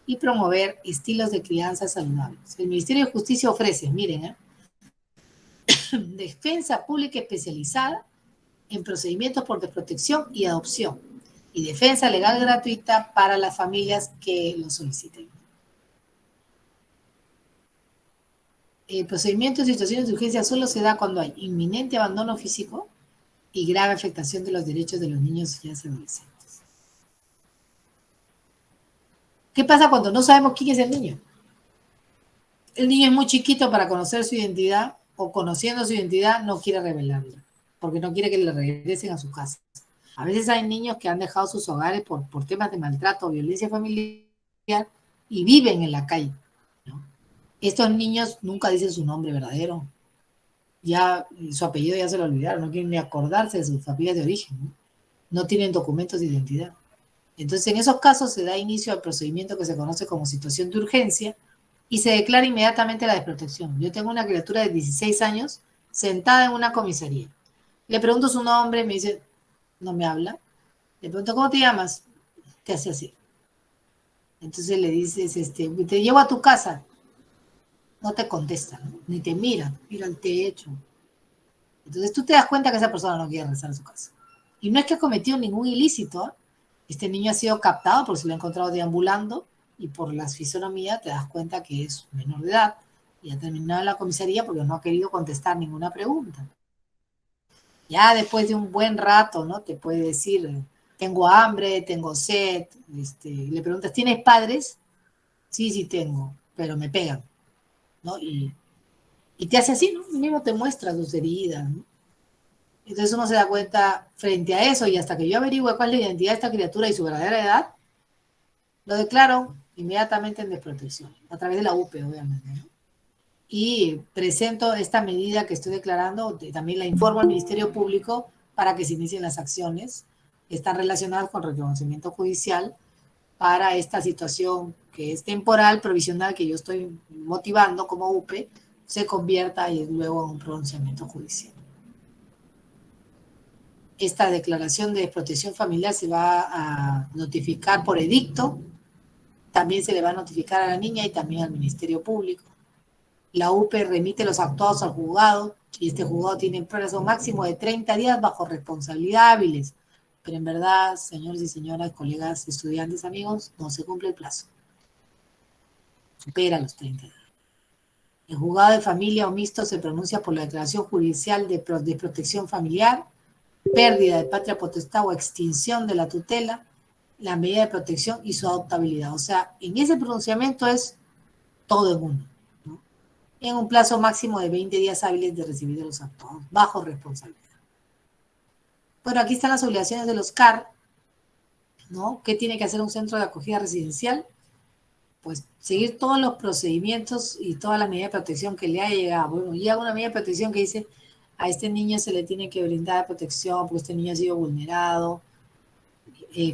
y promover estilos de crianza saludables. El Ministerio de Justicia ofrece, miren, defensa pública especializada en procedimientos por desprotección y adopción, y defensa legal gratuita para las familias que lo soliciten. El procedimiento en situaciones de urgencia solo se da cuando hay inminente abandono físico y grave afectación de los derechos de los niños y adolescentes. ¿Qué pasa cuando no sabemos quién es el niño? El niño es muy chiquito para conocer su identidad, o conociendo su identidad no quiere revelarla, porque no quiere que le regresen a su casa. A veces hay niños que han dejado sus hogares por temas de maltrato o violencia familiar y viven en la calle, ¿no? Estos niños nunca dicen su nombre verdadero. Ya su apellido ya se lo olvidaron, no quieren ni acordarse de sus familias de origen, ¿no? No tienen documentos de identidad. Entonces, en esos casos se da inicio al procedimiento que se conoce como situación de urgencia y se declara inmediatamente la desprotección. Yo tengo una criatura de 16 años sentada en una comisaría. Le pregunto su nombre, me dice, no me habla. Le pregunto, ¿cómo te llamas? Te hace así. Entonces le dices, te llevo a tu casa. No te contesta, ¿no? Ni te mira al techo. Entonces tú te das cuenta que esa persona no quiere regresar a su casa. Y no es que ha cometido ningún ilícito, ¿eh? Este niño ha sido captado porque se lo ha encontrado deambulando y por la fisonomía te das cuenta que es menor de edad y ha terminado en la comisaría porque no ha querido contestar ninguna pregunta. Ya después de un buen rato, ¿no? Te puede decir, tengo hambre, tengo sed, le preguntas, ¿tienes padres? Sí, sí tengo, pero me pegan, ¿no? Y te hace así, ¿no? Mismo te muestra sus heridas, ¿no? Entonces uno se da cuenta frente a eso y hasta que yo averigüe cuál es la identidad de esta criatura y su verdadera edad, lo declaro inmediatamente en desprotección, a través de la UPE, obviamente, ¿no? Y presento esta medida que estoy declarando, también la informo al Ministerio Público para que se inicien las acciones que están relacionadas con reconocimiento judicial para esta situación que es temporal, provisional, que yo estoy motivando como UPE, se convierta y luego en un pronunciamiento judicial. Esta declaración de desprotección familiar se va a notificar por edicto, también se le va a notificar a la niña y también al Ministerio Público. La UPE remite los actuados al juzgado y este juzgado tiene un plazo máximo de 30 días bajo responsabilidad hábiles. Pero en verdad, señores y señoras, colegas, estudiantes, amigos, no se cumple el plazo. Supera los 30 días. El juzgado de familia o mixto se pronuncia por la declaración judicial de desprotección familiar, pérdida de patria potestad o extinción de la tutela, la medida de protección y su adoptabilidad. O sea, en ese pronunciamiento es todo en uno, ¿no? En un plazo máximo de 20 días hábiles de recibir los actuados, bajo responsabilidad. Bueno, aquí están las obligaciones de los CAR, ¿no? ¿Qué tiene que hacer un centro de acogida residencial? Pues seguir todos los procedimientos y toda la medida de protección que le haya llegado. Bueno, llega una medida de protección que dice, a este niño se le tiene que brindar protección porque este niño ha sido vulnerado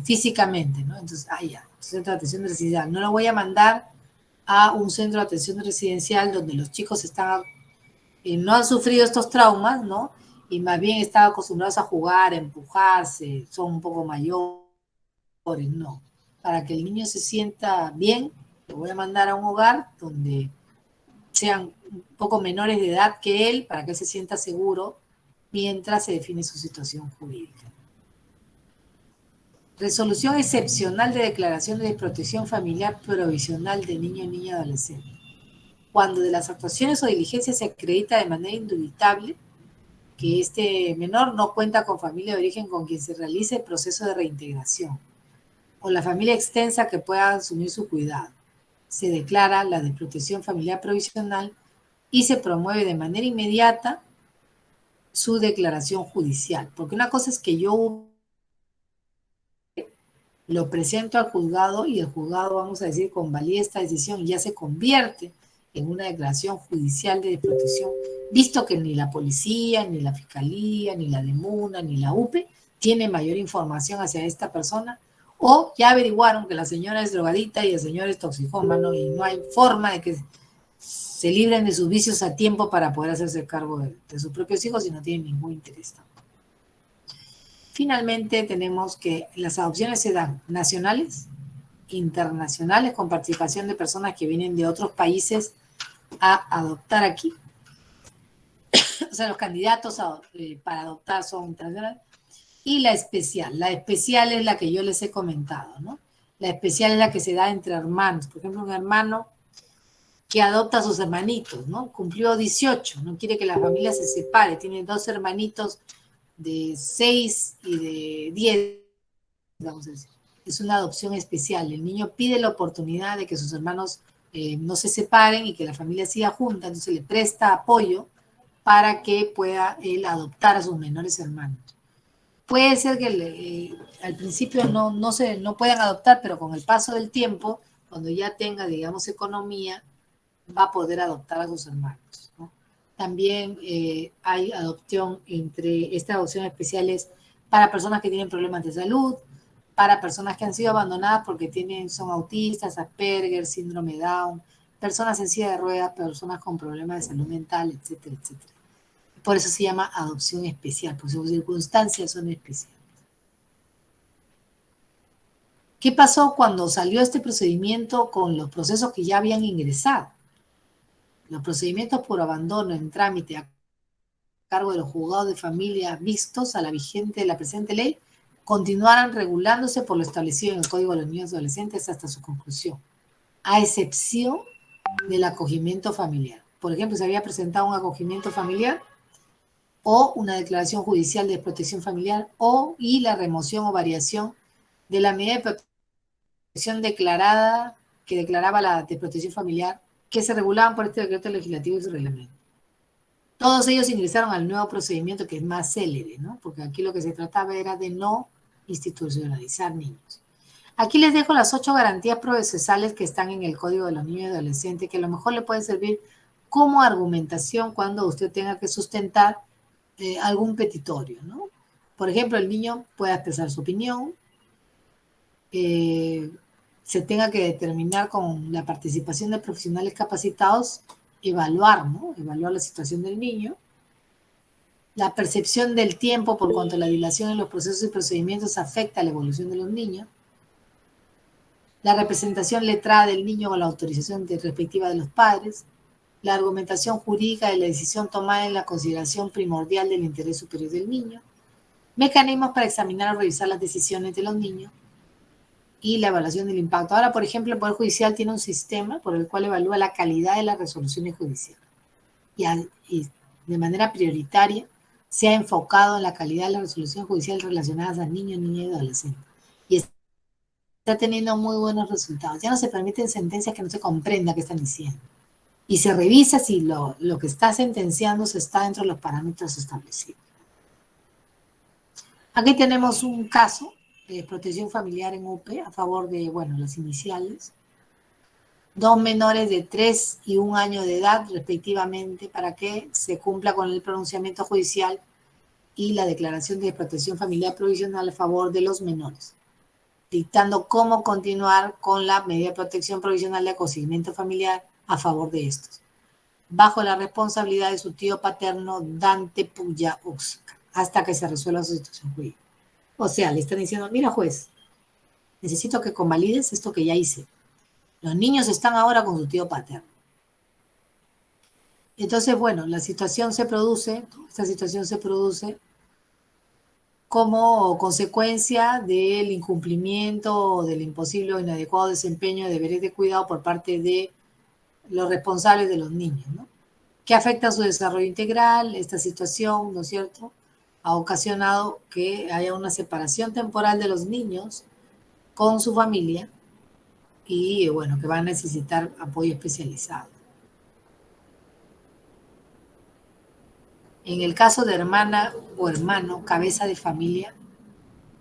físicamente, ¿no? Entonces, ya, centro de atención residencial. No lo voy a mandar a un centro de atención residencial donde los chicos están, no han sufrido estos traumas, ¿no? Y más bien están acostumbrados a jugar, a empujarse, son un poco mayores, no. Para que el niño se sienta bien, lo voy a mandar a un hogar donde sean un poco menores de edad que él, para que él se sienta seguro mientras se define su situación jurídica. Resolución excepcional de declaración de desprotección familiar provisional de niño, niña, adolescente. Cuando de las actuaciones o diligencias se acredita de manera indubitable que este menor no cuenta con familia de origen con quien se realice el proceso de reintegración, o la familia extensa que pueda asumir su cuidado, se declara la desprotección familiar provisional y se promueve de manera inmediata su declaración judicial. Porque una cosa es que yo lo presento al juzgado y el juzgado, vamos a decir, convalida esta decisión y ya se convierte en una declaración judicial de desprotección, visto que ni la policía, ni la fiscalía, ni la DEMUNA, ni la UPE tiene mayor información hacia esta persona, o ya averiguaron que la señora es drogadita y el señor es toxicómano y no hay forma de que se libren de sus vicios a tiempo para poder hacerse cargo de sus propios hijos y no tienen ningún interés. Finalmente tenemos que las adopciones se dan nacionales, internacionales, con participación de personas que vienen de otros países a adoptar aquí. O sea, los candidatos para adoptar son internacionales. Y la especial es la que yo les he comentado, ¿no? La especial es la que se da entre hermanos. Por ejemplo, un hermano que adopta a sus hermanitos, ¿no? Cumplió 18, no quiere que la familia se separe, tiene 2 hermanitos de 6 y de 10, vamos a decir. Es una adopción especial. El niño pide la oportunidad de que sus hermanos no se separen y que la familia siga junta, entonces le presta apoyo para que pueda él adoptar a sus menores hermanos. Puede ser que al principio no puedan adoptar, pero con el paso del tiempo, cuando ya tenga, digamos, economía, va a poder adoptar a sus hermanos, ¿no? También hay adopción estas adopciones especiales para personas que tienen problemas de salud, para personas que han sido abandonadas porque son autistas, Asperger, síndrome Down, personas en silla de ruedas, personas con problemas de salud mental, etcétera, etcétera. Por eso se llama adopción especial, porque sus circunstancias son especiales. ¿Qué pasó cuando salió este procedimiento con los procesos que ya habían ingresado? Los procedimientos por abandono en trámite a cargo de los juzgados de familia vistos a la vigente de la presente ley continuaran regulándose por lo establecido en el Código de los Niños y Adolescentes hasta su conclusión, a excepción del acogimiento familiar. Por ejemplo, se había presentado un acogimiento familiar o una declaración judicial de protección familiar y la remoción o variación de la medida de protección declarada que declaraba la de protección familiar que se regulaban por este decreto legislativo y su reglamento. Todos ellos ingresaron al nuevo procedimiento que es más célere, ¿no? Porque aquí lo que se trataba era de no institucionalizar niños. Aquí les dejo las 8 garantías procesales que están en el Código de los Niños y Adolescentes, que a lo mejor le pueden servir como argumentación cuando usted tenga que sustentar algún petitorio, ¿no? Por ejemplo, el niño puede expresar su opinión, se tenga que determinar con la participación de profesionales capacitados, evaluar, ¿no? Evaluar la situación del niño, la percepción del tiempo por cuanto la dilación en los procesos y procedimientos afecta a la evolución de los niños, la representación letrada del niño con la autorización respectiva de los padres, la argumentación jurídica de la decisión tomada en la consideración primordial del interés superior del niño, mecanismos para examinar o revisar las decisiones de los niños y la evaluación del impacto. Ahora, por ejemplo, el Poder Judicial tiene un sistema por el cual evalúa la calidad de las resoluciones judiciales y de manera prioritaria se ha enfocado en la calidad de las resoluciones judiciales relacionadas a niños, niñas y adolescentes. Y está teniendo muy buenos resultados. Ya no se permiten sentencias que no se comprenda qué están diciendo. Y se revisa si lo que está sentenciando se está dentro de los parámetros establecidos. Aquí tenemos un caso de protección familiar en UPE a favor de, bueno, las iniciales. 2 menores de 3 y 1 año de edad, respectivamente, para que se cumpla con el pronunciamiento judicial y la declaración de protección familiar provisional a favor de los menores, dictando cómo continuar con la medida de protección provisional de acogimiento familiar a favor de estos, bajo la responsabilidad de su tío paterno Dante Puya Uxca, hasta que se resuelva su situación jurídica. O sea, le están diciendo, mira juez, necesito que convalides esto que ya hice. Los niños están ahora con su tío paterno. Entonces, bueno, esta situación se produce como consecuencia del incumplimiento o del imposible o inadecuado desempeño de deberes de cuidado por parte de los responsables de los niños, ¿no? Que afecta a su desarrollo integral. Esta situación, ¿no es cierto?, ha ocasionado que haya una separación temporal de los niños con su familia y, bueno, que van a necesitar apoyo especializado. En el caso de hermana o hermano, cabeza de familia,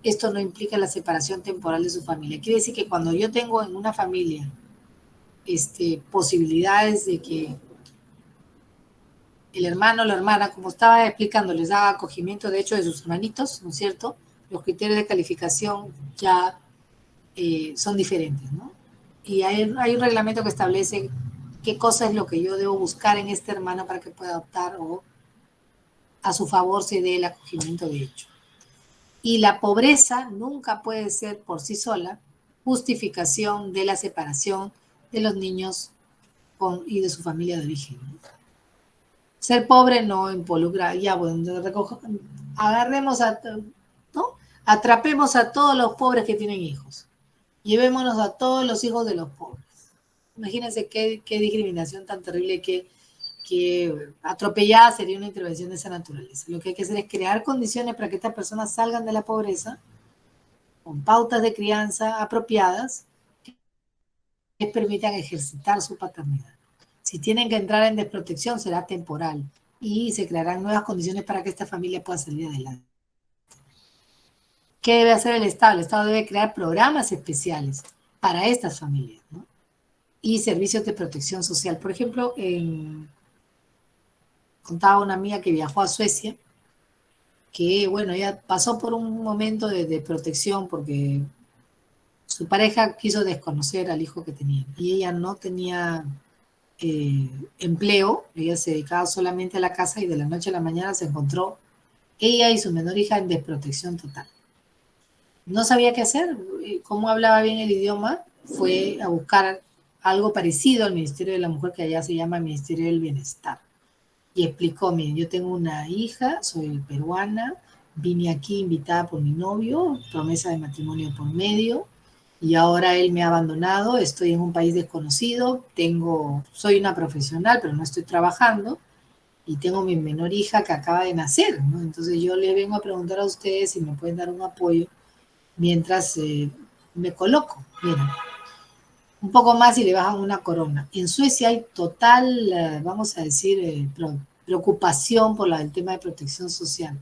esto no implica la separación temporal de su familia. Quiere decir que cuando yo tengo en una familia posibilidades de que el hermano o la hermana, como estaba explicando, les haga acogimiento de hecho de sus hermanitos, ¿no es cierto? Los criterios de calificación ya son diferentes, ¿no? Y hay un reglamento que establece qué cosa es lo que yo debo buscar en este hermano para que pueda adoptar o a su favor se dé el acogimiento de hecho. Y la pobreza nunca puede ser por sí sola justificación de la separación de los niños y de su familia de origen. Ser pobre no involucra, ya bueno, agarremos ¿no? Atrapemos a todos los pobres que tienen hijos. Llevémonos a todos los hijos de los pobres. Imagínense qué discriminación tan terrible que atropellada sería una intervención de esa naturaleza. Lo que hay que hacer es crear condiciones para que estas personas salgan de la pobreza con pautas de crianza apropiadas que les permitan ejercitar su paternidad. Si tienen que entrar en desprotección, será temporal y se crearán nuevas condiciones para que esta familia pueda salir adelante. ¿Qué debe hacer el Estado? El Estado debe crear programas especiales para estas familias, ¿no? y servicios de protección social. Por ejemplo, contaba una amiga que viajó a Suecia, que bueno, ella pasó por un momento de protección porque su pareja quiso desconocer al hijo que tenía y ella no tenía empleo, ella se dedicaba solamente a la casa y de la noche a la mañana se encontró ella y su menor hija en desprotección total. No sabía qué hacer, cómo hablaba bien el idioma, fue a buscar algo parecido al Ministerio de la Mujer, que allá se llama Ministerio del Bienestar. Y explicó, miren, yo tengo una hija, soy peruana, vine aquí invitada por mi novio, promesa de matrimonio por medio, y ahora él me ha abandonado, estoy en un país desconocido, soy una profesional, pero no estoy trabajando, y tengo mi menor hija que acaba de nacer, ¿no? Entonces yo le vengo a preguntar a ustedes si me pueden dar un apoyo mientras me coloco. Miren, un poco más y le bajan una corona. En Suecia hay total, vamos a decir, preocupación por el tema de protección social.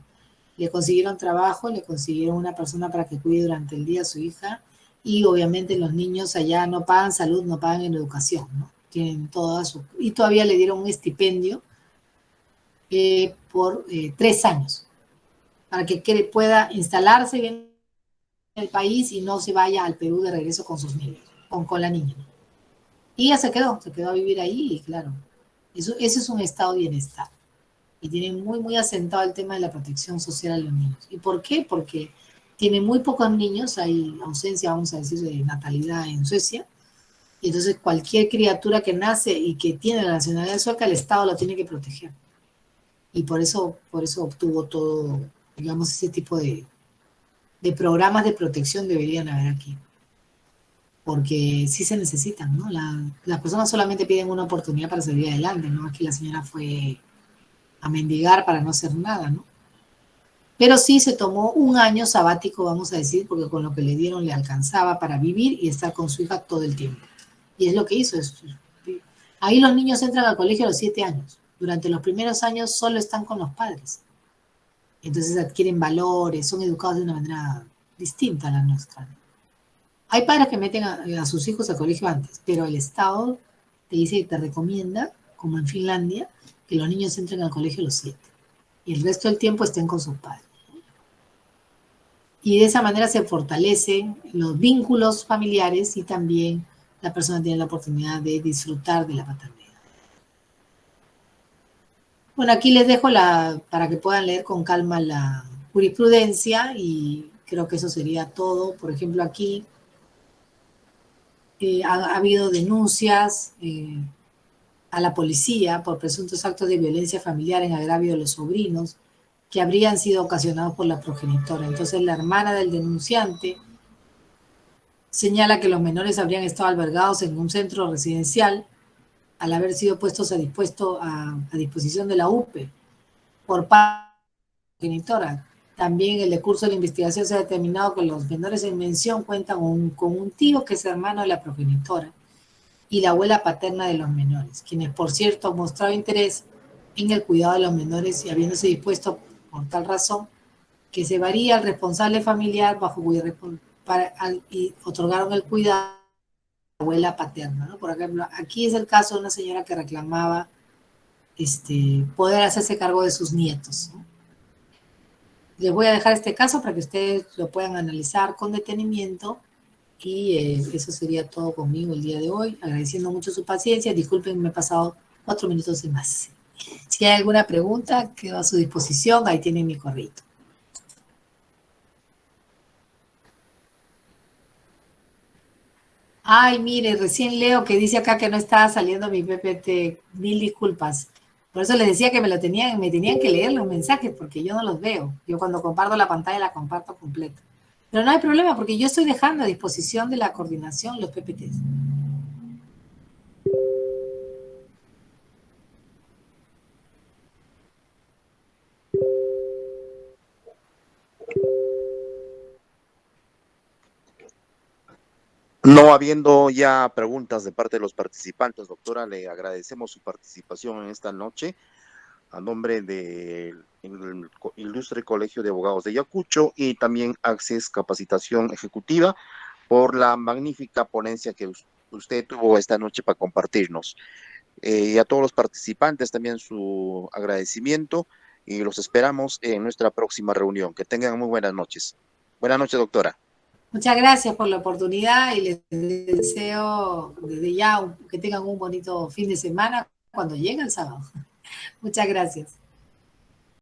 Le consiguieron trabajo, le consiguieron una persona para que cuide durante el día a su hija y obviamente los niños allá no pagan salud, no pagan en educación, ¿no? Tienen y todavía le dieron un estipendio por 3 años para que pueda instalarse bien en el país y no se vaya al Perú de regreso con sus niños, con la niña. Y ella se quedó a vivir ahí y claro, eso es un estado de bienestar. Y tienen muy, muy asentado el tema de la protección social a los niños. ¿Y por qué? Porque tienen muy pocos niños, hay ausencia, vamos a decir, de natalidad en Suecia, y entonces cualquier criatura que nace y que tiene la nacionalidad sueca, el Estado lo tiene que proteger. Y por eso obtuvo todo, digamos, ese tipo de programas de protección deberían haber aquí. Porque sí se necesitan, ¿no? Las personas solamente piden una oportunidad para salir adelante, ¿no? Aquí la señora fue a mendigar para no hacer nada, ¿no? Pero sí se tomó un año sabático, vamos a decir, porque con lo que le dieron le alcanzaba para vivir y estar con su hija todo el tiempo. Y es lo que hizo. Ahí los niños entran al colegio a los 7 años. Durante los primeros años solo están con los padres. Entonces adquieren valores, son educados de una manera distinta a la nuestra. Hay padres que meten a sus hijos al colegio antes, pero el Estado te dice y te recomienda, como en Finlandia, que los niños entren al colegio a los 7 y el resto del tiempo estén con sus padres. Y de esa manera se fortalecen los vínculos familiares y también la persona tiene la oportunidad de disfrutar de la paternidad. Bueno, aquí les dejo para que puedan leer con calma la jurisprudencia y creo que eso sería todo. Por ejemplo, aquí ha habido denuncias a la policía por presuntos actos de violencia familiar en agravio de los sobrinos que habrían sido ocasionados por la progenitora. Entonces la hermana del denunciante señala que los menores habrían estado albergados en un centro residencial al haber sido puestos a disposición de la UPE por parte de la progenitora. También en el decurso de la investigación se ha determinado que los menores en mención cuentan con un tío que es hermano de la progenitora y la abuela paterna de los menores, quienes por cierto han mostrado interés en el cuidado de los menores y habiéndose dispuesto por tal razón que se varía al responsable familiar bajo cuya y otorgaron el cuidado a la abuela paterna, ¿no? Por ejemplo, aquí es el caso de una señora que reclamaba poder hacerse cargo de sus nietos, ¿no? Les voy a dejar este caso para que ustedes lo puedan analizar con detenimiento y eso sería todo conmigo el día de hoy, agradeciendo mucho su paciencia. Disculpen, me he pasado 4 minutos de más. Si hay alguna pregunta, quedo a su disposición, ahí tienen mi correo. Ay, mire, recién leo que dice acá que no estaba saliendo mi PPT. Mil disculpas. Por eso les decía que me tenían que leer los mensajes porque yo no los veo. Yo cuando comparto la pantalla la comparto completa. Pero no hay problema porque yo estoy dejando a disposición de la coordinación los PPTs. No habiendo ya preguntas de parte de los participantes, doctora, le agradecemos su participación en esta noche a nombre del Ilustre Colegio de Abogados de Ayacucho y también Access Capacitación Ejecutiva por la magnífica ponencia que usted tuvo esta noche para compartirnos. Y a todos los participantes también su agradecimiento y los esperamos en nuestra próxima reunión. Que tengan muy buenas noches. Buenas noches, doctora. Muchas gracias por la oportunidad y les deseo desde ya que tengan un bonito fin de semana cuando llegue el sábado. Muchas gracias.